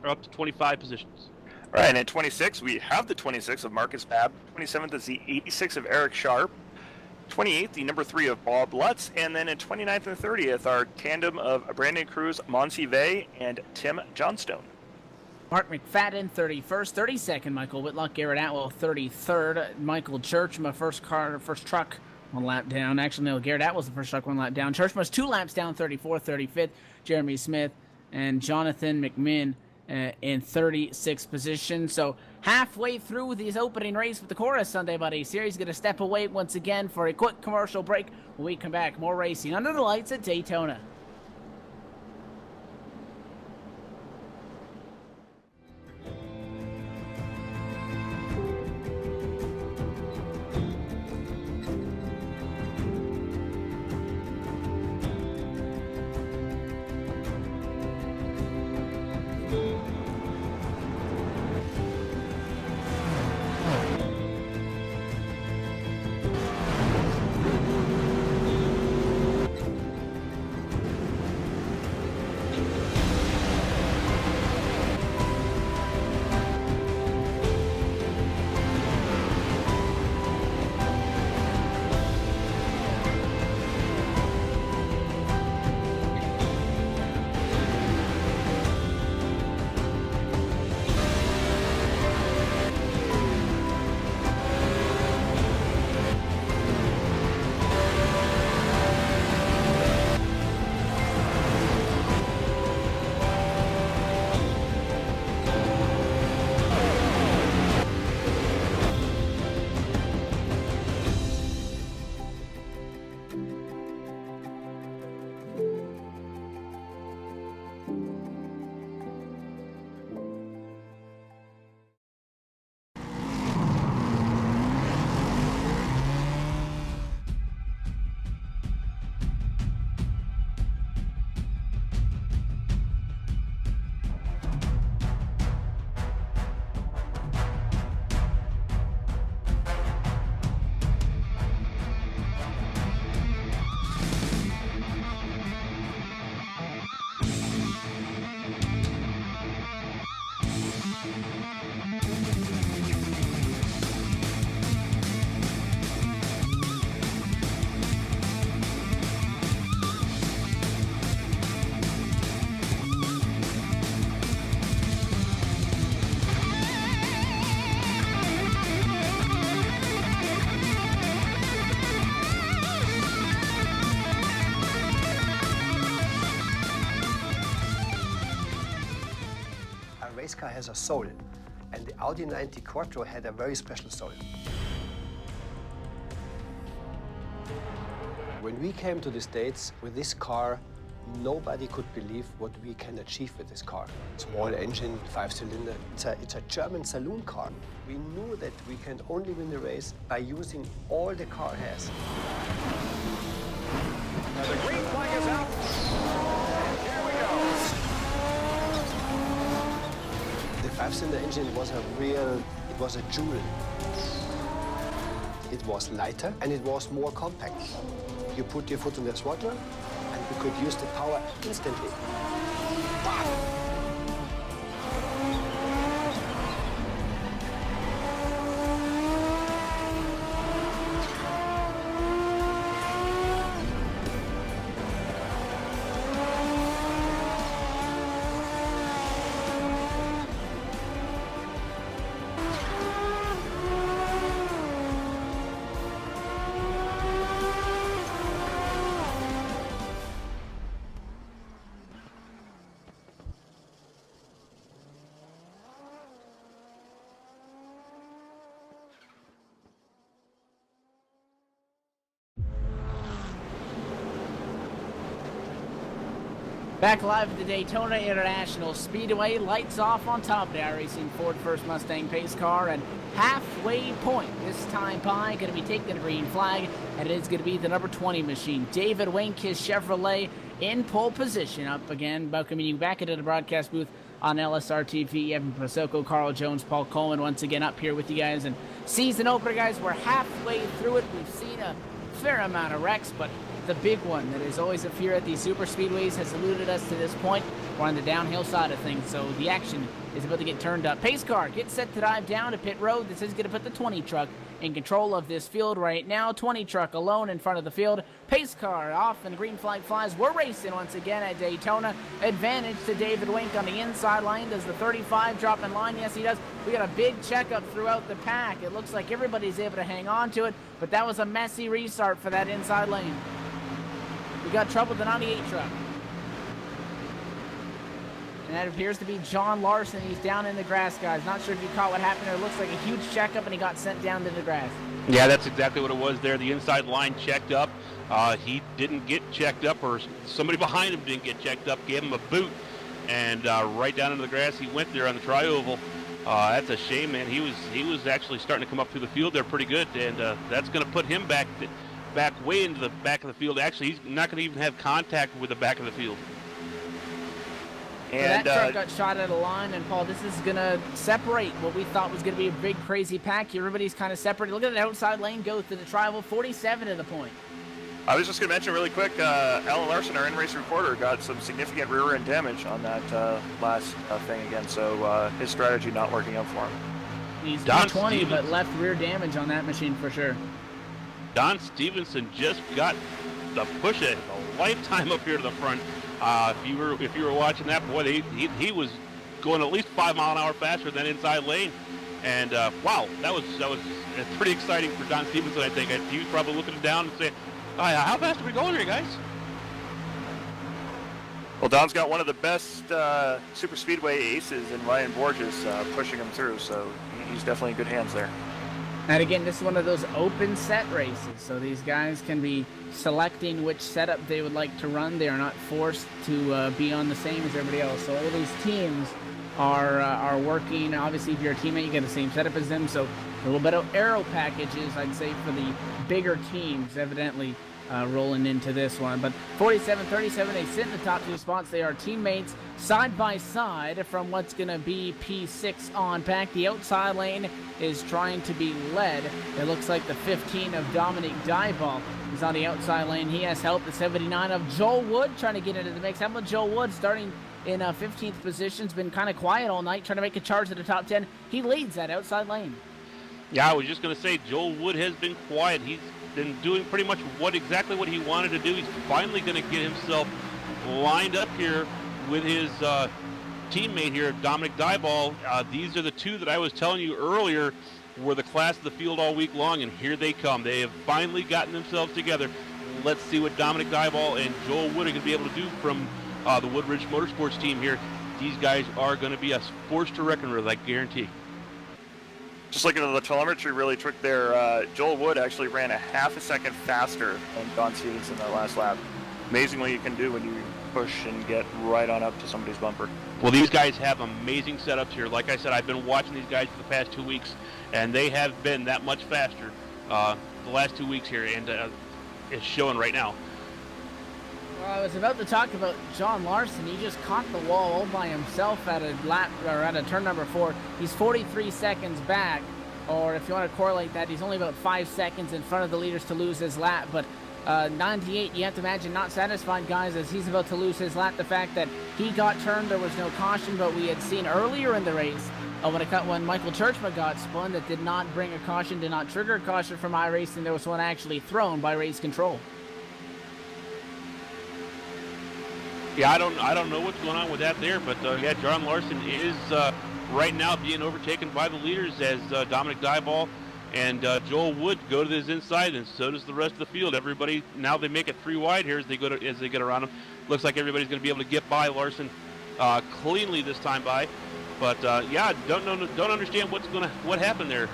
up to 25 positions. All right, and at 26, we have the 26 of Marcus Babb. 27th is the 86 of Eric Sharp. 28th, the number 3 of Bob Lutz. And then in 29th and 30th, our tandem of Brandon Cruz, Monsi Vey, and Tim Johnstone. Mark McFadden, 31st. 32nd, Michael Whitlock. Garrett Atwell, 33rd. Michael Churchma, first truck, 1 lap down. Actually, no, Garrett Atwell's the first truck, 1 lap down. Churchma's 2 laps down, 34th, 35th. Jeremy Smith and Jonathan McMinn in 36th position. So halfway through this opening race with the CORA Sunday Buddy Series, going to step away once again for a quick commercial break. When we come back, more racing under the lights at Daytona. race car has a soul, and the Audi 90 Quattro had a very special soul. When we came to the States with this car, nobody could believe what we can achieve with this car. Small engine, 5-cylinder, it's a German saloon car. We knew that we can only win the race by using all the car has. The green flag is out. And here we go. The 5-cylinder engine was it was a jewel. It was lighter and it was more compact. You put your foot on the throttle and you could use the power instantly. Back live at the Daytona International Speedway, lights off on top of the iRacing Ford First Mustang pace car, and halfway point this time by going to be taking the green flag, and it is going to be the number 20 machine, David Wink, his Chevrolet, in pole position. Up again, welcoming you back into the broadcast booth on LSR TV. Evan Pasoko, Carl Jones, Paul Coleman once again up here with you guys. And season opener, guys, we're halfway through it. We've seen a fair amount of wrecks, but the big one that is always a fear at these super speedways has eluded us to this point. We're on the downhill side of things, so the action is about to get turned up. Pace car gets set to dive down to pit road. This is going to put the 20 truck in control of this field right now. 20 truck alone in front of the field. Pace car off and the green flag flies. We're racing once again at Daytona. Advantage to David Wink on the inside line. Does the 35 drop in line? Yes, he does. We got a big checkup throughout the pack. It looks like everybody's able to hang on to it, but that was a messy restart for that inside lane. We got trouble with the 98 truck. And that appears to be John Larson. He's down in the grass, guys. Not sure if you caught what happened there. It looks like a huge checkup, and he got sent down to the grass. Yeah, that's exactly what it was there. The inside line checked up. He didn't get checked up, or somebody behind him didn't get checked up, gave him a boot, and right down into the grass he went there on the tri-oval. That's a shame, man. He was actually starting to come up through the field there pretty good, and that's going to put him back way into the back of the field. Actually, he's not going to even have contact with the back of the field. And that truck got shot at a line, and Paul, this is going to separate what we thought was going to be a big, crazy pack here. Everybody's kind of separated. Look at the outside lane go through the tri-oval, 47 to the point. I was just going to mention really quick, Alan Larson, our in-race reporter, got some significant rear-end damage on that last thing again, so his strategy not working out for him. He's Don 20, but left rear damage on that machine for sure. Don Stevenson just got the push it a lifetime up here to the front. If you were watching that, boy, he was going at least 5 mile an hour faster than inside lane, and wow, that was pretty exciting for Don Stevenson. I think he was probably looking down and saying, "Oh, yeah, how fast are we going here, guys?" Well, Don's got one of the best super speedway aces in Ryan Borges pushing him through, so he's definitely in good hands there. And again, this is one of those open set races, so these guys can be selecting which setup they would like to run. They are not forced to be on the same as everybody else. So all these teams are working. Obviously, if you're a teammate, you get the same setup as them. So a little bit of aero packages, I'd say, for the bigger teams, evidently rolling into this one. But 47-37, they sit in the top two spots. They are teammates side by side from what's going to be P6 on pack. The outside lane is trying to be led. It looks like the 15 of Dominic Dieball is on the outside lane. He has help. The 79 of Joel Wood trying to get into the mix. How about Joel Wood starting in 15th position? Has been kind of quiet all night, trying to make a charge to the top 10. He leads that outside lane. Yeah, I was just going to say, Joel Wood has been quiet. He's been doing pretty much exactly what he wanted to do. He's finally going to get himself lined up here with his teammate here, Dominic Dieball. These are the two that I was telling you earlier were the class of the field all week long, and here they come. They have finally gotten themselves together. Let's see what Dominic Dieball and Joel Wood are going to be able to do from the Woodridge Motorsports team here. These guys are going to be a force to reckon with, I guarantee. Just looking at the telemetry really trick there, Joel Wood actually ran a half a second faster than Don Stevenson in that last lap. Amazing what you can do when you push and get right on up to somebody's bumper. Well, these guys have amazing setups here. Like I said, I've been watching these guys for the past 2 weeks, and they have been that much faster the last 2 weeks here, and it's showing right now. Well, I was about to talk about John Larson. He just caught the wall all by himself at a lap or at a turn number 4. He's 43 seconds back, or if you want to correlate that, he's only about 5 seconds in front of the leaders to lose his lap. But 98, you have to imagine not satisfied, guys, as he's about to lose his lap. The fact that he got turned, there was no caution, but we had seen earlier in the race when Michael Churchma got spun, that did not bring a caution, did not trigger a caution from iRacing. There was one actually thrown by Race Control. Yeah, I don't know what's going on with that there, but yeah, John Larson is right now being overtaken by the leaders as Dominic Dieball and Joel Wood go to his inside, and so does the rest of the field. Everybody now, they make it 3 wide here as they get around him. Looks like everybody's going to be able to get by Larson cleanly this time by. But yeah, don't understand what happened there.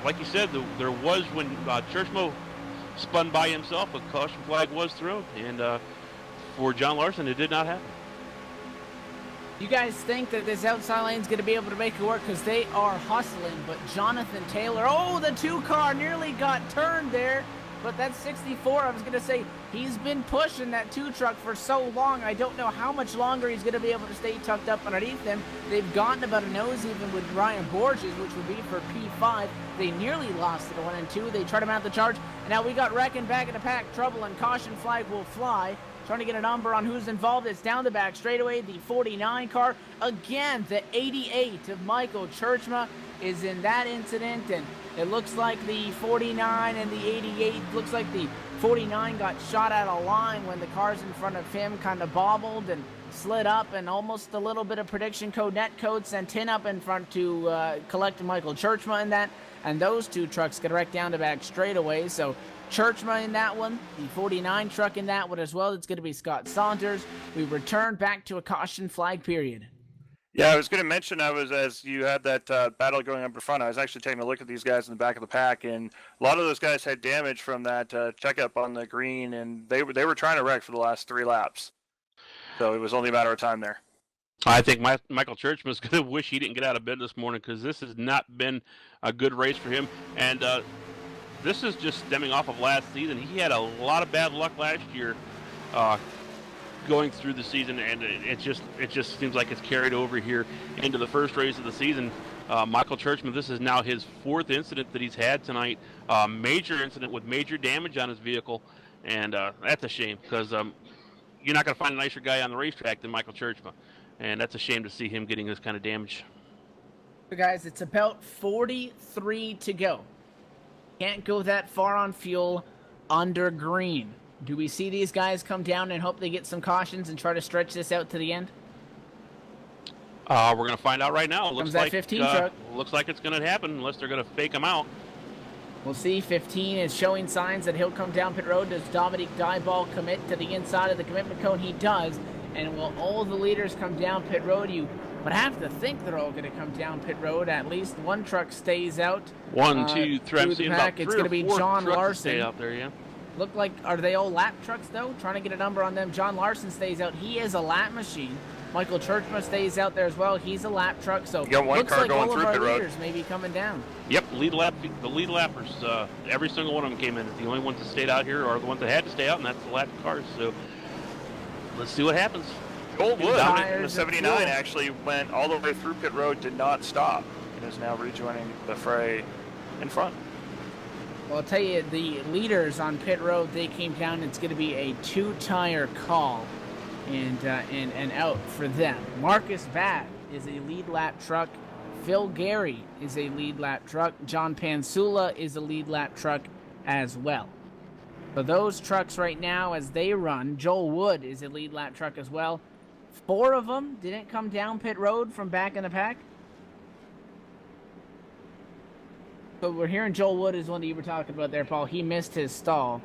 Like you said, there was when Churchmo spun by himself, a caution flag was thrown, and for John Larson, it did not happen. You guys think that this outside lane is going to be able to make it work? Because they are hustling, but Jonathan Taylor, oh, the 2 car nearly got turned there, but that's 64. I was going to say, he's been pushing that 2 truck for so long. I don't know how much longer he's going to be able to stay tucked up underneath them. They've gotten about a nose even with Ryan Borges, which would be for P5. They nearly lost it 1 and 2. They tried to mount the charge, and now we got Reckon back in the pack. Trouble, and caution flag will fly. Trying to get a number on who's involved. It's down the back straightaway. The 49 car. Again, the 88 of Michael Churchma is in that incident. And it looks like the 49 and the 88, looks like the 49 got shot out of line when the cars in front of him kind of bobbled and slid up, and almost a little bit of prediction code net code sent in up in front to collect Michael Churchma in that. And those 2 trucks get wrecked down the back straightaway. So Churchma in that one, the 49 truck in that one as well. It's going to be Scott Saunders. We return back to a caution flag period. Yeah, I was going to mention, as you had that battle going up in front, I was actually taking a look at these guys in the back of the pack, and a lot of those guys had damage from that checkup on the green, and they were trying to wreck for the last 3 laps. So it was only a matter of time there. I think Michael Churchman's going to wish he didn't get out of bed this morning, because this has not been a good race for him. And this is just stemming off of last season. He had a lot of bad luck last year going through the season, and it just seems like it's carried over here into the first race of the season. Michael Churchman, this is now his 4th incident that he's had tonight. Major incident with major damage on his vehicle, and that's a shame, because you're not going to find a nicer guy on the racetrack than Michael Churchman, and that's a shame to see him getting this kind of damage. So guys, it's about 43 to go. Can't go that far on fuel under green. Do we see these guys come down and hope they get some cautions and try to stretch this out to the end? We're going to find out right now. It looks like 15 truck. Looks like it's going to happen unless they're going to fake him out. We'll see. 15 is showing signs that he'll come down pit road. Does Dominic Dieball commit to the inside of the commitment cone? He does. And will all the leaders come down pit road? You would have to think they're all going to come down pit road. At least one truck stays out. 1, 2, 3. I'm seeing about 3 It's going to be John Larson. Stay out there, yeah. Look like, are they all lap trucks though? Trying to get a number on them. John Larson stays out. He is a lap machine. Michael Churchma stays out there as well. He's a lap truck. So you got one looks car like going all through of the our road. leaders may be coming down. Yep, the lead lappers. Every single one of them came in. The only ones that stayed out here are the ones that had to stay out, and that's the lap cars. So let's see what happens. Joel Wood in the Tires 79 and fuel. actually went all the way through pit road, did not stop, and is now rejoining the fray in front. Well, I'll tell you, the leaders on pit road, they came down. It's going to be a 2-tire call and out for them. Marcus Vatt is a lead lap truck. Phil Gary is a lead lap truck. John Pansula is a lead lap truck as well. So those trucks right now as they run, Joel Wood is a lead lap truck as well. 4 of them didn't come down pit road from back in the pack. So we're hearing Joel Wood is one that you were talking about there, Paul. He missed his stall.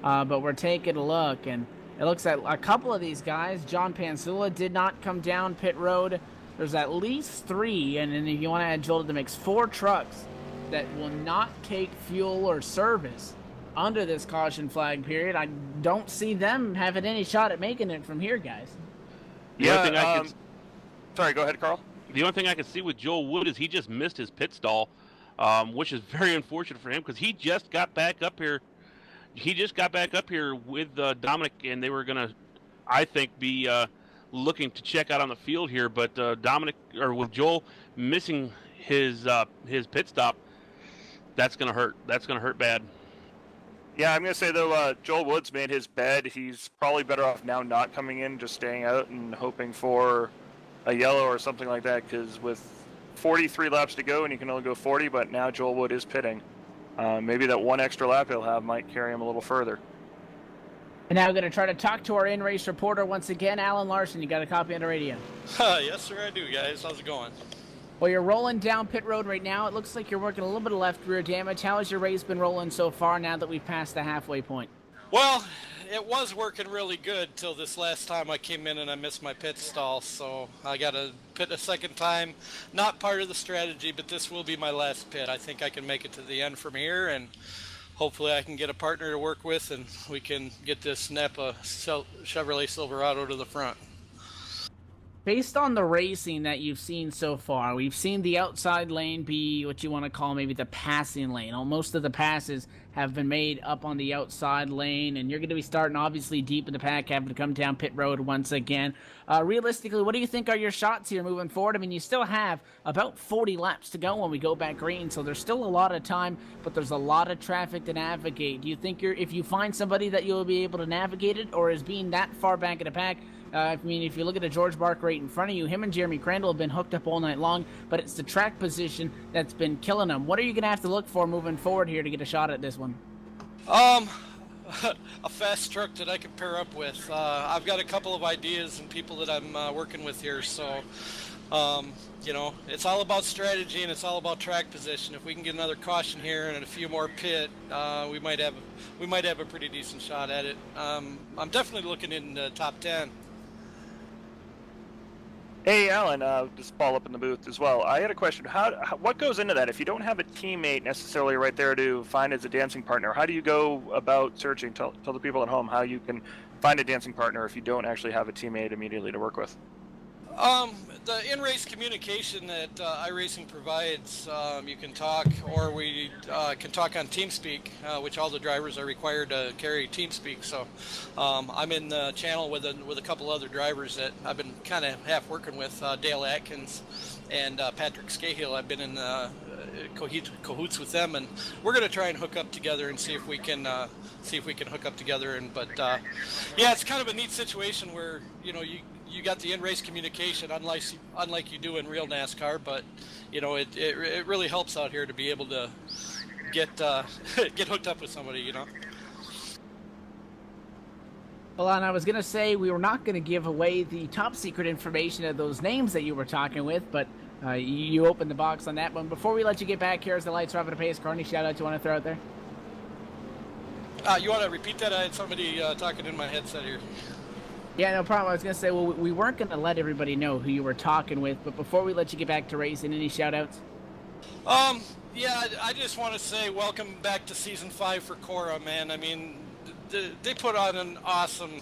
But we're taking a look, and it looks like a couple of these guys, John Pansula did not come down pit road. There's at least 3, and then if you want to add Joel to the mix, 4 trucks that will not take fuel or service under this caution flag period, I don't see them having any shot at making it from here, guys. Sorry, go ahead, Carl. The only thing I can see with Joel Wood is he just missed his pit stall, which is very unfortunate for him because he just got back up here. He just got back up here with Dominic, and they were going to, I think, be looking to check out on the field here. But with Joel missing his pit stop, that's going to hurt. That's going to hurt bad. Yeah, I'm going to say, though, Joel Woods made his bed. He's probably better off now not coming in, just staying out and hoping for a yellow or something like that, because with 43 laps to go and you can only go 40, but now Joel Wood is pitting. Maybe that one extra lap he'll have might carry him a little further. And now we're going to try to talk to our in-race reporter once again, Alan Larson. You got a copy on the radio? Yes, sir, I do, guys. How's it going? Well, you're rolling down pit road right now. It looks like you're working a little bit of left rear damage. How has your race been rolling so far now that we've passed the halfway point? Well, it was working really good till this last time I came in and I missed my pit stall, so I got to pit a second time. Not part of the strategy, but this will be my last pit. I think I can make it to the end from here, and hopefully I can get a partner to work with, and we can get this Napa Chevrolet Silverado to the front. Based on the racing that you've seen so far, we've seen the outside lane be what you want to call maybe the passing lane. Most of the passes have been made up on the outside lane, and you're going to be starting obviously deep in the pack, having to come down pit road once again. Realistically, what do you think are your shots here moving forward? I mean, you still have about 40 laps to go when we go back green, so there's still a lot of time, but there's a lot of traffic to navigate. Do you think if you find somebody that you'll be able to navigate it, or is being that far back in the pack? I mean, if you look at the George Bark right in front of you, him and Jeremy Crandall have been hooked up all night long, but it's the track position that's been killing them. What are you going to have to look for moving forward here to get a shot at this one? A fast truck that I can pair up with. I've got a couple of ideas and people that I'm working with here, so it's all about strategy and it's all about track position. If we can get another caution here and a few more pit, we might have a pretty decent shot at it. I'm definitely looking in the top 10. Hey, Alan, just follow up in the booth as well. I had a question. What goes into that? If you don't have a teammate necessarily right there to find as a dancing partner, how do you go about searching? Tell the people at home how you can find a dancing partner if you don't actually have a teammate immediately to work with. The in-race communication that iRacing provides, you can talk, or we can talk on TeamSpeak, which all the drivers are required to carry TeamSpeak. So I'm in the channel with a couple other drivers that I've been kind of half working with, Dale Atkins and Patrick Scahill. I've been in cahoots with them, and we're going to try and hook up together and see if we can hook up together. Yeah, it's kind of a neat situation where you got the in-race communication, unlike you do in real NASCAR, but it really helps out here to be able to get hooked up with somebody. Well, and I was going to say we were not going to give away the top secret information of those names that you were talking with, but you opened the box on that one. Before we let you get back here as the lights are up at a pace car, any shout-outs you want to throw out there? You want to repeat that? I had somebody talking in my headset here. Yeah, no problem. I was going to say, well, we weren't going to let everybody know who you were talking with, but before we let you get back to racing, any shout-outs? Yeah, I just want to say welcome back to Season 5 for CORA, man. I mean, they put on an awesome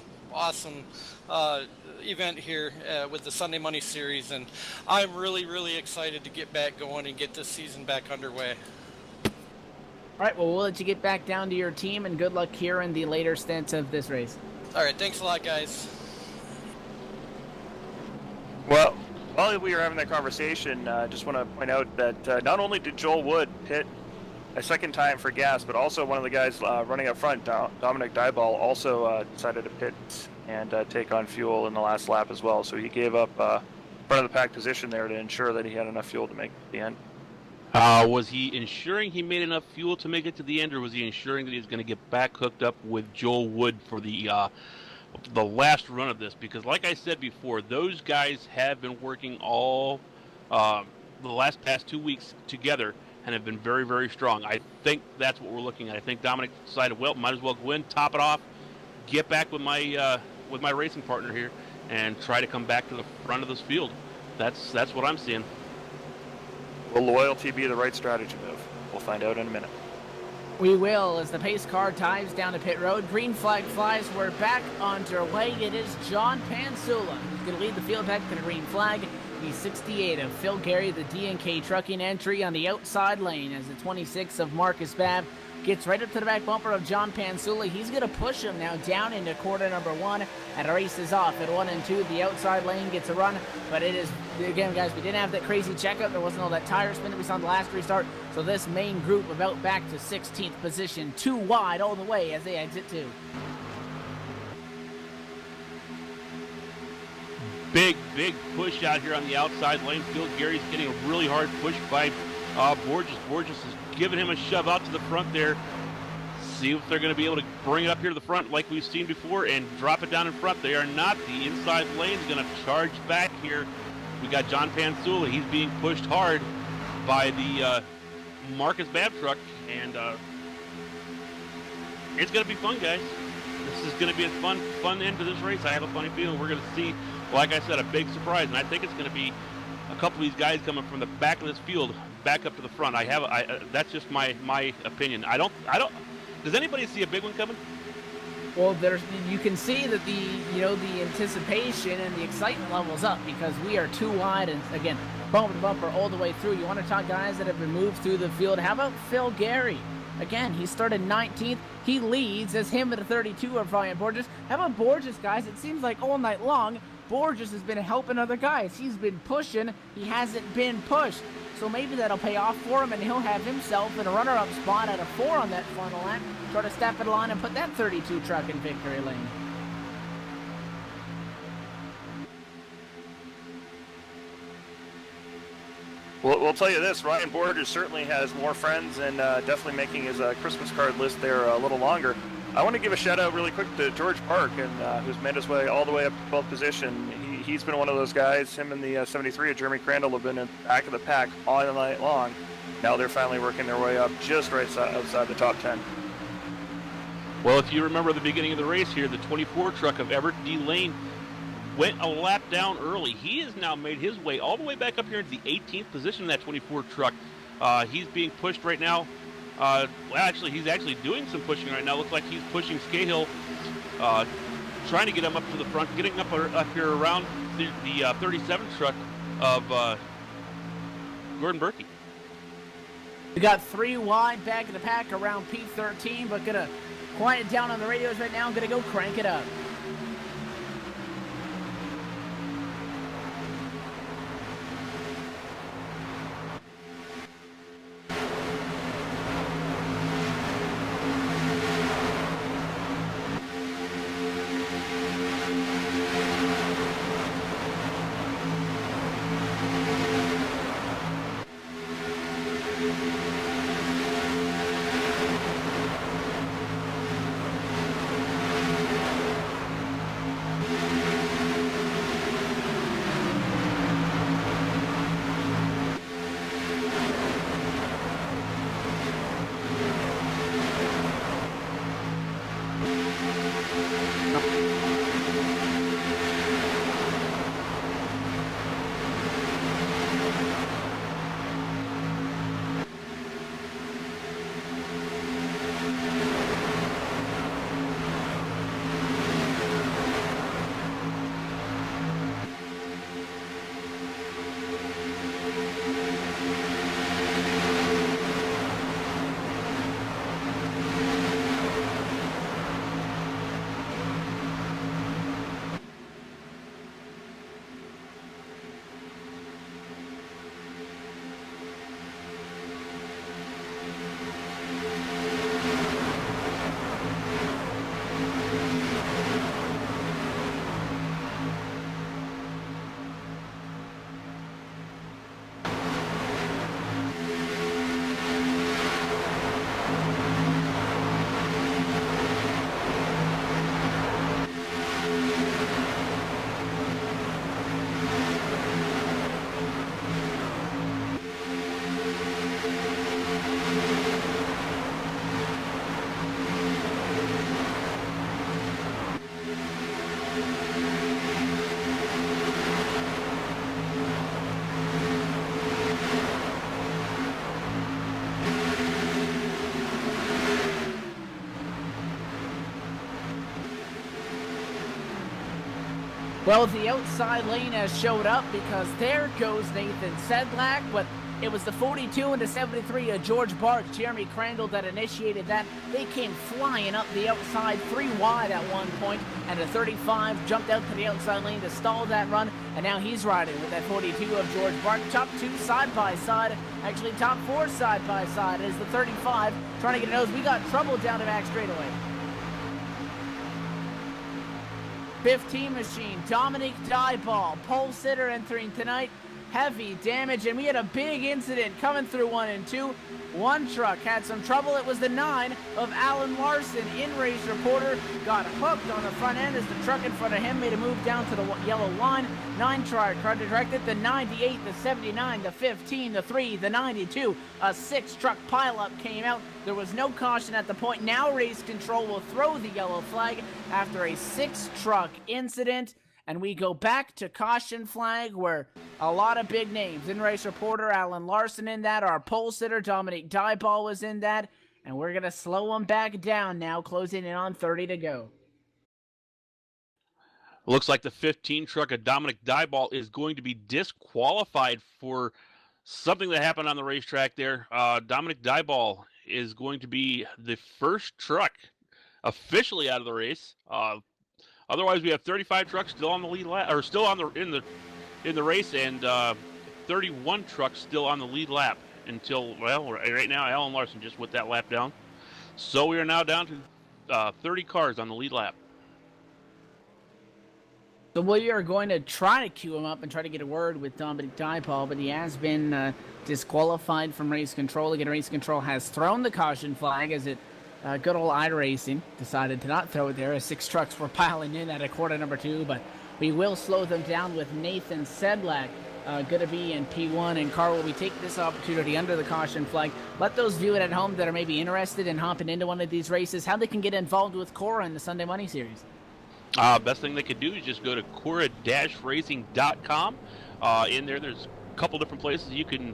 event here with the Sunday Money Series, and I'm really, really excited to get back going and get this season back underway. All right, well, we'll let you get back down to your team, and good luck here in the later stints of this race. All right, thanks a lot, guys. Well, while we were having that conversation, I just want to point out that not only did Joel Wood pit a second time for gas, but also one of the guys running up front, Dominic Dyball, also decided to pit and take on fuel in the last lap as well. So he gave up front of the pack position there to ensure that he had enough fuel to make it to the end. Was he ensuring he made enough fuel to make it to the end, or was he ensuring that he was going to get back hooked up with Joel Wood for the last run of this? Because like I said before, those guys have been working all the past 2 weeks together and have been very, very strong. I think that's what we're looking at. I think Dominic decided, well, might as well go in, top it off, get back with my racing partner here, and try to come back to the front of this field. That's what I'm seeing. Will loyalty be the right strategy move? We'll find out in a minute. We will, as the pace car dives down the pit road. Green flag flies. We're back underway. It is John Pansula who's going to lead the field back to the green flag. He's 68 of Phil Gary, the D&K trucking entry on the outside lane, as the 26 of Marcus Babb gets right up to the back bumper of John Pansula. He's going to push him now down into quarter number 1, and races off at 1 and 2. The outside lane gets a run, but it is, again, guys, we didn't have that crazy checkup. There wasn't all that tire spin that we saw in the last restart, so this main group about back to 16th position, 2 wide all the way as they exit 2. Big push out here on the outside lane. Phil Gary's getting a really hard push by Borges. Borges is giving him a shove out to the front there. See if they're going to be able to bring it up here to the front like we've seen before and drop it down in front. They are not. The inside lane is going to charge back here. We got John Pansula. He's being pushed hard by the Marcus Babb truck, and it's going to be fun, guys. This is going to be a fun end to this race. I have a funny feeling we're going to see, like I said, a big surprise, and I think it's going to be a couple of these guys coming from the back of this field back up to the front. That's just my opinion. I don't. Does anybody see a big one coming? Well, you can see that the anticipation and the excitement level's up because we are 2 wide and again bumper to bumper all the way through. You want to talk guys that have been moved through the field? How about Phil Gary? Again, he started 19th. He leads as him at a 32 of Ryan Borges. How about Borges, guys? It seems like all night long, Borges has been helping other guys. He's been pushing. He hasn't been pushed. So maybe that'll pay off for him, and he'll have himself in a runner-up spot at a 4 on that final lap. Try to step it on and put that 32 truck in victory lane. We'll tell you this, Ryan Borges certainly has more friends and definitely making his Christmas card list there a little longer. I want to give a shout out really quick to George Park, and who's made his way all the way up to 12th position. He's been one of those guys. Him and the 73 of Jeremy Crandall have been in the back of the pack all night long. Now they're finally working their way up just right outside the top 10. Well, if you remember the beginning of the race here, the 24 truck of Everett D. Lane went a lap down early. He has now made his way all the way back up here into the 18th position in that 24 truck. He's being pushed right now. He's actually doing some pushing right now. Looks like he's pushing Scahill, trying to get him up to the front, getting up here around the 37 truck of Gordon Berkey. We got 3 wide back in the pack around P13, but gonna quiet down on the radios right now. Gonna go crank it up. Well, the outside lane has showed up because there goes Nathan Sedlak, but it was the 42 and the 73 of George Barch, Jeremy Crandall that initiated that. They came flying up the outside, 3 wide at one point, and the 35 jumped out to the outside lane to stall that run, and now he's riding with that 42 of George Barch. Top 2 side by side, actually top 4 side by side is the 35 trying to get a nose. We got trouble down to back straightaway. 15 machine, Dominic Dyball, pole sitter entering tonight. Heavy damage, and we had a big incident coming through 1 and 2. One truck had some trouble. It was the 9 of Alan Larson. In-race reporter got hooked on the front end as the truck in front of him made a move down to the yellow line. 9 tried directed the 98, the 79, the 15, the 3, the 92. A 6 truck pileup came out. There was no caution at the point. Now race control will throw the yellow flag after a 6 truck incident. And we go back to caution flag where a lot of big names. In-race reporter Alan Larson in that. Our pole sitter Dominic Dyball was in that. And we're going to slow them back down now, closing in on 30 to go. Looks like the 15 truck of Dominic Dyball is going to be disqualified for something that happened on the racetrack there. Dominic Dyball is going to be the first truck officially out of the race. Otherwise, we have 35 trucks still on the lead lap, or still on in the race, and 31 trucks still on the lead lap until, well, right now Alan Larson just with that lap down. So we are now down to 30 cars on the lead lap. So we are going to try to cue him up and try to get a word with Dominic Dyball, but he has been disqualified from race control. Again, race control has thrown the caution flag as it good old iRacing decided to not throw it there as 6 trucks were piling in at a quarter number 2, but we will slow them down with Nathan Sedlak going to be in P1. And Carl, we take this opportunity under the caution flag. Let those viewing at home that are maybe interested in hopping into one of these races, how they can get involved with CORA in the Sunday Money Series. Best thing they could do is just go to CORA-racing.com. In there's a couple different places you can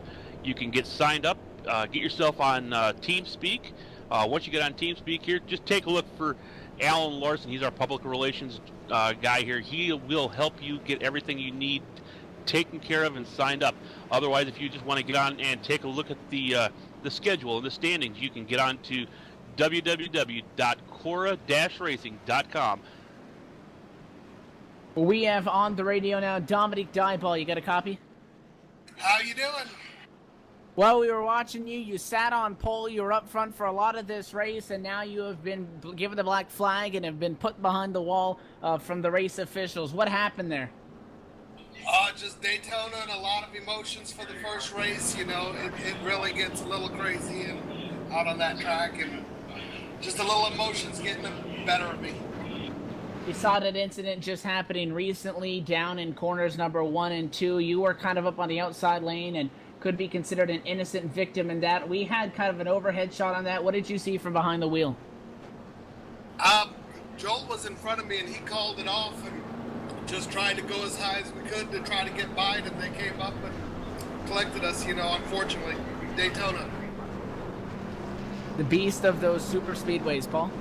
get signed up, get yourself on TeamSpeak. Once you get on TeamSpeak here, just take a look for Alan Larson. He's our public relations guy here. He will help you get everything you need taken care of and signed up. Otherwise, if you just want to get on and take a look at the schedule and the standings, you can get on to www.cora-racing.com. We have on the radio now Dominic Dyball. You got a copy? How you doing? Well, we were watching you. You sat on pole. You were up front for a lot of this race, and now you have been given the black flag and have been put behind the wall from the race officials. What happened there? Just Daytona and a lot of emotions for the first race. You know, it really gets a little crazy and out on that track, and just a little emotions getting the better of me. You saw that incident just happening recently down in corners number 1 and 2. You were kind of up on the outside lane and could be considered an innocent victim in that. We had kind of an overhead shot on that. What did you see from behind the wheel? Joel was in front of me and he called it off and just tried to go as high as we could to try to get by it, and they came up and collected us, you know, unfortunately. Daytona. The beast of those super speedways, Paul.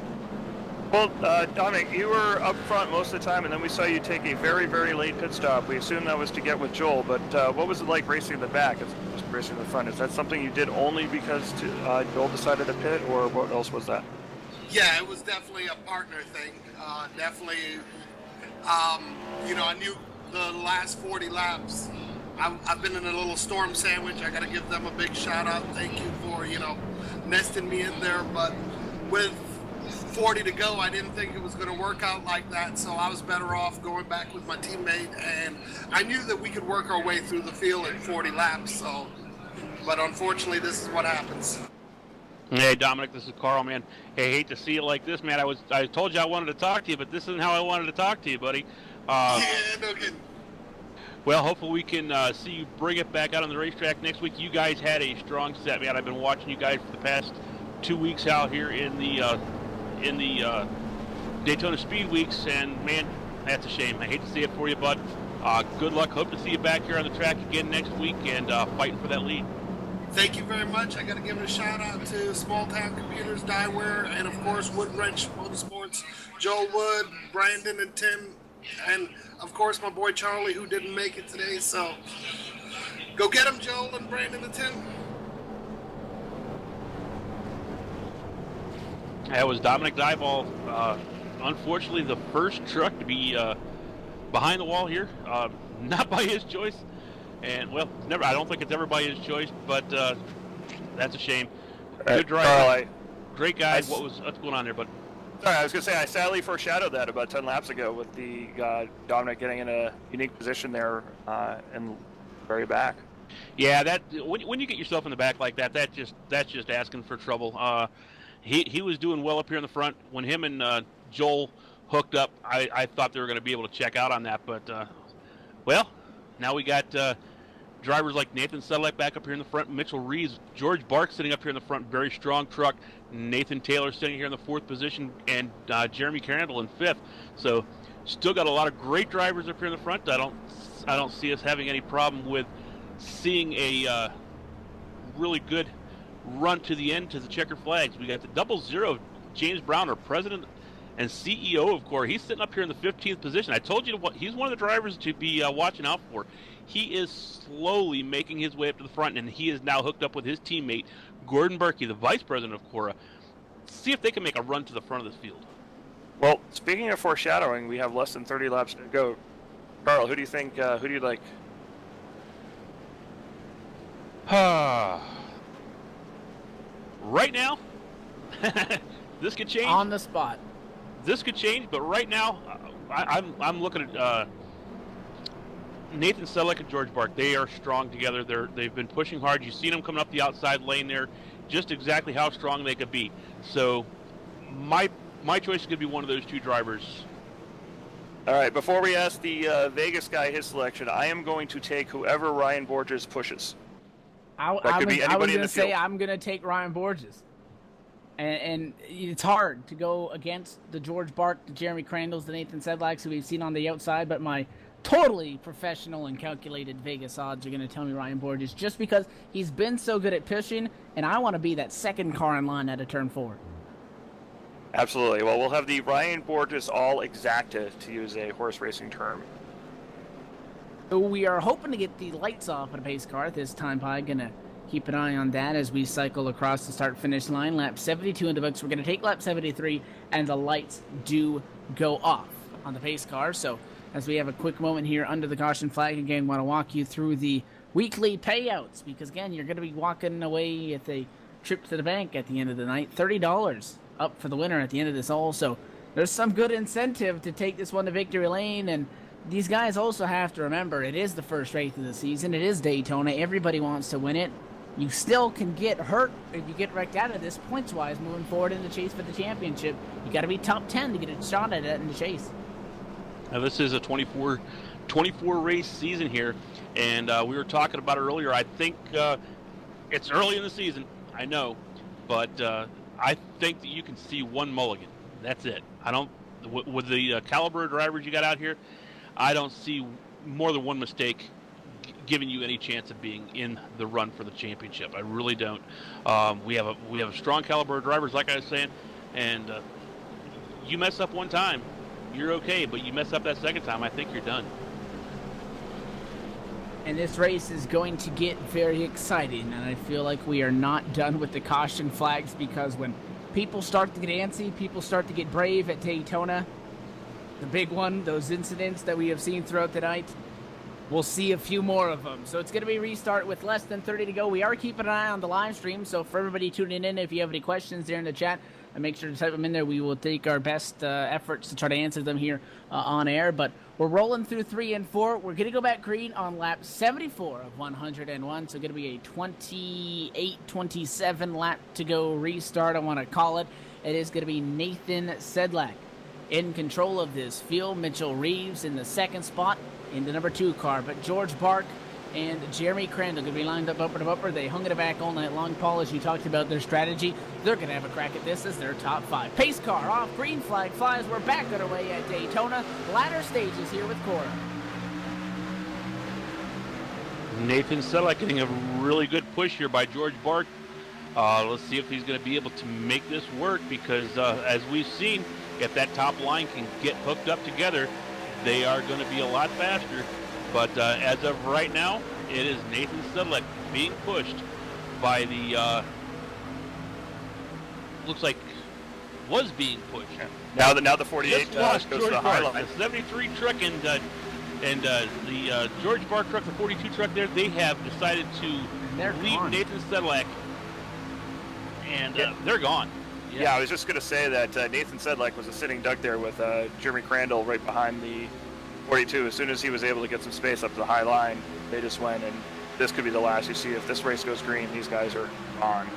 Well, Dominic, you were up front most of the time, and then we saw you take a very, very late pit stop. We assumed that was to get with Joel, but what was it like racing in the back as opposed to racing in the front? Is that something you did only because Joel decided to pit, or what else was that? Yeah, it was definitely a partner thing. Definitely, you know, I knew the last 40 laps. I've been in a little storm sandwich. I got to give them a big shout out. Thank you for, you know, nesting me in there. But with 40 to go, I didn't think it was going to work out like that, so I was better off going back with my teammate, and I knew that we could work our way through the field in 40 laps, so, but unfortunately this is what happens. Hey Dominic, this is Carl, man. Hey, hate to see it like this, man. I told you I wanted to talk to you, but this isn't how I wanted to talk to you, buddy. Yeah, no kidding. Well, hopefully we can see you bring it back out on the racetrack next week. You guys had a strong set, man. I've been watching you guys for the past 2 weeks out here in the Daytona Speed Weeks, and man, that's a shame. I hate to see it for you, bud. Good luck. Hope to see you back here on the track again next week and fighting for that lead. Thank you very much. I got to give a shout out to Small Town Computers, Dyewear, and of course Wood Wrench Motorsports, Joel Wood, Brandon and Tim And of course, my boy Charlie, who didn't make it today. So go get him, Joel and Brandon the 10. That was Dominic Dieball. Unfortunately, the first truck to be behind the wall here, not by his choice. And, well, never. I don't think it's ever by his choice, but that's a shame. Good driver. Carl, Great guy. What's going on there, bud? Sorry, I was going to say, I sadly foreshadowed that about 10 laps ago with the Dominic getting in a unique position there in the very back. Yeah, that when you get yourself in the back like that, that's just asking for trouble. He was doing well up here in the front. When him and Joel hooked up, I thought they were going to be able to check out on that. But, well, now we got drivers like Nathan Sedlak back up here in the front, Mitchell Reeves, George Bark sitting up here in the front, very strong truck, Nathan Taylor sitting here in the 4th position, and Jeremy Crandall in 5th. So still got a lot of great drivers up here in the front. I don't see us having any problem with seeing a really good run to the end to the checker flags. We got the 00 James Brown, our president and CEO of CORA. He's sitting up here in the 15th position. I told you he's one of the drivers to be watching out for. He is slowly making his way up to the front, and he is now hooked up with his teammate, Gordon Berkey, the vice president of CORA. See if they can make a run to the front of this field. Well, speaking of foreshadowing, we have less than 30 laps to go. Carl, who do you think, who do you like? Right now, this could change. On the spot. This could change, but right now, I'm looking at Nathan Sedlak and George Bark. They are strong together. They've been pushing hard. You've seen them coming up the outside lane there, just exactly how strong they could be. So my choice is going to be one of those two drivers. All right, before we ask the Vegas guy his selection, I am going to take whoever Ryan Borges pushes. I was going to say I'm going to take Ryan Borges. And it's hard to go against the George Bark, the Jeremy Crandalls, the Nathan Sedlaks who we've seen on the outside, but my totally professional and calculated Vegas odds are going to tell me Ryan Borges just because he's been so good at pushing, and I want to be that second car in line out of turn 4. Absolutely. Well, we'll have the Ryan Borges all exacta, to use a horse racing term. So we are hoping to get the lights off of the pace car this time. I'm going to keep an eye on that as we cycle across the start-finish line. Lap 72 in the books. We're going to take lap 73, and the lights do go off on the pace car. So as we have a quick moment here under the caution flag, again, want to walk you through the weekly payouts because, again, you're going to be walking away with a trip to the bank at the end of the night. $30 up for the winner at the end of this all. So there's some good incentive to take this one to victory lane, and these guys also have to remember it is the first race of the season. It is Daytona. Everybody wants to win it. You still can get hurt if you get wrecked out of this points-wise moving forward in the chase for the championship. You got to be top 10 to get a shot at it in the chase. Now, this is a 24 race season here, and we were talking about it earlier. I think it's early in the season, I know, but I think that you can see one mulligan. That's it. I don't, with the caliber of drivers you got out here, I don't see more than one mistake giving you any chance of being in the run for the championship. I really don't. We have a strong caliber of drivers, like I was saying, and you mess up one time, you're okay, but you mess up that second time, I think you're done. And this race is going to get very exciting, and I feel like we are not done with the caution flags because when people start to get antsy, people start to get brave at Daytona, the big one, those incidents that we have seen throughout the night, we'll see a few more of them. So it's going to be restart with less than 30 to go. We are keeping an eye on the live stream, so for everybody tuning in, if you have any questions there in the chat, make sure to type them in there. We will take our best efforts to try to answer them here on air. But we're rolling through 3 and 4. We're going to go back green on lap 74 of 101. So going to be a 28-27 lap to go restart, I want to call it. It is going to be Nathan Sedlak in control of this field. Mitchell Reeves in the second spot in the number 2 car. But George Bark and Jeremy Crandall going to be lined up bumper to bumper. They hung it back all night long. Paul, as you talked about their strategy, they're going to have a crack at this as their top 5. Pace car off, green flag flies. We're back underway at Daytona. Ladder stages here with CORA. Nathan Sedlak getting a really good push here by George Bark. Let's see if he's going to be able to make this work because as we've seen, if that top line can get hooked up together, they are going to be a lot faster. But as of right now, it is Nathan Sedlak being pushed by the, looks like was being pushed. Now the 48 Just lost goes George to the high Bark. line. The 73 truck and the George Bark truck, the 42 truck there, they have decided to They're leave gone. Nathan Sedlak, and they're gone. Yeah, I was just going to say that Nathan Sedlak was a sitting duck there with Jeremy Crandall right behind the 42. As soon as he was able to get some space up to the high line, they just went, and this could be the last you see. If this race goes green, these guys are on.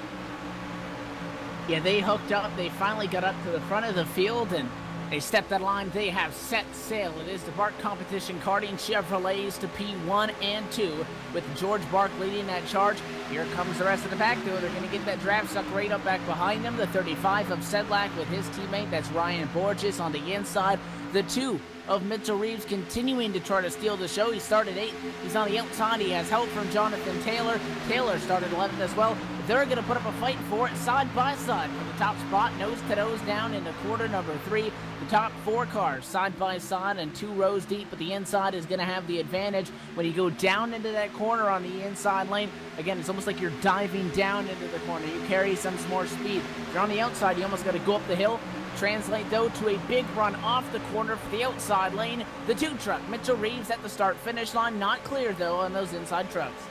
Yeah, they hooked up. They finally got up to the front of the field, and they stepped that line. They have set sail. It is the Bark Competition Karting Chevrolets to P1 and 2, with George Bark leading that charge. Here comes the rest of the pack, though. They're going to get that draft suck right up back behind them. The 35 of Sedlak with his teammate, that's Ryan Borges, on the inside. The 2 of Mitchell Reeves continuing to try to steal the show. He started 8th. He's on the outside. He has help from Jonathan Taylor. Taylor started 11th as well. They're going to put up a fight for it side by side for the top spot, nose to nose down into quarter number 3. The top 4 cars side by side and 2 rows deep, but the inside is going to have the advantage when you go down into that corner on the inside lane. Again, it's almost like you're diving down into the corner. You carry some more speed. If you're on the outside, you almost got to go up the hill. Translate, though, to a big run off the corner for the outside lane. The 2 truck, Mitchell Reeves at the start-finish line. Not clear, though, on those inside trucks.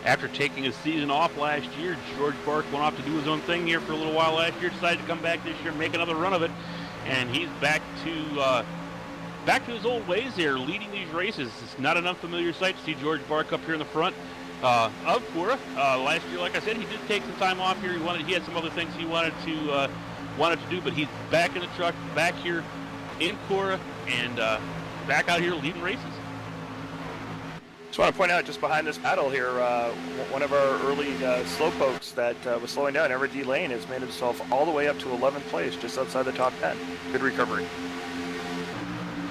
After taking a season off last year, George Bark went off to do his own thing here for a little while last year, decided to come back this year and make another run of it, and he's back to his old ways here, leading these races. It's not an unfamiliar sight to see George Bark up here in the front of CORA. Last year, like I said, he did take some time off here. He had some other things he wanted to do, but he's back in the truck, back here in CORA, and back out here leading races. Just want to point out, just behind this battle here, one of our early slowpokes that was slowing down, Everett D. Lane, has made himself all the way up to 11th place, just outside the top 10. Good recovery.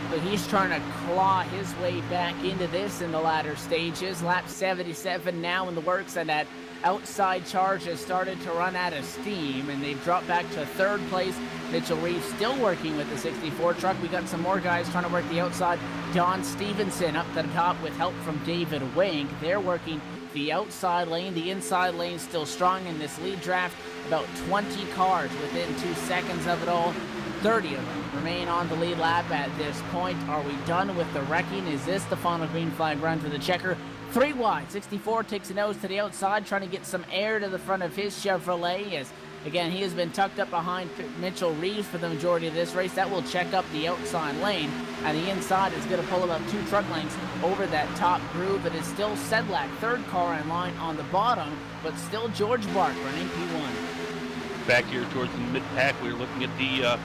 But he's trying to claw his way back into this in the latter stages. Lap 77 now in the works, and that outside charge has started to run out of steam, and they've dropped back to 3rd place. Mitchell Reeves still working with the 64 truck. We got some more guys trying to work the outside. Don Stevenson up to the top with help from David Wink. They're working the outside lane. The inside lane still strong in this lead draft. About 20 cars within 2 seconds of it all. 30 of them remain on the lead lap at this point. Are we done with the wrecking? Is this the final green flag run for the checker? 3 wide. 64 takes a nose to the outside, trying to get some air to the front of his Chevrolet. As again, he has been tucked up behind Mitchell Reeves for the majority of this race. That will check up the outside lane, and the inside is going to pull about 2 truck lengths over that top groove. It is still Sedlak, 3rd car in line on the bottom, but still George Bark running P1. Back here towards the mid-pack, we're looking at the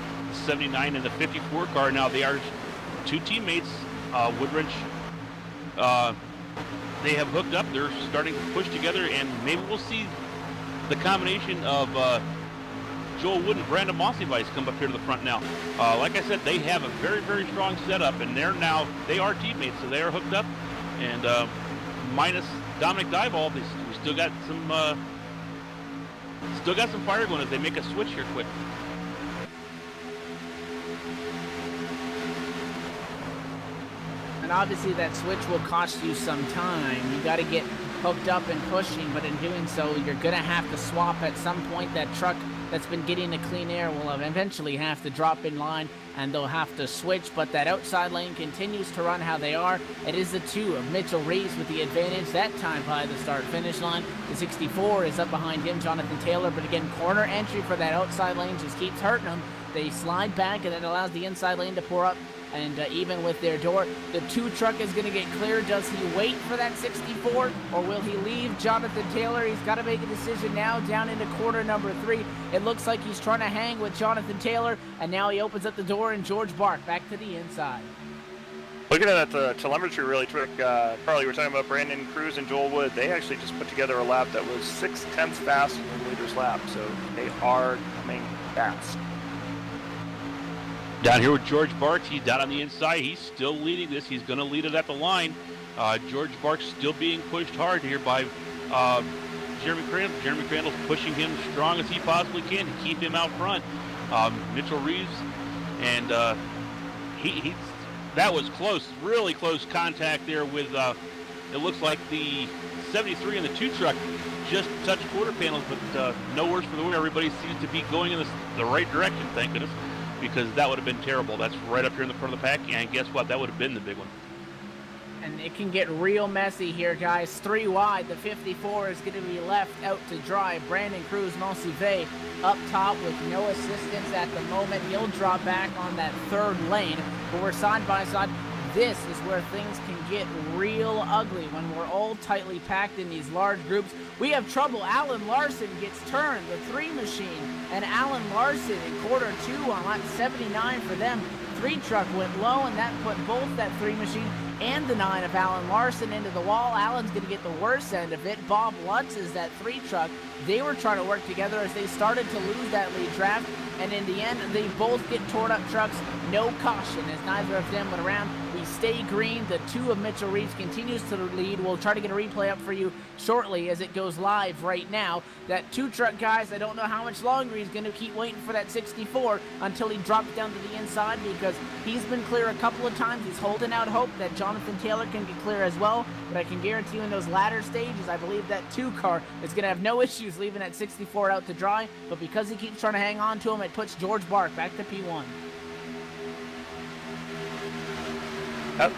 79 and the 54 car. Now they are 2 teammates, Woodridge. They have hooked up. They're starting to push together, and maybe we'll see the combination of Joel Wood and Brandon Mossy-Weiss come up here to the front now. Like I said, they have a very, very strong setup, and they are teammates, so they are hooked up. And minus Dominic Dieball, we still got some fire going as they make a switch here quick. And obviously that switch will cost you some time. You got to get hooked up and pushing, but in doing so, you're going to have to swap at some point. That truck that's been getting the clean air will eventually have to drop in line, and they'll have to switch, but that outside lane continues to run how they are. It is the 2 of Mitchell Reeves with the advantage, that time by the start-finish line. The 64 is up behind him, Jonathan Taylor, but again, corner entry for that outside lane just keeps hurting them. They slide back, and it allows the inside lane to pour up. And even with their door, the 2 truck is going to get clear. Does he wait for that 64, or will he leave Jonathan Taylor? He's got to make a decision now down into quarter number 3. It looks like he's trying to hang with Jonathan Taylor, and now he opens up the door, and George Bark back to the inside. Looking at the telemetry really quick, Carly, we're talking about Brandon Cruz and Joel Wood. They actually just put together a lap that was 6/10 faster than the leader's lap, so they are coming fast. Down here with George Bark, he's down on the inside. He's still leading this. He's going to lead it at the line. George Bark's still being pushed hard here by Jeremy Crandall. Jeremy Crandall's pushing him as strong as he possibly can to keep him out front. Mitchell Reeves and that was close, really close contact there with, it looks like the 73 and the 2 truck just touched quarter panels, but no worse for the wear. Everybody seems to be going in the right direction, thank goodness, because that would have been terrible. That's right up here in the front of the pack, and guess what? That would have been the big one. And it can get real messy here, guys. 3 wide. The 54 is going to be left out to dry. Brandon Cruz Monsive up top with no assistance at the moment. He'll drop back on that 3rd lane, but we're side by side. This is where things can get real ugly when we're all tightly packed in these large groups. We have trouble. Alan Larson gets turned, the 3 machine, and Alan Larson in quarter 2 on lap 79 for them. 3 truck went low, and that put both that 3 machine and the 9 of Alan Larson into the wall. Alan's going to get the worst end of it. Bob Lutz is that 3 truck. They were trying to work together as they started to lose that lead draft, and in the end, they both get torn up trucks. No caution as neither of them went around. We stay green. The 2 of Mitchell Reeves continues to lead. We'll try to get a replay up for you shortly as it goes live right now. That 2 truck, guys, I don't know how much longer he's going to keep waiting for that 64 until he drops down to the inside, because he's been clear a couple of times. He's holding out hope that Jonathan Taylor can get clear as well, but I can guarantee you in those latter stages, I believe that 2 car is going to have no issues leaving that 64 out to dry, but because he keeps trying to hang on to him, it puts George Bark back to P1. Yep.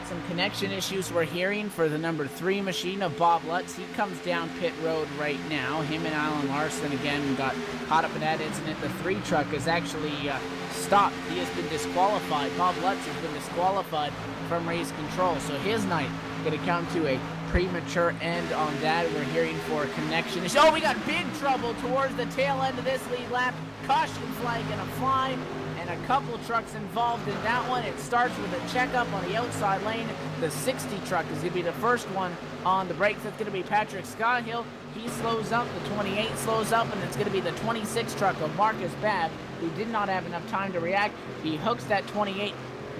Some connection issues we're hearing for the number 3 machine of Bob Lutz. He comes down pit road right now. Him and Alan Larson again got caught up in that incident. The 3 truck is actually stopped. He has been disqualified. Bob Lutz has been disqualified from race control. So his night going to come to a premature end on that. We're hearing for a connection issue. Oh, we got big trouble towards the tail end of this lead lap. Caution flag going to fly, and a couple trucks involved in that one. It starts with a checkup on the outside lane. The 60 truck is going to be the first one on the brakes. That's going to be Patrick Scotthill. He slows up. The 28 slows up, and it's going to be the 26 truck of Marcus Babb, who did not have enough time to react. He hooks that 28,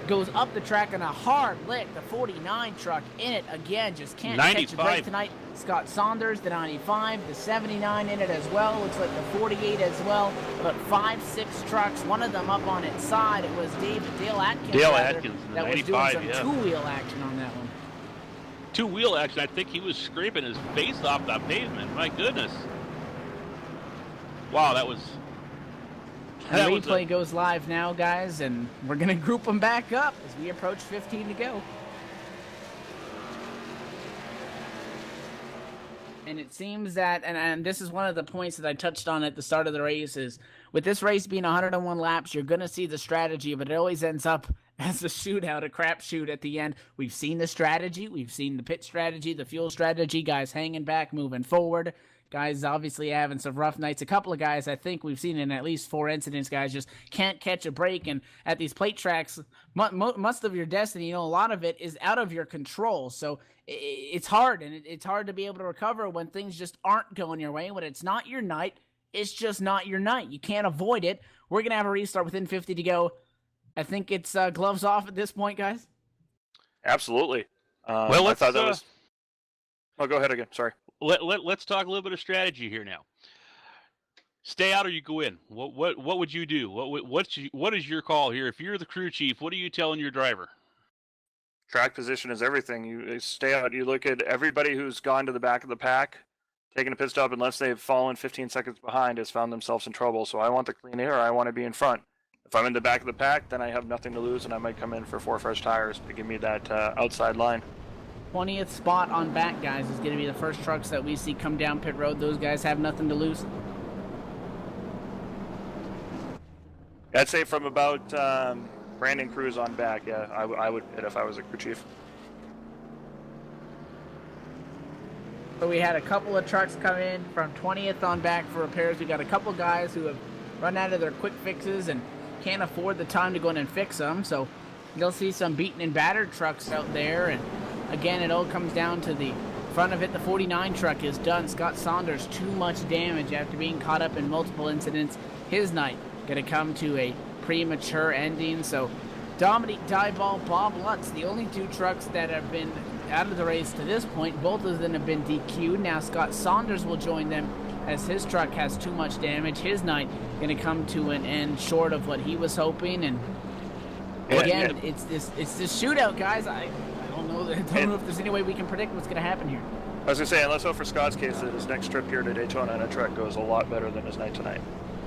goes up the track in a hard lick. The 49 truck in it again, just can't catch a break tonight. Scott Saunders, the 95, the 79 in it as well. Looks like the 48 as well. But 5-6 trucks, one of them up on its side. It was Dale Atkins. That was doing some two-wheel action on that one. Two-wheel action. I think he was scraping his face off the pavement. My goodness. Wow, that was... The replay goes live now, guys, and we're going to group them back up as we approach 15 to go. And it seems that, and this is one of the points that I touched on at the start of the race, is with this race being 101 laps, you're going to see the strategy, but it always ends up as a shootout, a crapshoot at the end. We've seen the strategy. We've seen the pit strategy, the fuel strategy, guys hanging back, moving forward. Guys obviously having some rough nights. A couple of guys, I think we've seen in at least 4 incidents, guys just can't catch a break. And at these plate tracks, most of your destiny, a lot of it is out of your control. So it's hard, and it's hard to be able to recover when things just aren't going your way. When it's not your night, it's just not your night. You can't avoid it. We're going to have a restart within 50 to go. I think it's gloves off at this point, guys. Absolutely. Well, I thought that was... Oh, go ahead again. Sorry. Let's talk a little bit of strategy here now. Stay out or you go in. What would you do? What is your call here? If you're the crew chief, what are you telling your driver? Track position is everything. You stay out. You look at everybody who's gone to the back of the pack, taking a pit stop, unless they've fallen 15 seconds behind, has found themselves in trouble. So I want the clean air. I want to be in front. If I'm in the back of the pack, then I have nothing to lose, and I might come in for 4 fresh tires to give me that outside line. 20th spot on back, guys, is going to be the first trucks that we see come down pit road. Those guys have nothing to lose. I'd say from about Brandon Cruz on back, yeah, I would pit if I was a crew chief. So we had a couple of trucks come in from 20th on back for repairs. We got a couple guys who have run out of their quick fixes and can't afford the time to go in and fix them. So you'll see some beaten and battered trucks out there. And again, it all comes down to the front of it. The 49 truck is done. Scott Saunders, too much damage after being caught up in multiple incidents. His night going to come to a premature ending. So Dominique Dyball, Bob Lutz, the only 2 trucks that have been out of the race to this point. Both of them have been DQ'd. Now Scott Saunders will join them as his truck has too much damage. His night going to come to an end short of what he was hoping. And again, it's this shootout, guys. I don't know. I don't know if there's any way we can predict what's going to happen here. I was going to say, and let's hope for Scott's case that his next trip here to Daytona in a truck goes a lot better than his night tonight.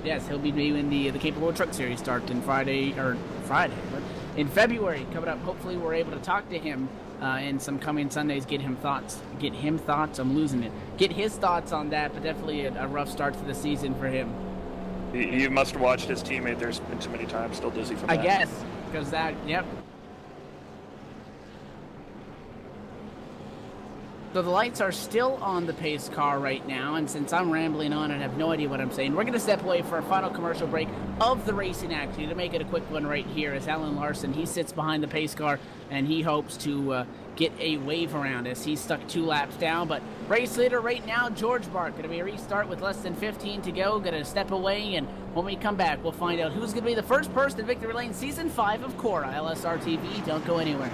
Yes, he'll be doing the Capable Truck Series start in Friday, but in February coming up. Hopefully, we're able to talk to him in some coming Sundays. Get him thoughts. I'm losing it. Get his thoughts on that. But definitely a rough start to the season for him. You must have watched his teammate. There's been too many times. Still dizzy from that. I guess because that. Yep. So the lights are still on the pace car right now, and since I'm rambling on and have no idea what I'm saying, we're going to step away for our final commercial break of the racing action to make it a quick one right here as Alan Larson, he sits behind the pace car, and he hopes to get a wave around as he's stuck 2 laps down. But race leader right now, George Bark, going to be a restart with less than 15 to go, going to step away, and when we come back, we'll find out who's going to be the first person in Victory Lane Season 5 of CORA LSR TV. Don't go anywhere.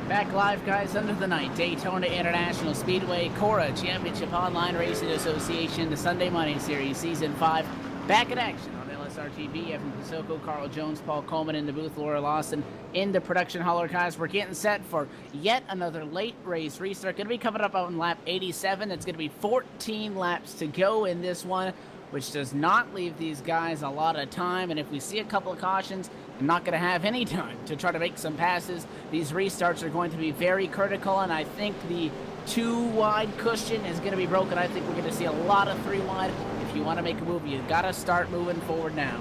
Back live, guys, under the night. Daytona International Speedway, CORA Championship Online Racing Association, the Sunday Money Series, Season 5. Back in action on LSR TV. Evan Pasoko, Carl Jones, Paul Coleman in the booth, Laura Lawson in the production hauler. Guys, we're getting set for yet another late race restart. Going to be coming up on lap 87. It's going to be 14 laps to go in this one, which does not leave these guys a lot of time. And if we see a couple of cautions, I'm not going to have any time to try to make some passes. These restarts are going to be very critical, and I think the 2-wide cushion is going to be broken. I think we're going to see a lot of 3-wide. If you want to make a move, you got to start moving forward now.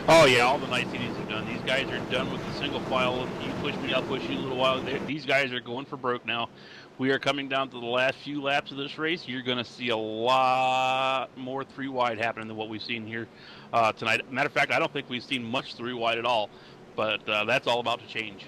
Oh, yeah, all the night CDs are done. These guys are done with the single file. You push me, I'll push you a little while. These guys are going for broke now. We are coming down to the last few laps of this race. You're going to see a lot more 3-wide happening than what we've seen here tonight. Matter of fact, I don't think we've seen much 3-wide at all, but that's all about to change.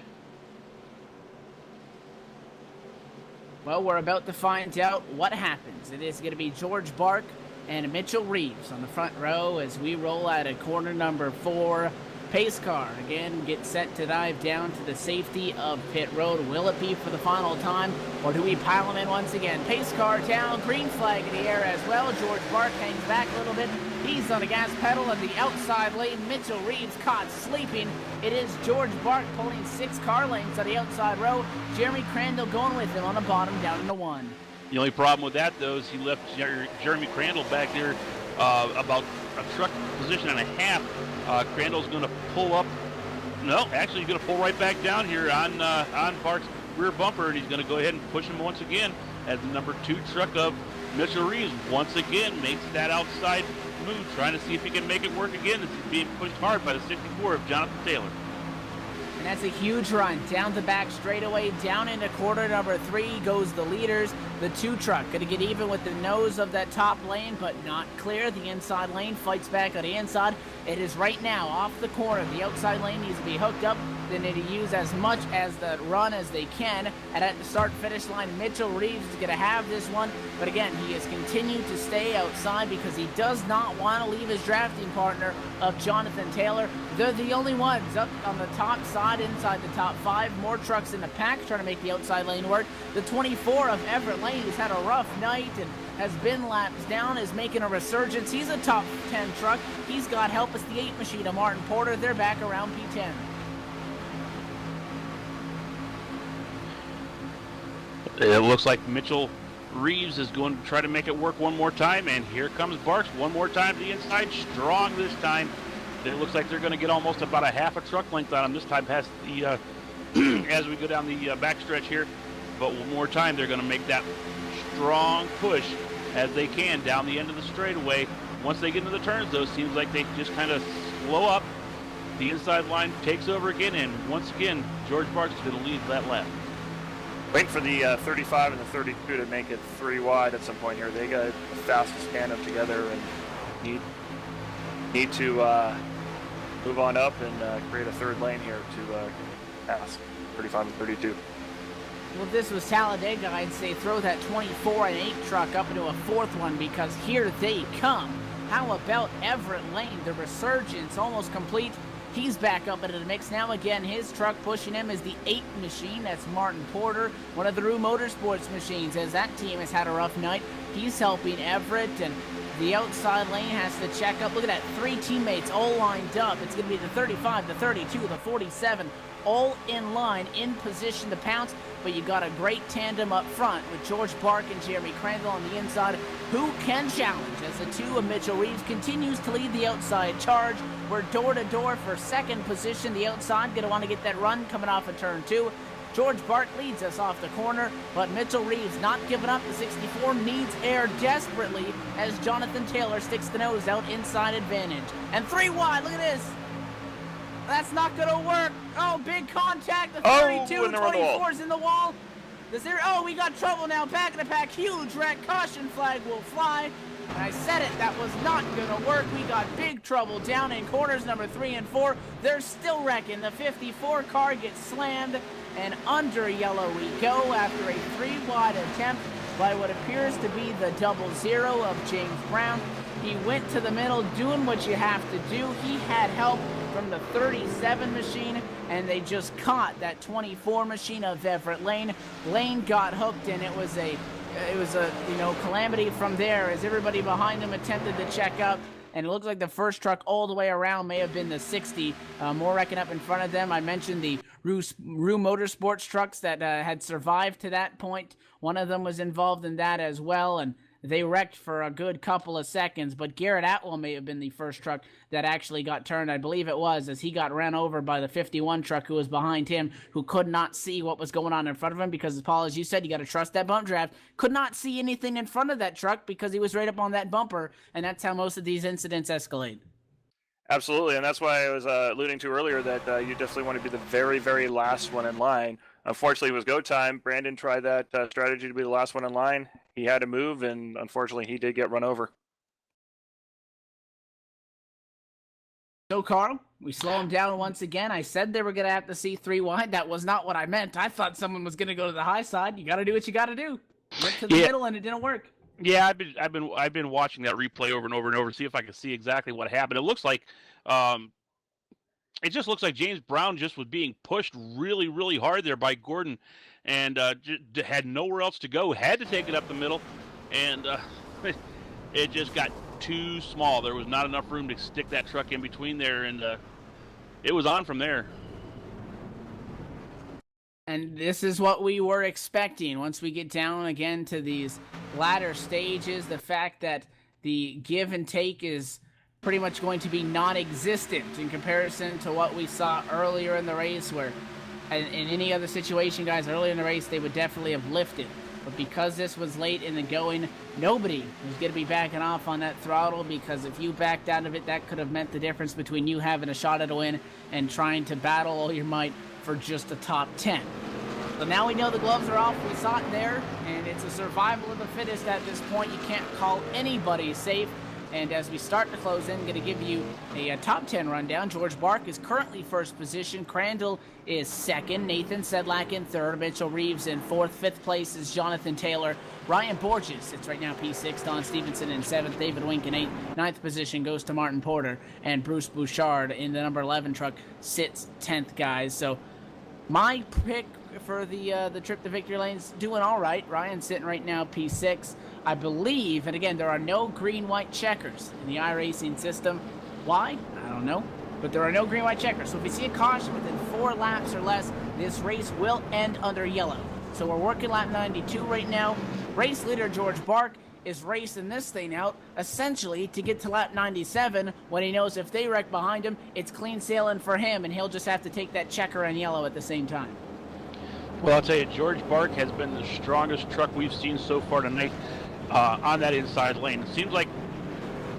Well, we're about to find out what happens. It is going to be George Bark and Mitchell Reeves on the front row as we roll out of corner number 4. Pace car again gets set to dive down to the safety of pit road. Will it be for the final time, or do we pile him in once again? Pace car down, green flag in the air as well. George Bark hangs back a little bit. He's on the gas pedal in the outside lane. Mitchell Reeves caught sleeping. It is George Bark pulling 6 car lanes on the outside row. Jeremy Crandall going with him on the bottom down into 1. The only problem with that, though, is he left Jeremy Crandall back there about a truck position and a half. Crandall's going to pull up. No, actually, he's going to pull right back down here on Bark's rear bumper, and he's going to go ahead and push him once again as the number 2 truck of Mitchell Reeves once again makes that outside move, trying to see if he can make it work again. This is being pushed hard by the 64 of Jonathan Taylor. And that's a huge run down the back straightaway, down into corner number 3 goes the leaders. The 2 truck going to get even with the nose of that top lane, but not clear. The inside lane fights back on the inside. It is right now off the corner. The outside lane needs to be hooked up. They need to use as much as the run as they can. And at the start-finish line, Mitchell Reeves is going to have this one. But again, he has continued to stay outside because he does not want to leave his drafting partner of Jonathan Taylor. They're the only ones up on the top side, inside the top 5. More trucks in the pack trying to make the outside lane work. The 24 of Everett Lane, who's had a rough night and has been laps down, is making a resurgence. He's a top 10 truck. He's got help. It's the 8 machine of Martin Porter. They're back around P10. It looks like Mitchell Reeves is going to try to make it work one more time, and here comes Barks one more time to the inside, strong this time. It looks like they're going to get almost about a half a truck length on him this time past the as we go down the backstretch here. But one more time, they're going to make that strong push as they can down the end of the straightaway. Once they get into the turns, though, it seems like they just kind of slow up. The inside line takes over again, and once again, George Barks is going to lead that lap. Waiting for the 35 and the 32 to make it 3 wide at some point here. They got the fastest tandem together and need to move on up and create a 3rd lane here to pass 35 and 32. Well, if this was Talladega, I'd say throw that 24 and 8 truck up into a 4th one because here they come. How about Everett Lane? The resurgence almost complete. He's back up into the mix now. Again, his truck pushing him is the 8 machine. That's Martin Porter, one of the Rue Motorsports machines, as that team has had a rough night. He's helping Everett, and the outside lane has to check up. Look at that, 3 teammates all lined up. It's going to be the 35, the 32, the 47, all in line, in position to pounce. But you got a great tandem up front with George Bark and Jeremy Crandall on the inside. Who can challenge as the 2 of Mitchell Reeves continues to lead the outside charge. We're door to door for 2nd position. The outside going to want to get that run coming off of turn 2. George Bark leads us off the corner, but Mitchell Reeves not giving up. The 64 needs air desperately as Jonathan Taylor sticks the nose out inside advantage. And 3 wide, look at this. That's not going to work. Oh, big contact. The 32 and 24 is in the wall. We got trouble now. Back in the pack. Huge wreck. Caution flag will fly. And I said it. That was not going to work. We got big trouble down in corners number 3 and 4. They're still wrecking. The 54 car gets slammed. And under yellow we go after a 3-wide attempt by what appears to be the 00 of James Brown. He went to the middle doing what you have to do. He had help from the 37 machine, and they just caught that 24 machine of Everett Lane. Lane got hooked, and it was a calamity from there as everybody behind him attempted to check up. And it looks like the first truck all the way around may have been the 60. More wrecking up in front of them. I mentioned the Rue Motorsports trucks that had survived to that point. One of them was involved in that as well, and they wrecked for a good couple of seconds. But Garrett Atwell may have been the first truck that actually got turned. I believe it was, as he got ran over by the 51 truck who was behind him, who could not see what was going on in front of him because, Paul, as you said, you got to trust that bump draft. Could not see anything in front of that truck because he was right up on that bumper, and that's how most of these incidents escalate. Absolutely, and that's why I was alluding to earlier that you definitely want to be the very, very last one in line. Unfortunately, it was go time. Brandon tried that strategy to be the last one in line. He had to move, and unfortunately, he did get run over. So, Carl, we slow him down once again. I said they were going to have to see 3 wide. That was not what I meant. I thought someone was going to go to the high side. You got to do what you got to do. Went to the middle, and it didn't work. Yeah, I've been watching that replay over and over and over to see if I can see exactly what happened. It looks like um, it just looks like James Brown just was being pushed really, really hard there by Gordon, and had nowhere else to go. Had to take it up the middle, and it just got too small. There was not enough room to stick that truck in between there, and it was on from there. And this is what we were expecting once we get down again to these latter stages. The fact that the give and take is pretty much going to be non-existent in comparison to what we saw earlier in the race, where in any other situation, guys, earlier in the race, they would definitely have lifted. But because this was late in the going, nobody was going to be backing off on that throttle, because if you backed out of it, that could have meant the difference between you having a shot at a win and trying to battle all your might for just the top 10. So now we know the gloves are off. We saw it there, and it's a survival of the fittest at this point. You can't call anybody safe. And as we start to close in, I'm going to give you a top 10 rundown. George Bark is currently first position. Crandall is second. Nathan Sedlak in third. Mitchell Reeves in fourth. Fifth place is Jonathan Taylor. Ryan Borges sits right now P6. Don Stevenson in seventh. David Wink in eighth. Ninth position goes to Martin Porter. And Bruce Bouchard in the number 11 truck sits 10th, guys. So my pick for the trip to victory lane's doing all right. Ryan's sitting right now P6. I believe, and again, there are no green-white checkers in the iRacing system. Why? I don't know. But there are no green-white checkers. So if you see a caution within 4 laps or less, this race will end under yellow. So we're working lap 92 right now. Race leader George Bark is racing this thing out, essentially, to get to lap 97, when he knows if they wreck behind him, it's clean sailing for him, and he'll just have to take that checker and yellow at the same time. Well, I'll tell you, George Bark has been the strongest truck we've seen so far tonight on that inside lane. It seems like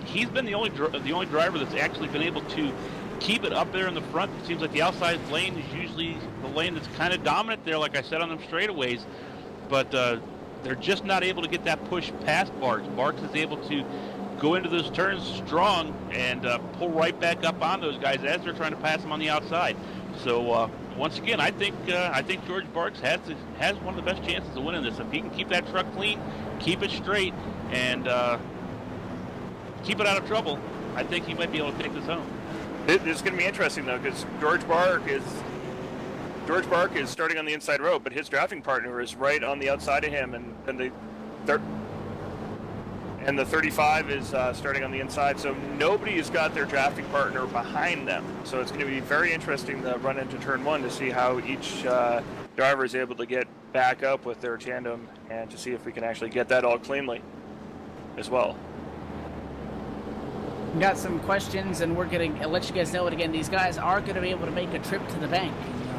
he's been the only driver that's actually been able to keep it up there in the front. It seems like the outside lane is usually the lane that's kind of dominant there, like I said, on them straightaways. But they're just not able to get that push past Barks. Barks is able to go into those turns strong and pull right back up on those guys as they're trying to pass them on the outside. So once again, I think George Barks has one of the best chances of winning this. If he can keep that truck clean, keep it straight, and keep it out of trouble, I think he might be able to take this home. This is going to be interesting, though, because George Bark is starting on the inside road, but his drafting partner is right on the outside of him, and the 35 is starting on the inside, so nobody has got their drafting partner behind them. So it's going to be very interesting to run into turn one to see how each driver is able to get back up with their tandem, and to see if we can actually get that all cleanly as well. We got some questions, and we're going to let you guys know it again. These guys are going to be able to make a trip to the bank.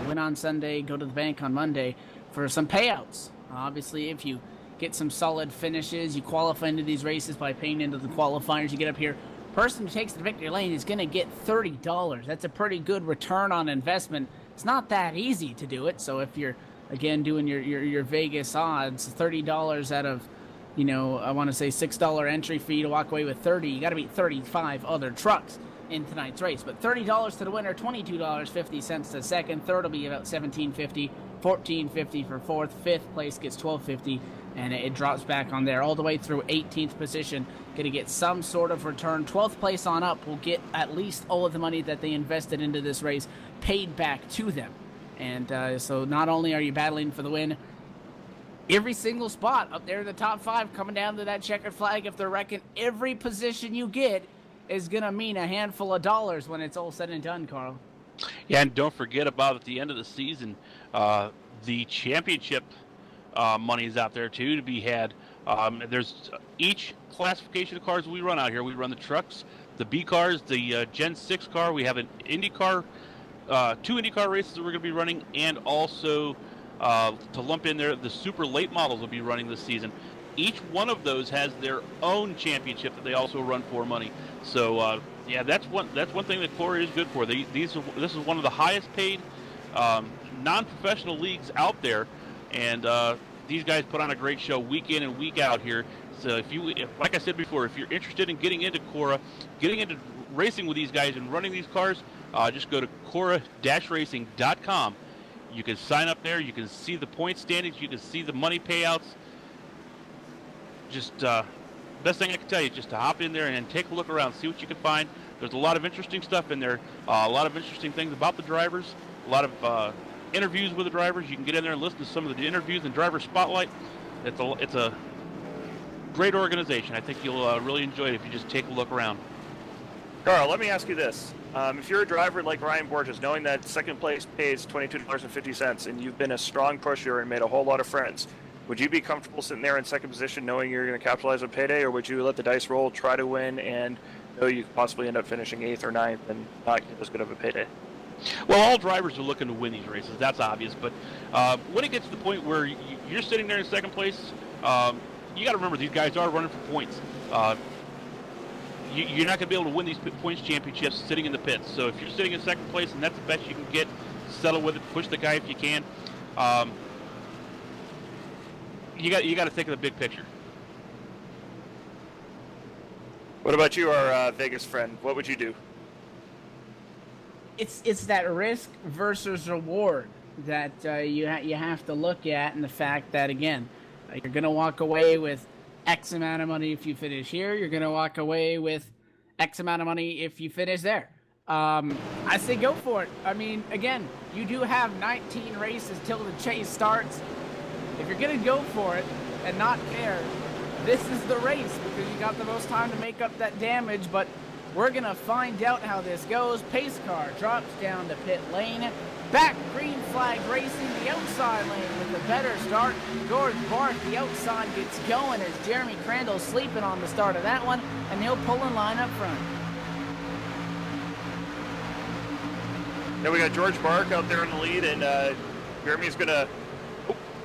Win on Sunday, go to the bank on Monday for some payouts. Obviously, if you get some solid finishes, you qualify into these races by paying into the qualifiers, you get up here. Person who takes the victory lane is going to get $30. That's a pretty good return on investment. It's not that easy to do it. So if you're, again, doing your Vegas odds, $30 out of, I want to say $6 entry fee to walk away with 30, you got to beat 35 other trucks in tonight's race. But $30 to the winner, $22.50 to second. Third will be about $17.50, $14.50 for fourth. Fifth place gets $12.50, and it drops back on there all the way through 18th position. Going to get some sort of return. 12th place on up will get at least all of the money that they invested into this race paid back to them. And so not only are you battling for the win, every single spot up there in the top 5 coming down to that checkered flag, if they're wrecking, every position you get is going to mean a handful of dollars when it's all said and done, Carl. Yeah, and don't forget about at the end of the season, the championship money is out there too to be had. There's each classification of cars we run out here. We run the trucks, the B cars, the Gen 6 car. We have an IndyCar, 2 IndyCar races that we're going to be running, and also to lump in there, the super late models will be running this season. Each one of those has their own championship that they also run for money. So yeah, that's one thing that CORA is good for. This is one of the highest paid non-professional leagues out there, and these guys put on a great show week in and week out here. So like I said before, if you're interested in getting into CORA, getting into racing with these guys and running these cars, just go to CORA-racing.com. You can sign up there. You can see the point standings. You can see the money payouts. just best thing I can tell you, just to hop in there and take a look around, see what you can find. There's a lot of interesting stuff in there, a lot of interesting things about the drivers, a lot of interviews with the drivers. You can get in there and listen to some of the interviews and driver spotlight. It's a great organization. I think you'll really enjoy it if you just take a look around. Carl, let me ask you this. If you're a driver like Ryan Borges, knowing that second place pays $22.50 and you've been a strong pusher and made a whole lot of friends, would you be comfortable sitting there in second position knowing you're going to capitalize on payday, or would you let the dice roll, try to win, and know you could possibly end up finishing 8th or 9th and not get as good of a payday? Well, all drivers are looking to win these races. That's obvious. But when it gets to the point where you're sitting there in second place, you got to remember these guys are running for points. You're not going to be able to win these points championships sitting in the pits. So if you're sitting in second place and that's the best you can get, settle with it, push the guy if you can. You got to think of the big picture. What about you, our Vegas friend? What would you do? It's that risk versus reward that you have to look at, and the fact that, again, you're going to walk away with X amount of money if you finish here. You're going to walk away with X amount of money if you finish there. I say go for it. I mean, again, you do have 19 races till the chase starts. If you're going to go for it and not care, this is the race because you got the most time to make up that damage, but we're going to find out how this goes. Pace car drops down to pit lane. Back, green flag racing, the outside lane with a better start. George Barth, the outside gets going as Jeremy Crandall's sleeping on the start of that one, and he'll pull in line up front. Now we got George Bark out there in the lead, and Jeremy's going to...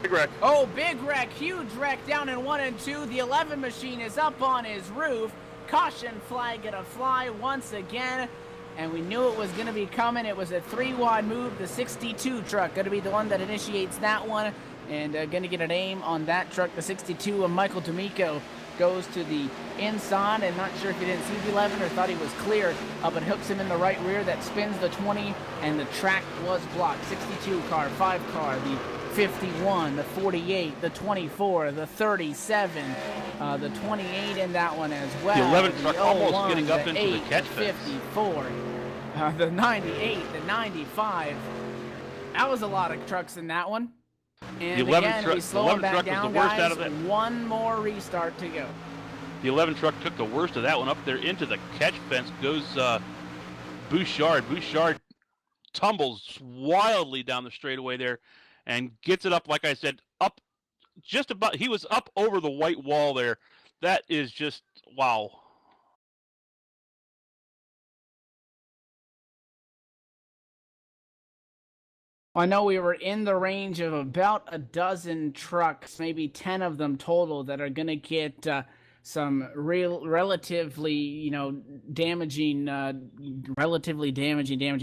Big wreck. Oh, big wreck, huge wreck down in 1 and 2. The 11 machine is up on his roof. Caution flag gonna fly once again. And we knew it was going to be coming. It was a 3-wide move. The 62 truck going to be the one that initiates that one. And going to get an aim on that truck. The 62 of Michael D'Amico goes to the inside. And not sure if he didn't see the 11 or thought he was clear. But hooks him in the right rear. That spins the 20. And the track was blocked. 62 car, 5 car, the 51, the 48, the 24, the 37, the 28 in that one as well. The 11 truck almost getting up into 8, the catch the fence. 54, the 98, the 95. That was a lot of trucks in that one. And The 11 again, truck- we the slow 11 them back truck was down, the worst guys. out of it. One more restart to go. The 11 truck took the worst of that one up there into the catch fence. Goes Bouchard. Bouchard tumbles wildly down the straightaway there and gets it up, like I said, up just about. He was up over the white wall there. That is just, wow. I know we were in the range of about a dozen trucks, maybe 10 of them total, that are going to get some relatively damaging,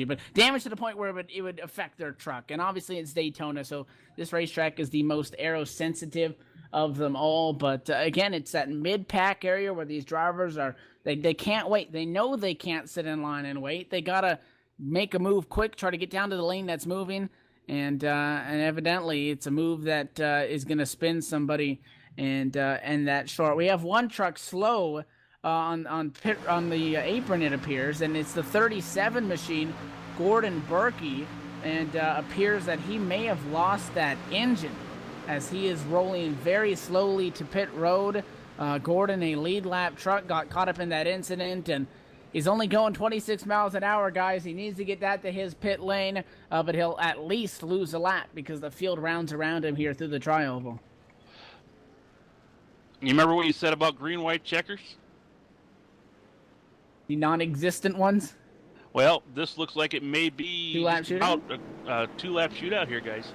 but damage to the point where it would affect their truck. And obviously it's Daytona, so this racetrack is the most aero-sensitive of them all. But again, it's that mid-pack area where these drivers they can't wait. They know they can't sit in line and wait. They got to make a move quick, try to get down to the lane that's moving. And evidently it's a move that is going to spin somebody and that short. We have one truck slow on the apron, it appears, and it's the 37 machine, Gordon Berkey, and appears that he may have lost that engine as he is rolling very slowly to pit road. Gordon, a lead lap truck, got caught up in that incident, and he's only going 26 miles an hour, guys. He needs to get that to his pit lane, but he'll at least lose a lap because the field rounds around him here through the tri-oval. You remember what you said about green-white checkers? The non-existent ones? Well, this looks like it may be Two-lap about a two-lap shootout here, guys.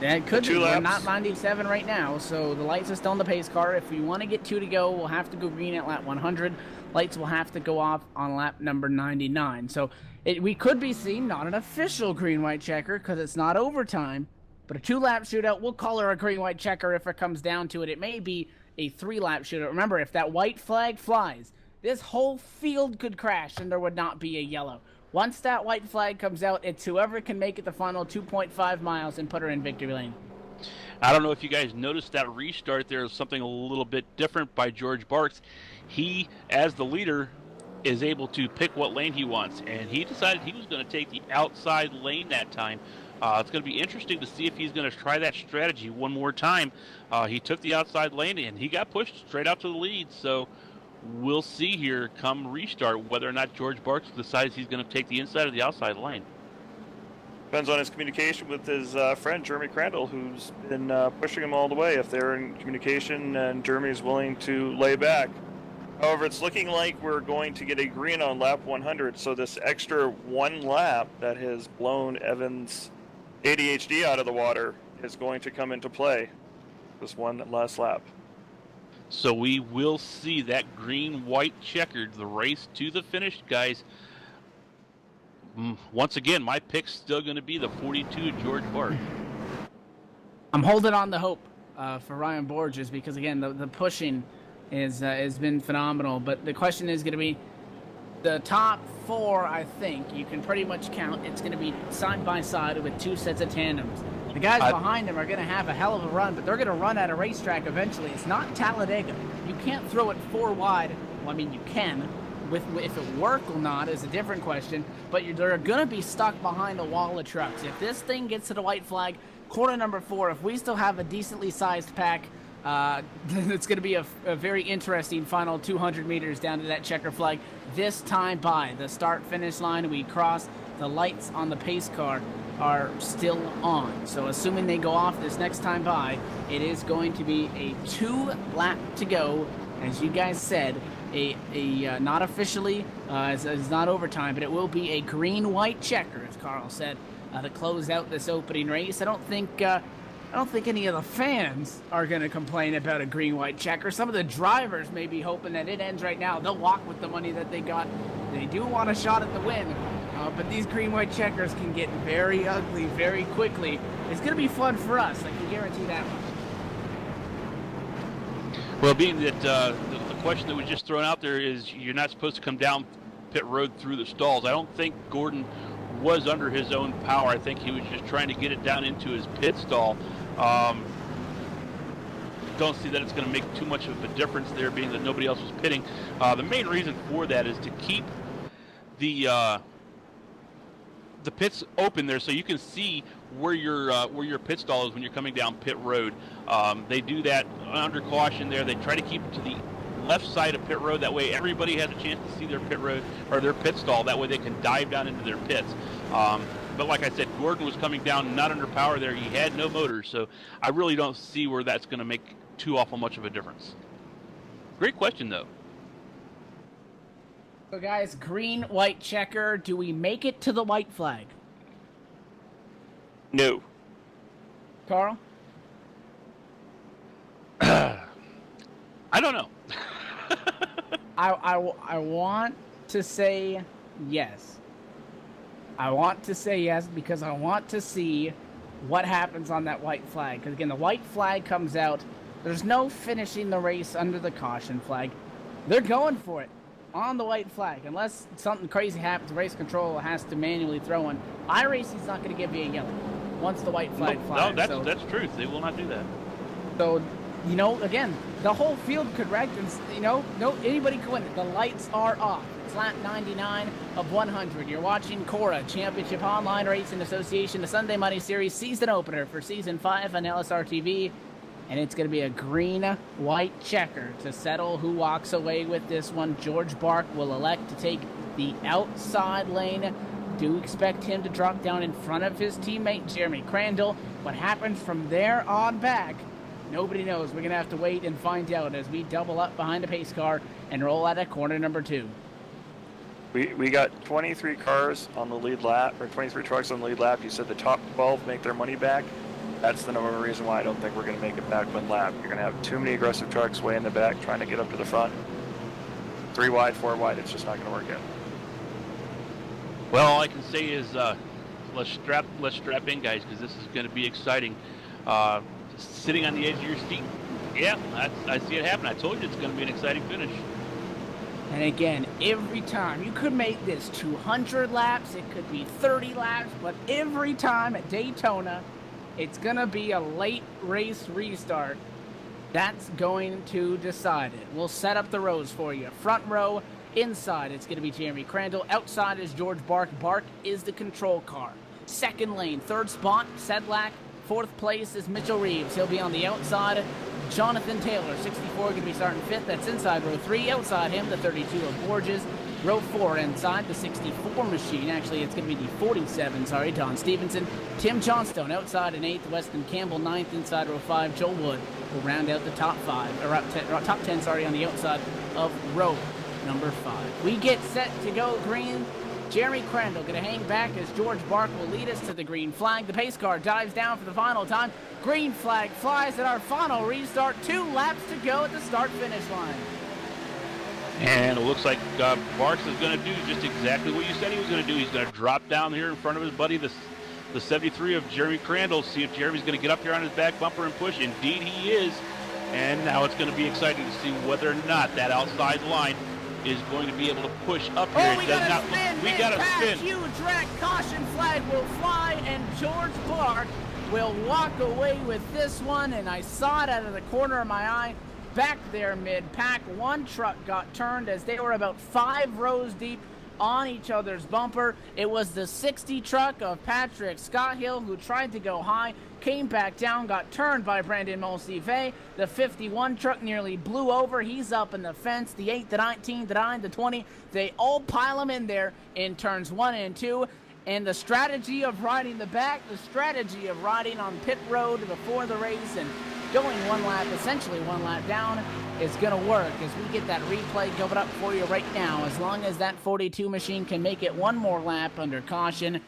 Yeah, it could be. 2 We're laps. not 97 right now, so the lights are still on the pace car. If we want to get 2 to go, we'll have to go green at lap 100. Lights will have to go off on lap number 99. So we could be seeing not an official green-white checker because it's not overtime, but a 2-lap shootout. We'll call her a green-white checker if it comes down to it. It may be a 3-lap shootout. Remember, if that white flag flies, this whole field could crash and there would not be a yellow. Once that white flag comes out, it's whoever can make it the final 2.5 miles and put her in victory lane. I don't know if you guys noticed that restart. There is something a little bit different by George Barks. He, as the leader, is able to pick what lane he wants, and he decided he was going to take the outside lane that time. It's going to be interesting to see if he's going to try that strategy one more time. He took the outside lane, and he got pushed straight out to the lead, so we'll see here come restart whether or not George Barks decides he's going to take the inside or the outside lane. Depends on his communication with his friend Jeremy Crandall, who's been pushing him all the way. If they're in communication and Jeremy's willing to lay back. However, it's looking like we're going to get a green on lap 100, so this extra one lap that has blown Evans' ADHD out of the water is going to come into play. This one last lap. So we will see that green-white checkered, the race to the finish, guys. Once again, my pick's still going to be the 42 George Barks. I'm holding on the hope for Ryan Borges because, again, the pushing has been phenomenal. But the question is going to be the top four, I think, you can pretty much count. It's going to be side by side with two sets of tandems. The guys behind them are going to have a hell of a run, but they're going to run at a racetrack eventually. It's not Talladega. You can't throw it four wide. Well, I mean, you can. If it work or not is a different question, but they're going to be stuck behind a wall of trucks. If this thing gets to the white flag, corner number 4, if we still have a decently sized pack, it's going to be a very interesting final 200 meters down to that checker flag. This time by the start-finish line, we cross the lights on the pace car are still on. So assuming they go off this next time by, it is going to be a 2 lap to go. As you guys said, not officially, it's not overtime, but it will be a green-white checker, as Carl said, to close out this opening race. I don't think any of the fans are going to complain about a green-white checker. Some of the drivers may be hoping that it ends right now. They'll walk with the money that they got. They do want a shot at the win, but these green-white checkers can get very ugly very quickly. It's going to be fun for us, I can guarantee that much. Well, being that the question that was just thrown out there is you're not supposed to come down pit road through the stalls. I don't think Gordon was under his own power. I think he was just trying to get it down into his pit stall. Don't see that it's going to make too much of a difference there, being that nobody else was pitting. The main reason for that is to keep the pits open there, so you can see where your pit stall is when you're coming down pit road. They do that under caution there. They try to keep it to the left side of pit road. That way everybody has a chance to see their pit road or their pit stall. That way they can dive down into their pits. But like I said, Gordon was coming down not under power there. He had no motor, so I really don't see where that's going to make too awful much of a difference. Great question, though. So, guys, green-white checker. Do we make it to the white flag? No. Carl? I don't know. I want to say yes. I want to say yes because I want to see what happens on that white flag. Because, again, the white flag comes out. There's no finishing the race under the caution flag. They're going for it on the white flag. Unless something crazy happens, race control has to manually throw one. iRacing's not going to give you a yellow once the white flag flies. No, that's truth. They will not do that. So, again, the whole field could wreck, and, no, anybody could win it. The lights are off. It's lap 99 of 100. You're watching CORA, Championship Online Racing Association, the Sunday Money Series season opener for Season 5 on LSR TV. And it's going to be a green-white checker to settle who walks away with this one. George Bark will elect to take the outside lane. Do expect him to drop down in front of his teammate, Jeremy Crandall. What happens from there on back, nobody knows. We're going to have to wait and find out as we double up behind a pace car and roll out at corner number 2. We got 23 cars on the lead lap, or 23 trucks on the lead lap. You said the top 12 make their money back. That's the number one reason why I don't think we're going to make it back one lap. You're going to have too many aggressive trucks way in the back trying to get up to the front. 3 wide, 4 wide, it's just not going to work out. Well, all I can say is let's strap in, guys, because this is going to be exciting. Sitting on the edge of your seat. Yeah, I see it happen. I told you it's going to be an exciting finish. And again, every time, you could make this 200 laps, it could be 30 laps, but every time at Daytona, it's going to be a late race restart. That's going to decide it. We'll set up the rows for you. Front row, inside, it's going to be Jeremy Crandall. Outside is George Bark. Bark is the control car. Second lane, third spot, Sedlak. Fourth place is Mitchell Reeves. He'll be on the outside. Jonathan Taylor, 64, going to be starting fifth. That's inside row 3. Outside him, the 32 of Borges. Row 4 inside, the 64 machine. Actually, it's going to be the 47, Don Stevenson. Tim Johnstone outside in 8th. Weston Campbell 9th. Inside row 5, Joel Wood will round out the top 10 on the outside of row number 5. We get set to go green. Jeremy Crandall going to hang back as George Bark will lead us to the green flag. The pace car dives down for the final time. Green flag flies at our final restart. 2 laps to go at the start-finish line. And it looks like Barks is going to do just exactly what you said he was going to do. He's going to drop down here in front of his buddy, the 73 of Jeremy Crandall, see if Jeremy's going to get up here on his back bumper and push. Indeed he is. And now it's going to be exciting to see whether or not that outside line is going to be able to push up here. Oh, we got a spin. We got a spin. Huge wreck. Caution flag will fly, and George Bark will walk away with this one. And I saw it out of the corner of my eye. Back there mid-pack, one truck got turned as they were about 5 rows deep on each other's bumper. It was the 60 truck of Patrick Scotthill who tried to go high, came back down, got turned by Brandon Monsive. The 51 truck nearly blew over. He's up in the fence. The 8, the 19, the 9, the 20, they all pile him in there in turns 1 and 2. And the strategy of riding the back, the strategy of riding on pit road before the race and going essentially one lap down is going to work as we get that replay going up for you right now. As long as that 42 machine can make it one more lap under caution,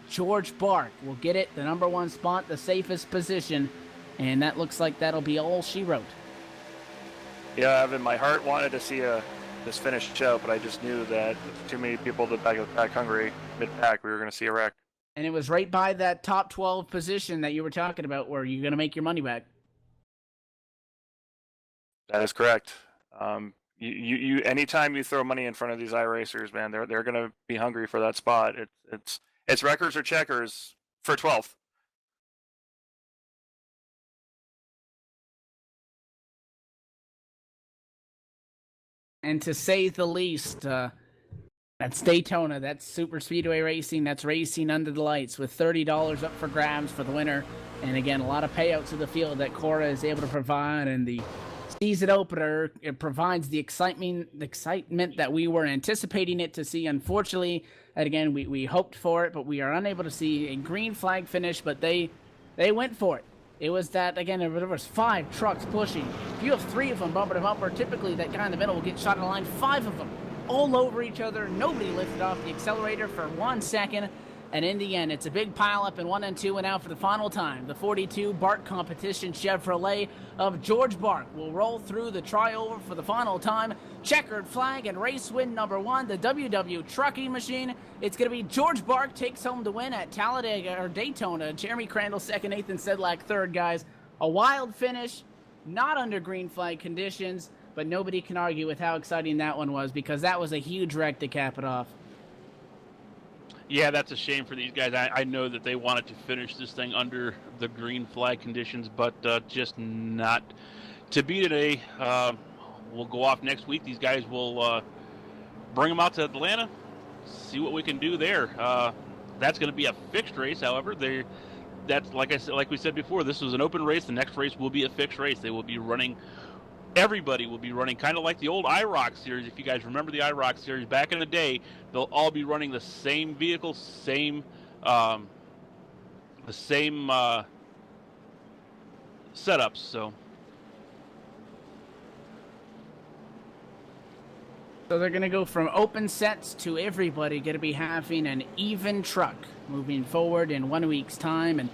George Bark will get it, the number 1 spot, the safest position, and that looks like that'll be all she wrote. Yeah, Evan, my heart wanted to see this finish show, but I just knew that with too many people at the back of the pack hungry, mid-pack, we were going to see a wreck. And it was right by that top 12 position that you were talking about where you're going to make your money back. That is correct. You anytime you throw money in front of these iRacers, man, they're going to be hungry for that spot. It's records or checkers for 12th. And to say the least, that's Daytona, that's super speedway racing, that's racing under the lights with $30 up for grabs for the winner. And again, a lot of payouts to the field that CORA is able to provide, and the season opener, it provides the excitement that we were anticipating it to see. Unfortunately, and again, we hoped for it, but we are unable to see a green flag finish, but they went for it. It was that, again, there was 5 trucks pushing. If you have 3 of them bumper to bumper, typically that guy in the middle will get shot in the line. 5 of them all over each other. Nobody lifted off the accelerator for 1 second. And in the end, it's a big pileup in 1 and 2, and out for the final time. The 42 Bark Competition Chevrolet of George Bark will roll through the trioval for the final time. Checkered flag and race win number 1, the WW Trucking Machine. It's going to be George Bark takes home the win at Talladega or Daytona. Jeremy Crandall second, 8th, and Sedlak third, guys. A wild finish, not under green flag conditions, but nobody can argue with how exciting that one was because that was a huge wreck to cap it off. Yeah, that's a shame for these guys. I know that they wanted to finish this thing under the green flag conditions, but just not to be today. We'll go off next week. These guys will bring them out to Atlanta, see what we can do there. That's going to be a fixed race, however. That's like we said before, this was an open race. The next race will be a fixed race. They will be running. Everybody will be running kind of like the old IROC series. If you guys remember the IROC series back in the day, they'll all be running the same vehicle, the same setups. So they're going to go from open sets to everybody going to be having an even truck moving forward in 1 week's time. And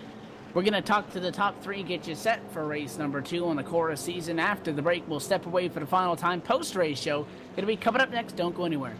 we're going to talk to the top 3, get you set for race number 2 on the CORA season. After the break, we'll step away for the final time. Post-race show going to be coming up next. Don't go anywhere.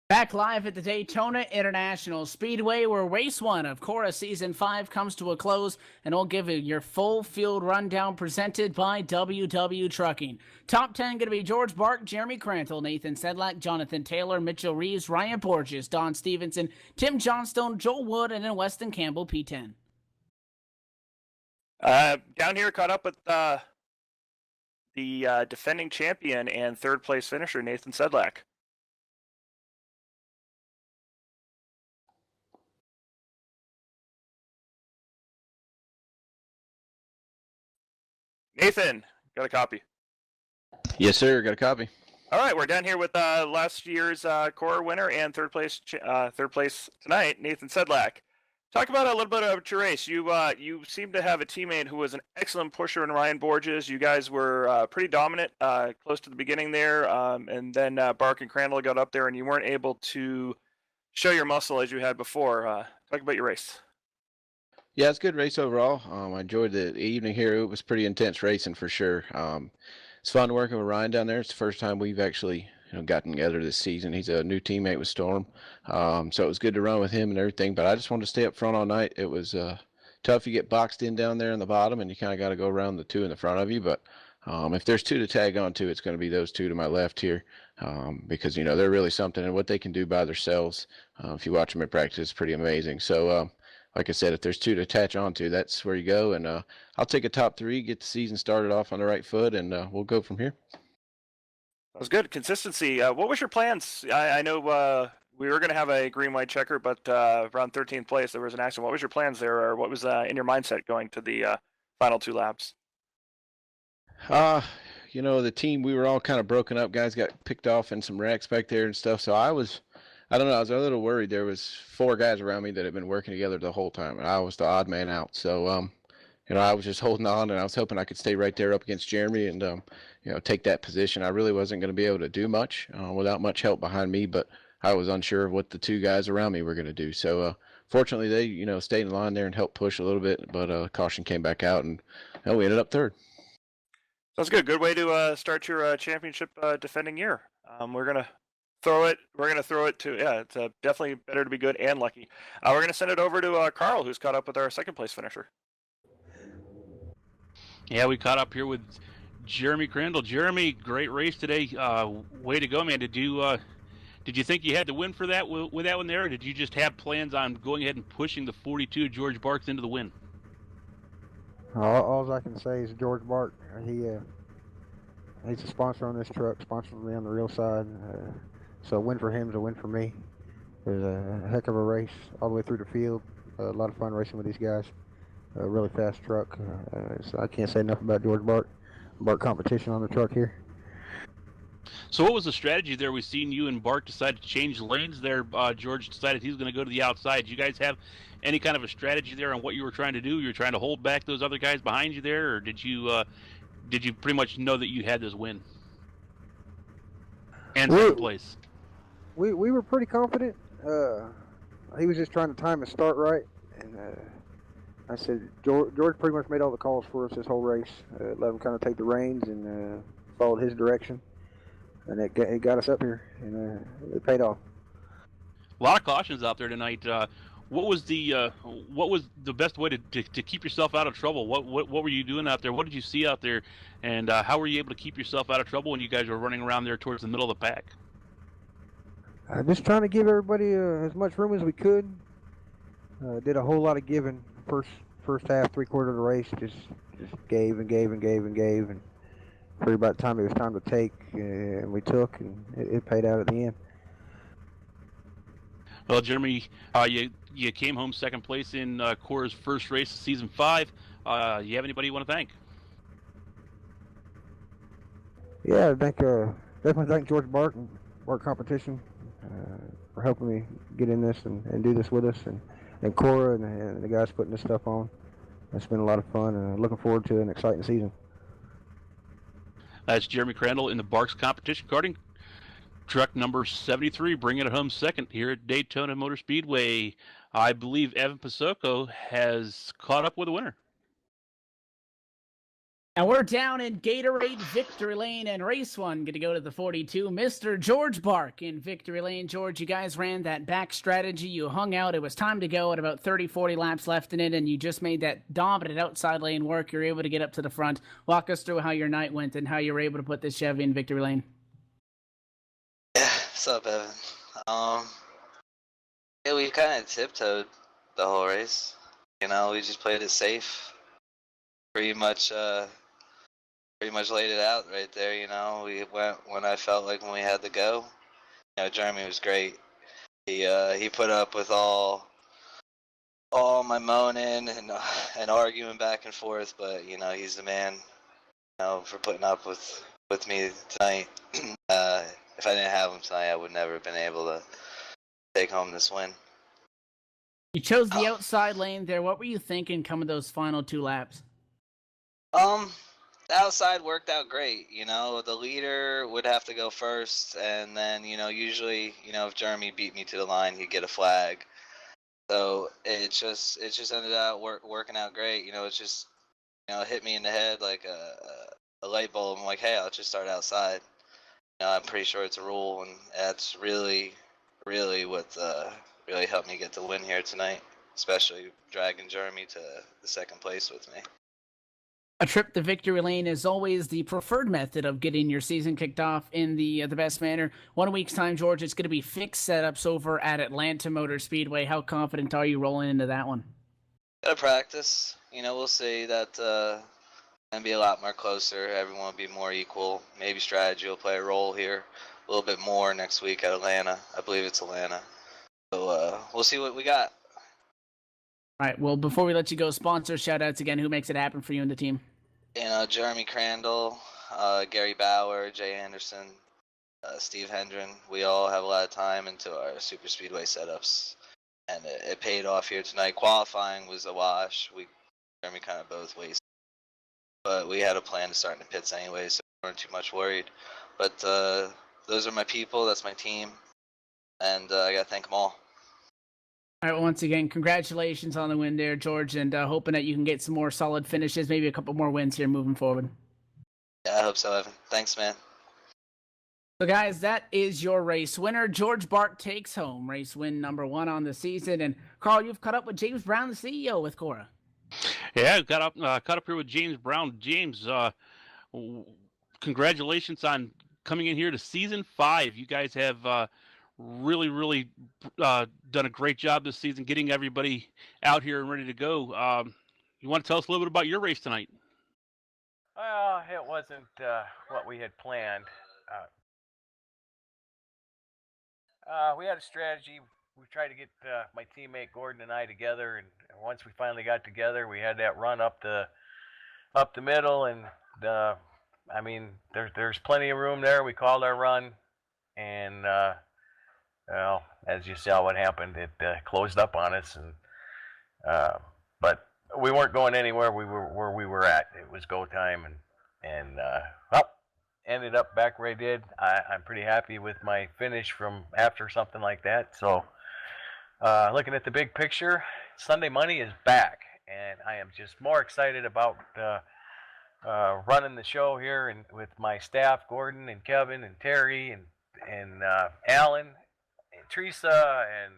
Back live at the Daytona International Speedway, where race 1 of CORA Season 5 comes to a close, and we'll give you your full field rundown presented by WW Trucking. Top 10 going to be George Bark, Jeremy Crantle, Nathan Sedlak, Jonathan Taylor, Mitchell Reeves, Ryan Borges, Don Stevenson, Tim Johnstone, Joel Wood, and then Weston Campbell, P10. Down here, caught up with the defending champion and third place finisher, Nathan Sedlak. Nathan, got a copy? Yes, sir. Got a copy. All right, we're down here with last year's CORA winner and third place tonight, Nathan Sedlak. Talk about a little bit about your race. You seem to have a teammate who was an excellent pusher in Ryan Borges. You guys were pretty dominant close to the beginning there, and then Bark and Crandall got up there, and you weren't able to show your muscle as you had before. Talk about your race. Yeah, it's a good race overall. I enjoyed the evening here. It was pretty intense racing for sure. It's fun working with Ryan down there. It's the first time we've actually gotten together this season. He's a new teammate with Storm, so it was good to run with him and everything. But I just wanted to stay up front all night. It was tough. You get boxed in down there in the bottom, and you kind of got to go around the two in the front of you. But if there's two to tag on to, it's going to be those two to my left here, because they're really something, and what they can do by themselves. If you watch them in practice, it's pretty amazing. So. Like I said, if there's two to attach onto, that's where you go. And I'll take a top 3, get the season started off on the right foot, and we'll go from here. That was good. Consistency. What was your plans? I know we were going to have a green-white checker, but around 13th place, there was an accident. What was your plans there, or what was in your mindset going to the final 2 laps? The team, we were all kind of broken up. Guys got picked off in some wrecks back there and stuff. So I don't know. I was a little worried. There was 4 guys around me that had been working together the whole time, and I was the odd man out. So, I was just holding on, and I was hoping I could stay right there up against Jeremy and, take that position. I really wasn't going to be able to do much without much help behind me, but I was unsure of what the 2 guys around me were going to do. So, fortunately, they, stayed in line there and helped push a little bit, but caution came back out, and we ended up 3rd. Sounds good. Good way to start your championship defending year. We're going to throw it to, it's definitely better to be good and lucky. We're going to send it over to Carl, who's caught up with our 2nd place finisher. Yeah, we caught up here with Jeremy Crandall. Jeremy, great race today. Way to go, man. Did you think you had to win for that with that one there, or did you just have plans on going ahead and pushing the 42 George Barks into the win? All I can say is George Bark, he's a sponsor on this truck, sponsors me on the real side. So a win for him is a win for me. It was a heck of a race all the way through the field. A lot of fun racing with these guys. A really fast truck. So I can't say enough about George Bark. Bark competition on the truck here. So what was the strategy there? We've seen you and Bark decide to change lanes there. George decided he was going to go to the outside. Did you guys have any kind of a strategy there on what you were trying to do? You were trying to hold back those other guys behind you there, or did you pretty much know that you had this win? And 2nd place. we were pretty confident. He was just trying to time his start right, and I said George pretty much made all the calls for us this whole race. Let him kind of take the reins and followed his direction, and it got us up here, and it paid off. A lot of cautions out there tonight. What was the best way to keep yourself out of trouble? What were you doing out there? What did you see out there, and how were you able to keep yourself out of trouble when you guys were running around there towards the middle of the pack? Just trying to give everybody as much room as we could. Did a whole lot of giving first half, 3/4 of the race. Just gave and gave and gave and gave, and for about the time it was time to take, and we took, and it paid out at the end. Well, Jeremy, you came home second place in CORA's first race of season 5. You have anybody you want to thank? Yeah, I think definitely thank George Bart and Bart Competition for helping me get in this and do this with us, and CORA and the guys putting this stuff on. It's been a lot of fun, and looking forward to an exciting season. That's Jeremy Crandall in the Barks Competition Karting. Truck number 73, bringing it home second here at Daytona Motor Speedway. I believe Evan Pasoko has caught up with the winner. And we're down in Gatorade Victory Lane, and race 1 going to go to the 42, Mr. George Bark in Victory Lane. George, you guys ran that back strategy. You hung out. It was time to go at about 30, 40 laps left in it, and you just made that dominant outside lane work. You're able to get up to the front. Walk us through how your night went and how you were able to put this Chevy in Victory Lane. What's up, Evan? Yeah, we kind of tiptoed the whole race. You know, we just played it safe. Pretty much laid it out right there. You know, we went when I felt like when we had to go. You know, Jeremy was great. He put up with all my moaning and arguing back and forth, but you know, he's the man. You know, for putting up with me tonight. If I didn't have him tonight, I would never have been able to take home this win. You chose the outside lane there. What were you thinking coming those final 2 laps? The outside worked out great. You know, the leader would have to go first, and then, you know, usually, you know, if Jeremy beat me to the line, he'd get a flag. So it just ended up working out great. You know, it's just, you know, it hit me in the head like a light bulb. I'm like, hey, I'll just start outside. You know, I'm pretty sure it's a rule, and that's really what really helped me get the win here tonight, especially dragging Jeremy to the second place with me. A trip to Victory Lane is always the preferred method of getting your season kicked off in the best manner. 1 week's time, George, it's going to be fixed setups over at Atlanta Motor Speedway. How confident are you rolling into that one? Gotta practice. You know, we'll see that and be a lot more closer. Everyone will be more equal. Maybe strategy will play a role here a little bit more next week at Atlanta. I believe it's Atlanta. So we'll see what we got. All right, well, before we let you go, sponsor shout-outs again. Who makes it happen for you and the team? You know, Jeremy Crandall, Gary Bauer, Jay Anderson, Steve Hendren. We all have a lot of time into our super speedway setups, and it paid off here tonight. Qualifying was a wash. Jeremy kind of both wasted. But we had a plan to start in the pits anyway, so we weren't too much worried. But those are my people, that's my team, and I got to thank them all. All right, once again, congratulations on the win there, George, and hoping that you can get some more solid finishes, maybe a couple more wins here moving forward. Yeah, I hope so, Evan. Thanks, man. So, guys, that is your race winner. George Bark takes home race win number 1 on the season. And, Carl, you've caught up with James Brown, the CEO with CORA. Yeah, caught up here with James Brown. James, congratulations on coming in here to season 5. You guys have really done a great job this season, getting everybody out here and ready to go. You want to tell us a little bit about your race tonight? Well, it wasn't what we had planned. We had a strategy. We tried to get my teammate Gordon and I together, and once we finally got together, we had that run up the middle, and I mean, there's plenty of room there. We called our run, and well, as you saw what happened, it closed up on us, and but we weren't going anywhere. We were where we were at. It was go time, and well, ended up back where I did, I'm pretty happy with my finish from after something like that. So looking at the big picture, Sunday Money is back, and I am just more excited about running the show here and with my staff, Gordon and Kevin and Terry and Alan and Teresa, and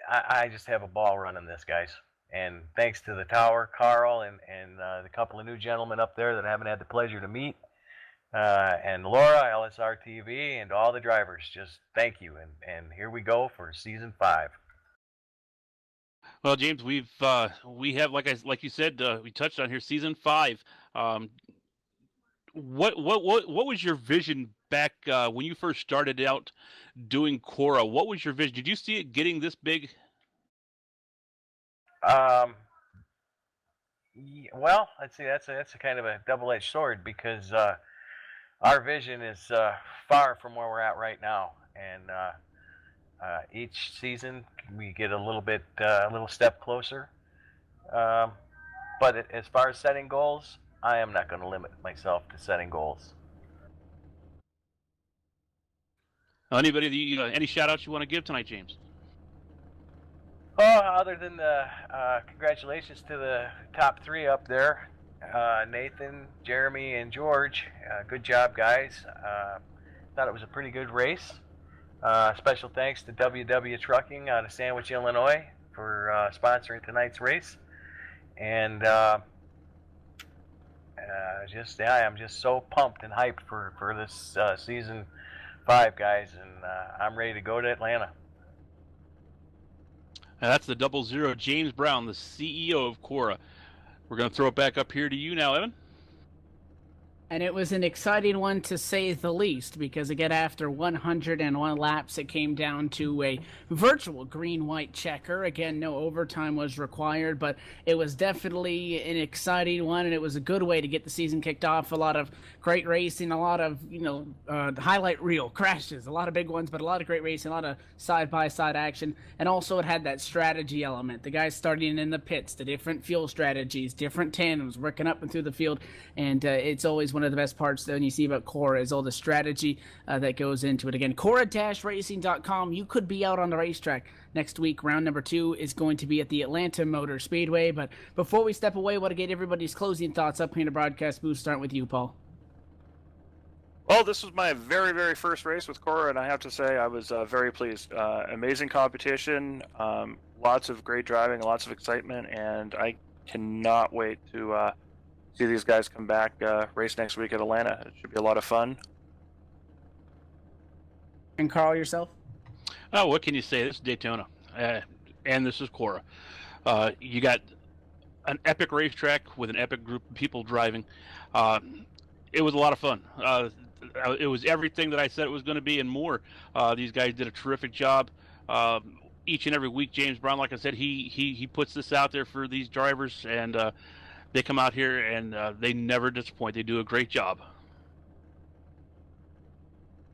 I just have a ball running this, guys. And thanks to the tower, Carl, and the couple of new gentlemen up there that I haven't had the pleasure to meet, and Laura, LSR TV, and all the drivers, just thank you. And here we go for season 5. Well, James, we have like you said, we touched on here season 5. What was your vision back when you first started out doing CORA? What was your vision? Did you see it getting this big? Well, I'd say that's a kind of a double-edged sword, because our vision is far from where we're at right now, and each season we get a little step closer. But as far as setting goals, I am not going to limit myself to setting goals. Anybody, any shout-outs you want to give tonight, James? Oh, other than the congratulations to the top 3 up there, Nathan, Jeremy, and George. Good job, guys. Thought it was a pretty good race. Special thanks to WW Trucking out of Sandwich, Illinois, for sponsoring tonight's race. And I'm just so pumped and hyped for this season 5, guys, and I'm ready to go to Atlanta. And that's the 00 James Brown, the CEO of CORA. We're going to throw it back up here to you now, Evan. And it was an exciting one, to say the least, because again, after 101 laps, it came down to a virtual green-white checker. Again, no overtime was required, but it was definitely an exciting one, and it was a good way to get the season kicked off. A lot of great racing, a lot of, highlight reel crashes, a lot of big ones, but a lot of great racing, a lot of side-by-side action, and also it had that strategy element. The guys starting in the pits, the different fuel strategies, different tandems, working up and through the field, and it's always one of the best parts that you see about CORA is all the strategy that goes into it. Again, CORA-racing.com. You could be out on the racetrack next week. Round number 2 is going to be at the Atlanta Motor Speedway. But before we step away, I want to get everybody's closing thoughts up here in the broadcast booth. Start with you, Paul. Well, this was my very, very first race with CORA, and I have to say I was very pleased. Amazing competition, lots of great driving, lots of excitement, and I cannot wait to see these guys come back, race next week at Atlanta. It should be a lot of fun. And Carl, yourself? Oh, what can you say? This is Daytona, and this is CORA. You got an epic racetrack with an epic group of people driving. It was a lot of fun. It was everything that I said it was going to be and more. These guys did a terrific job. Each and every week, James Brown, like I said, he puts this out there for these drivers, and they come out here and they never disappoint. They do a great job.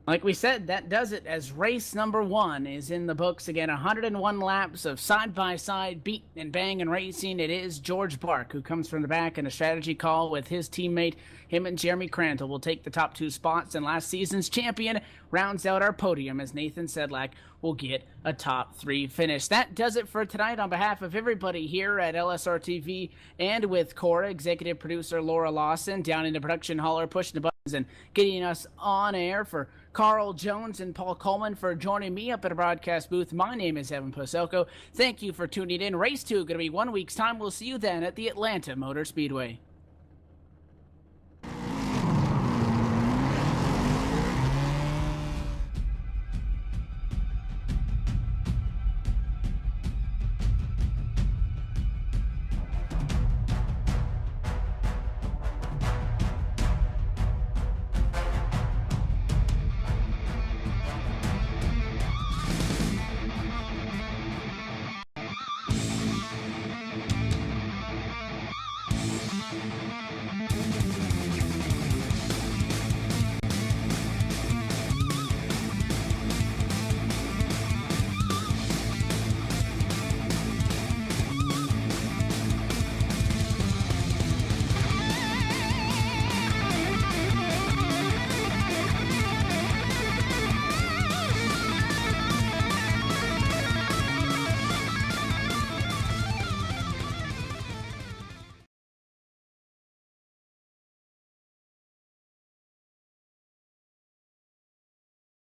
Like we said, that does it, as race number 1 is in the books. Again, 101 laps of side-by-side beat and bang and racing. It is George Bark who comes from the back in a strategy call with his teammate. Him and Jeremy Crandall will take the top 2 spots, and last season's champion rounds out our podium as Nathan Sedlak will get a top 3 finish. That does it for tonight. On behalf of everybody here at LSR TV and with CORA, executive producer Laura Lawson down in the production hall pushing the buttons and getting us on air, for Carl Jones and Paul Coleman for joining me up at a broadcast booth. My name is Evan Poselko. Thank you for tuning in. Race 2 going to be 1 week's time. We'll see you then at the Atlanta Motor Speedway.